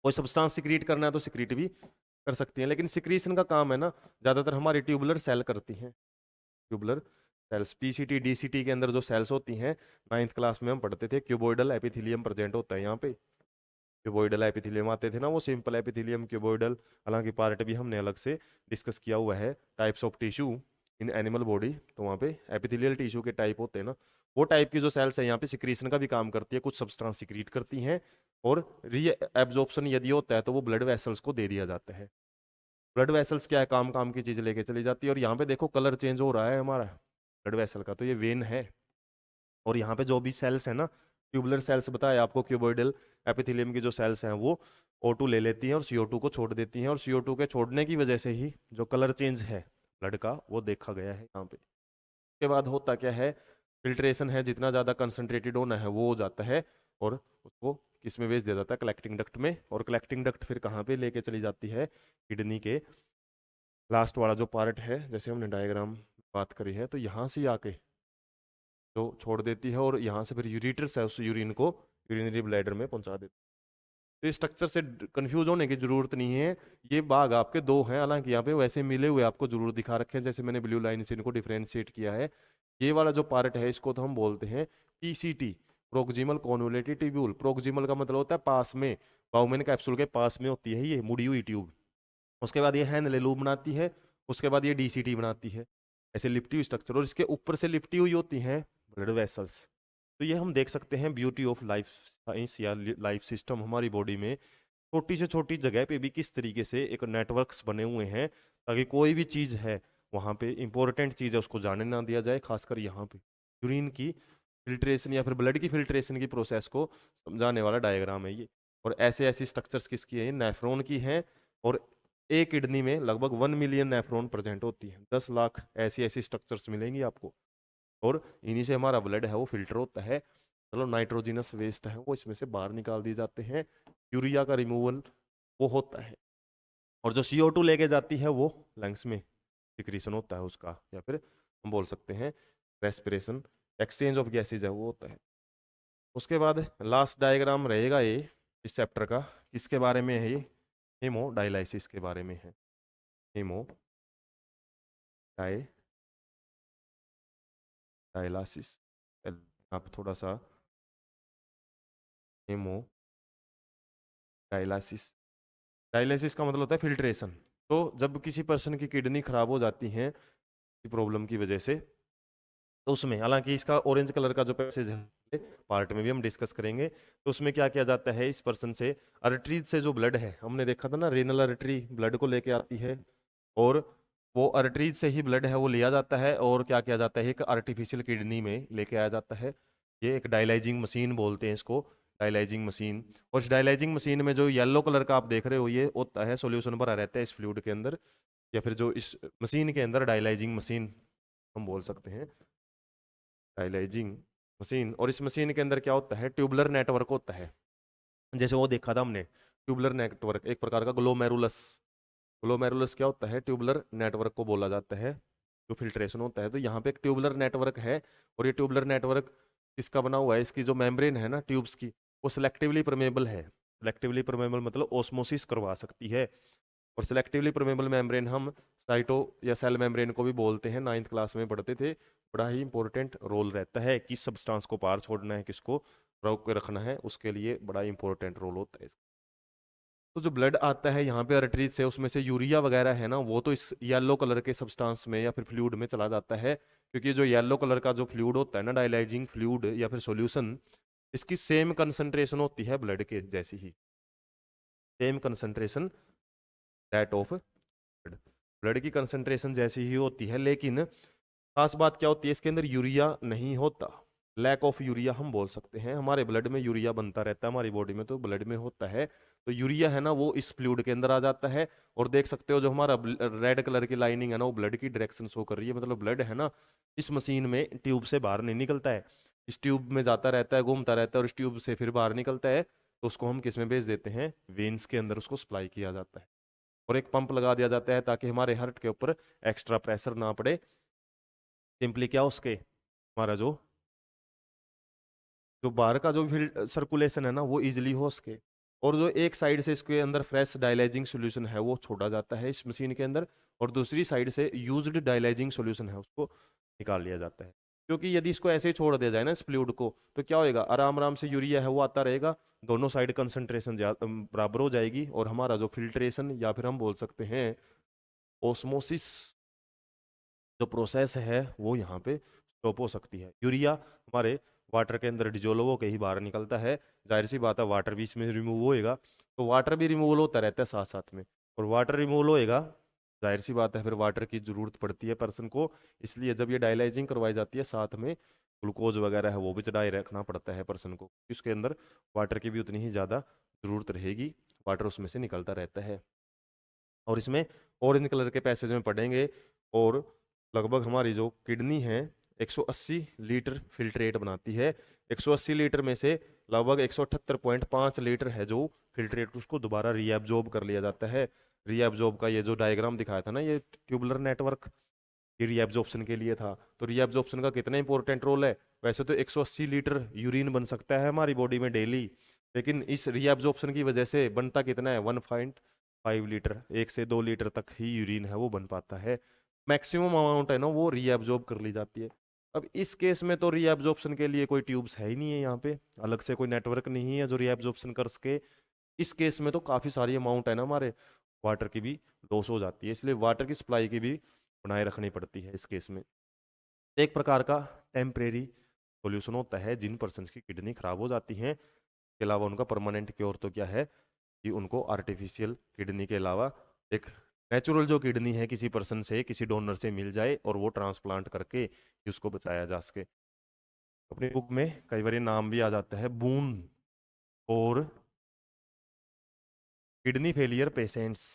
कोई सब्सटेंस सिक्रीट करना है तो सिक्रीट भी कर सकती हैं, लेकिन सिक्रीशन का काम है ना ज्यादातर हमारी ट्यूबुलर सेल करती हैं। ट्यूबुलर सेल्स, पीसीटी डीसीटी के अंदर जो सेल्स होती हैं, 9th क्लास में हम पढ़ते थे, क्यूबोइडल एपिथेलियम प्रेजेंट होता है यहाँ पे। क्यूबोइडल एपिथेलियम आते थे ना, वो सिंपल एपिथेलियम, क्यूबोइडल, हालांकि पार्ट भी हमने अलग से डिस्कस किया हुआ है, types of tissue in animal body, तो वहाँ पे एपिथेलियल टिश्यू के टाइप होते हैं ना, वो टाइप की जो सेल्स है यहाँ पे सिक्रीशन का भी काम करती है, कुछ सब्सटेंस सिक्रीट करती हैं, और री एब्जॉर्प्शन यदि होता है तो वो ब्लड वेसल्स को दे दिया जाता है। ब्लड वेसल्स क्या है, काम काम की चीज लेके चली जाती है। और यहाँ पे देखो कलर चेंज हो रहा है हमारा ब्लड वेसल का, तो ये वेन है। और यहाँ पे जो भी सेल्स है ना, ट्यूबुलर सेल्स बताया आपको, क्यूबोइडल एपिथेलियम की जो सेल्स हैं वो O2 ले लेती हैं और CO2 को छोड़ देती हैं, और CO2 के छोड़ने की वजह से ही जो कलर चेंज है ब्लड का वो देखा गया है यहाँ पे। उसके बाद होता क्या है, फिल्ट्रेशन है, जितना ज़्यादा कंसंट्रेटेड होना है वो हो जाता है, और उसको किस में भेज दिया जाता है, कलेक्टिंग डक्ट में। और कलेक्टिंग डक्ट फिर कहाँ पे लेके चली जाती है, किडनी के लास्ट वाला जो पार्ट है, जैसे हमने डायग्राम बात करी है, तो यहाँ से आके जो छोड़ देती है, और यहाँ से फिर यूरिटर्स है उस यूरिन को यूरिनरी ब्लैडर में पहुंचा देती है। तो इस स्ट्रक्चर से कंफ्यूज होने की जरूरत नहीं है, ये भाग आपके दो हैं, हालांकि यहाँ पे वैसे मिले हुए आपको जरूर दिखा रखे हैं, जैसे मैंने ब्लू लाइन से इनको डिफरेंशिएट किया है। ये वाला जो पार्ट है इसको तो हम बोलते हैं PCT, proximal convoluted tubule. Proximal का मतलब होता है पास में, बाउमेन कैप्सूल के पास में होती है ये मुड़ी हुई ट्यूब। उसके बाद ये हैंड लूप बनाती है, उसके बाद ये डीसीटी बनाती है, ऐसे लिपटी हुई स्ट्रक्चर, और इसके ऊपर से लिपटी हुई होती हैं ब्लड वेसल्स। तो ये हम देख सकते हैं ब्यूटी ऑफ लाइफ साइंस या लाइफ सिस्टम, हमारी बॉडी में छोटी से छोटी जगह पे भी किस तरीके से एक नेटवर्क्स बने हुए हैं, ताकि कोई भी चीज़ है वहाँ पे इंपॉर्टेंट चीज़ है उसको जाने ना दिया जाए। खासकर यहाँ पे यूरिन की फिल्ट्रेशन या फिर ब्लड की फिल्ट्रेशन की प्रोसेस को समझाने वाला डायग्राम है ये। और ऐसे ऐसी स्ट्रक्चर्स किसकी है, नेफ्रॉन की हैं। और एक किडनी में लगभग 1 मिलियन नेफ्रॉन प्रेजेंट होती है, 10 लाख ऐसी ऐसी स्ट्रक्चर्स मिलेंगी आपको। और इन्हीं से हमारा ब्लड है वो फिल्टर होता है, चलो नाइट्रोजिनस वेस्ट है वो इसमें से बाहर निकाल दिए जाते हैं, यूरिया का रिमूवल वो होता है, और जो CO2 लेके जाती है वो लंग्स में सिक्रीशन होता है उसका, या फिर हम बोल सकते हैं रेस्पिरेशन, एक्सचेंज ऑफ गैसेज है वो होता है। उसके बाद लास्ट डायग्राम रहेगा ये इस चैप्टर का, किसके बारे में है ये, हेमोडायलाइसिस के बारे में है। हेमो डायलासिस, आप थोड़ा सा हेमो डायलासिस, डायलिसिस का मतलब होता है फिल्ट्रेशन। तो जब किसी पर्सन की किडनी खराब हो जाती है प्रॉब्लम की वजह से, तो उसमें, हालांकि इसका ऑरेंज कलर का जो पैसेज है पार्ट में भी हम डिस्कस करेंगे, तो उसमें क्या किया जाता है, इस पर्सन से अर्टरीज से जो ब्लड है, हमने देखा था ना रेनल अर्टरी ब्लड को लेके आती है, और वो अर्टरीज से ही ब्लड है वो लिया जाता है, और क्या किया जाता है, एक आर्टिफिशियल किडनी में लेके आया जाता है। ये एक डायलाइजिंग मशीन बोलते हैं इसको, डायलाइजिंग मशीन। और इस डायलाइजिंग मशीन में जो येलो कलर का आप देख रहे हो ये होता है, सॉल्यूशन भरा रहता है इस फ्लूइड के अंदर, या फिर जो इस मशीन के अंदर डायलाइजिंग मशीन हम बोल सकते हैं, डायलाइजिंग मशीन। और इस मशीन के अंदर क्या होता है, ट्यूबुलर नेटवर्क होता है, जैसे वो देखा था हमने ट्यूबुलर नेटवर्क, एक प्रकार का ग्लोमेरुलस। ग्लोमेरुलस क्या होता है, ट्यूबुलर नेटवर्क को बोला जाता है जो फिल्ट्रेशन होता है। तो यहाँ पे एक ट्यूबुलर नेटवर्क है, और ये ट्यूबुलर नेटवर्क किसका बना हुआ है, इसकी जो मेम्ब्रेन है ना ट्यूब्स की, वो सिलेक्टिवली परमेबल है। सिलेक्टिवली परमेबल मतलब ऑस्मोसिस करवा सकती है। और सिलेक्टिवली परमेबल मेम्ब्रेन हम साइटो या सेल मेम्ब्रेन को भी बोलते हैं, 9th क्लास में पढ़ते थे। बड़ा ही इंपॉर्टेंट रोल रहता है किस सब्सटेंस को पार छोड़ना है, किसको रोक के रखना है, उसके लिए बड़ा इंपॉर्टेंट रोल होता है इसका। तो जो ब्लड आता है यहाँ पे आर्टरीज से, उसमें से यूरिया वगैरह है ना, वो तो इस येलो कलर के सब्सटेंस में या फिर फ्लूइड में चला जाता है, क्योंकि जो येलो कलर का जो फ्लूइड होता है ना, डायलाइजिंग फ्लूइड या फिर सॉल्यूशन, इसकी सेम कंसंट्रेशन होती है ब्लड के जैसी ही, same concentration that of blood, blood की कंसंट्रेशन जैसी ही होती है। लेकिन खास बात क्या होती है, इसके अंदर यूरिया नहीं होता, लैक ऑफ यूरिया हम बोल सकते हैं। हमारे ब्लड में यूरिया बनता रहता है, हमारी बॉडी में तो ब्लड में होता है, तो यूरिया है ना वो इस फ्लूइड के अंदर आ जाता है। और देख सकते हो जो हमारा रेड कलर की लाइनिंग है ना, वो ब्लड की डायरेक्शन शो कर रही है, मतलब ब्लड है ना इस मशीन में ट्यूब से बाहर नहीं निकलता है, इस ट्यूब में जाता रहता है, घूमता रहता है, और इस ट्यूब से फिर बाहर निकलता है, तो उसको हम किस में भेज देते हैं, वेन्स के अंदर उसको सप्लाई किया जाता है। और एक पंप लगा दिया जाता है ताकि हमारे हार्ट के ऊपर एक्स्ट्रा प्रेशर ना पड़े, सिंपली क्या उसके हमारा जो जो बाहर का जो सर्कुलेशन है ना वो इजिली हो सके। और जो एक साइड से इसके अंदर फ्रेश डायलाइजिंग सॉल्यूशन है वो छोड़ा जाता है इस मशीन के अंदर, और दूसरी साइड से यूज्ड डायलाइजिंग सॉल्यूशन है उसको निकाल लिया जाता है। क्योंकि यदि इसको ऐसे ही छोड़ दिया जाए ना इस फ्लूइड को, तो क्या होएगा, आराम आराम से यूरिया है वो आता रहेगा, दोनों साइड कंसंट्रेशन बराबर हो जाएगी, और हमारा जो फिल्ट्रेशन या फिर हम बोल सकते हैं ओस्मोसिस जो प्रोसेस है वो यहाँ पे स्टॉप हो सकती है। यूरिया हमारे वाटर के अंदर डिजोल्व होकर ही बाहर निकलता है, जाहिर सी बात है वाटर भी इसमें रिमूव होएगा, तो वाटर भी रिमूवल होता रहता है साथ साथ में, और वाटर रिमूवल होएगा, जाहिर सी बात है फिर वाटर की जरूरत पड़ती है पर्सन को, इसलिए जब ये डायलाइजिंग करवाई जाती है साथ में ग्लूकोज वगैरह है वो भी चढ़ाए रखना पड़ता है पर्सन को, उसके अंदर वाटर की भी उतनी ही ज़्यादा ज़रूरत रहेगी, वाटर उसमें से निकलता रहता है। और इसमें ऑरेंज कलर के पैसेज में पढ़ेंगे, और लगभग हमारी जो किडनी है 180 लीटर फिल्ट्रेट बनाती है, 180 लीटर में से लगभग 178.5 लीटर है जो फिल्ट्रेट उसको दोबारा रीएब्जॉर्ब कर लिया जाता है। रीएब्जॉर्ब का ये जो डायग्राम दिखाया था ना, ये ट्यूबुलर नेटवर्क, ये रीएब्जॉर्प्शन के लिए था, तो रीएब्जॉर्प्शन का कितना इंपॉर्टेंट रोल है। वैसे तो 180 लीटर यूरिन बन सकता है हमारी बॉडी में डेली, लेकिन इस रीएब्जॉर्प्शन की वजह से बनता कितना है, 1.5 लीटर, 1 से 2 लीटर तक ही यूरिन है वो बन पाता है, मैक्सिमम अमाउंट है ना वो रीएब्जॉर्ब कर ली जाती है। अब इस केस में तो रीएब्जॉर्प्शन के लिए कोई ट्यूब्स है ही नहीं है, यहाँ पे अलग से कोई नेटवर्क नहीं है जो रीएब्जॉर्प्शन कर सके। इस केस में तो काफ़ी सारी अमाउंट है ना हमारे वाटर की भी लॉस हो जाती है, इसलिए वाटर की सप्लाई की भी बनाए रखनी पड़ती है इस केस में। एक प्रकार का टेम्परेरी सॉल्यूशन होता है जिन पर्सन की किडनी खराब हो जाती हैं, इसके अलावा उनका परमानेंट क्योर तो क्या है कि उनको आर्टिफिशियल किडनी के अलावा एक नेचुरल जो किडनी है किसी पर्सन से, किसी डोनर से मिल जाए, और वो ट्रांसप्लांट करके कि उसको बचाया जा सके। अपनी बुक में कई बार नाम भी आ जाता है, बून और kidney failure patients,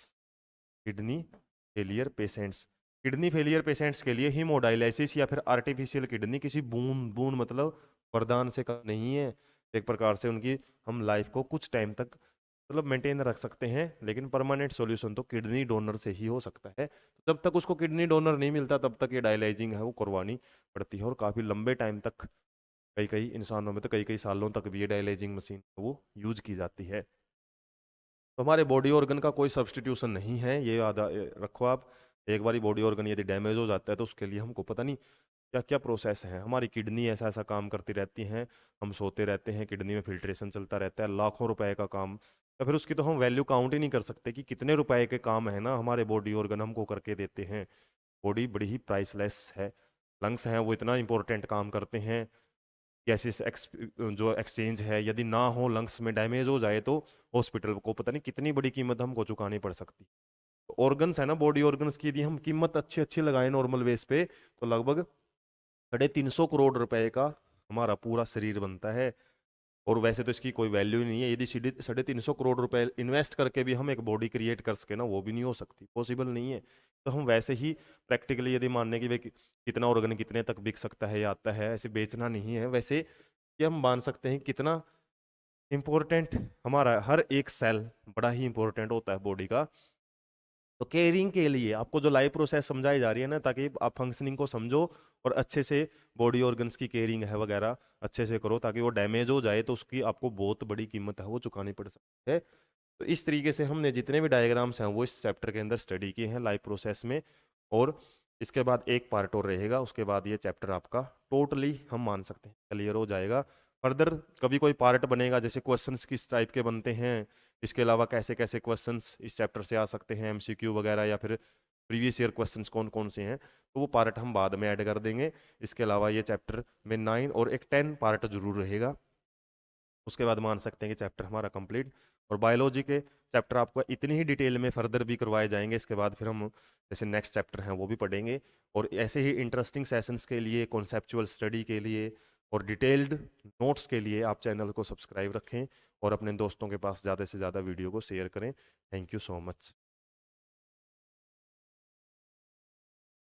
kidney failure patients, kidney failure patients के लिए हीमोडायलिसिस या फिर आर्टिफिशियल किडनी किसी बून बून मतलब वरदान से कम नहीं है। एक प्रकार से उनकी हम लाइफ को कुछ टाइम तक मतलब मेंटेन रख सकते हैं, लेकिन परमानेंट सॉल्यूशन तो किडनी डोनर से ही हो सकता है। तो जब तक उसको किडनी डोनर नहीं मिलता तब तक ये डायलाइजिंग है वो करवानी पड़ती है, और काफ़ी लंबे टाइम तक, कई कई इंसानों में तो कई कई सालों तक भी ये डायलाइजिंग मशीन वो यूज की जाती है। तो हमारे बॉडी ऑर्गन का कोई सब्सटीट्यूशन नहीं है, ये याद रखो आप। एक बारी बॉडी ऑर्गन यदि डैमेज हो जाता है तो उसके लिए हमको पता नहीं क्या क्या प्रोसेस है, हमारी किडनी ऐसा ऐसा काम करती रहती हैं, हम सोते रहते हैं, किडनी में फिल्ट्रेशन चलता रहता है, लाखों रुपए का काम, तो फिर उसकी तो हम वैल्यू काउंट ही नहीं कर सकते कि कितने रुपए के काम है ना हमारे बॉडी ऑर्गन हमको करके देते हैं। बॉडी बड़ी ही प्राइसलेस है। लंग्स हैं वो इतना इंपॉर्टेंट काम करते हैं, गैसेस जो एक्सचेंज है, यदि ना हो लंग्स में डैमेज हो जाए तो हॉस्पिटल को पता नहीं कितनी बड़ी कीमत हमको चुकानी पड़ सकती है। ऑर्गन्स है ना, बॉडी ऑर्गन्स की यदि हम कीमत अच्छी अच्छी लगाएं नॉर्मल बेस पे, तो लगभग 350 करोड़ रुपए का हमारा पूरा शरीर बनता है। और वैसे तो इसकी कोई वैल्यू ही नहीं है, यदि 350 करोड़ रुपए इन्वेस्ट करके भी हम एक बॉडी क्रिएट कर सके ना, वो भी नहीं हो सकती, पॉसिबल नहीं है। तो हम वैसे ही प्रैक्टिकली यदि मानने की भाई कितना ऑर्गन कितने तक बिक सकता है या आता है, ऐसे बेचना नहीं है, वैसे ये हम मान सकते हैं कितना इम्पोर्टेंट हमारा हर एक सेल बड़ा ही इंपॉर्टेंट होता है बॉडी का। तो केयरिंग के लिए आपको जो लाइफ प्रोसेस समझाई जा रही है ना, ताकि आप फंक्शनिंग को समझो और अच्छे से बॉडी ऑर्गन्स की केयरिंग है वगैरह अच्छे से करो, ताकि वो डैमेज हो जाए तो उसकी आपको बहुत बड़ी कीमत है वो चुकानी पड़ सकती है। तो इस तरीके से हमने जितने भी डायग्राम्स हैं वो इस चैप्टर के अंदर स्टडी किए हैं लाइफ प्रोसेस में, और इसके बाद एक पार्ट और रहेगा, उसके बाद ये चैप्टर आपका टोटली हम मान सकते हैं क्लियर हो जाएगा। फर्दर कभी कोई पार्ट बनेगा, जैसे क्वेश्चंस किस टाइप के बनते हैं, इसके अलावा कैसे कैसे क्वेश्चंस इस चैप्टर से आ सकते हैं, एमसीक्यू वगैरह, या फिर प्रीवियस ईयर क्वेश्चंस कौन कौन से हैं, तो वो पार्ट हम बाद में ऐड कर देंगे। इसके अलावा ये चैप्टर में 9 और एक 10 पार्ट जरूर रहेगा। उसके बाद मान सकते हैं कि चैप्टर हमारा कंप्लीट। और बायोलॉजी के चैप्टर आपको इतनी ही डिटेल में फर्दर भी करवाए जाएंगे। इसके बाद फिर हम जैसे नेक्स्ट चैप्टर हैं वो भी पढ़ेंगे। और ऐसे ही इंटरेस्टिंग सेशंस के लिए, कॉन्सेप्चुअल स्टडी के लिए और डिटेल्ड नोट्स के लिए आप चैनल को सब्सक्राइब रखें और अपने दोस्तों के पास ज़्यादा से ज़्यादा वीडियो को शेयर करें। Thank you so much.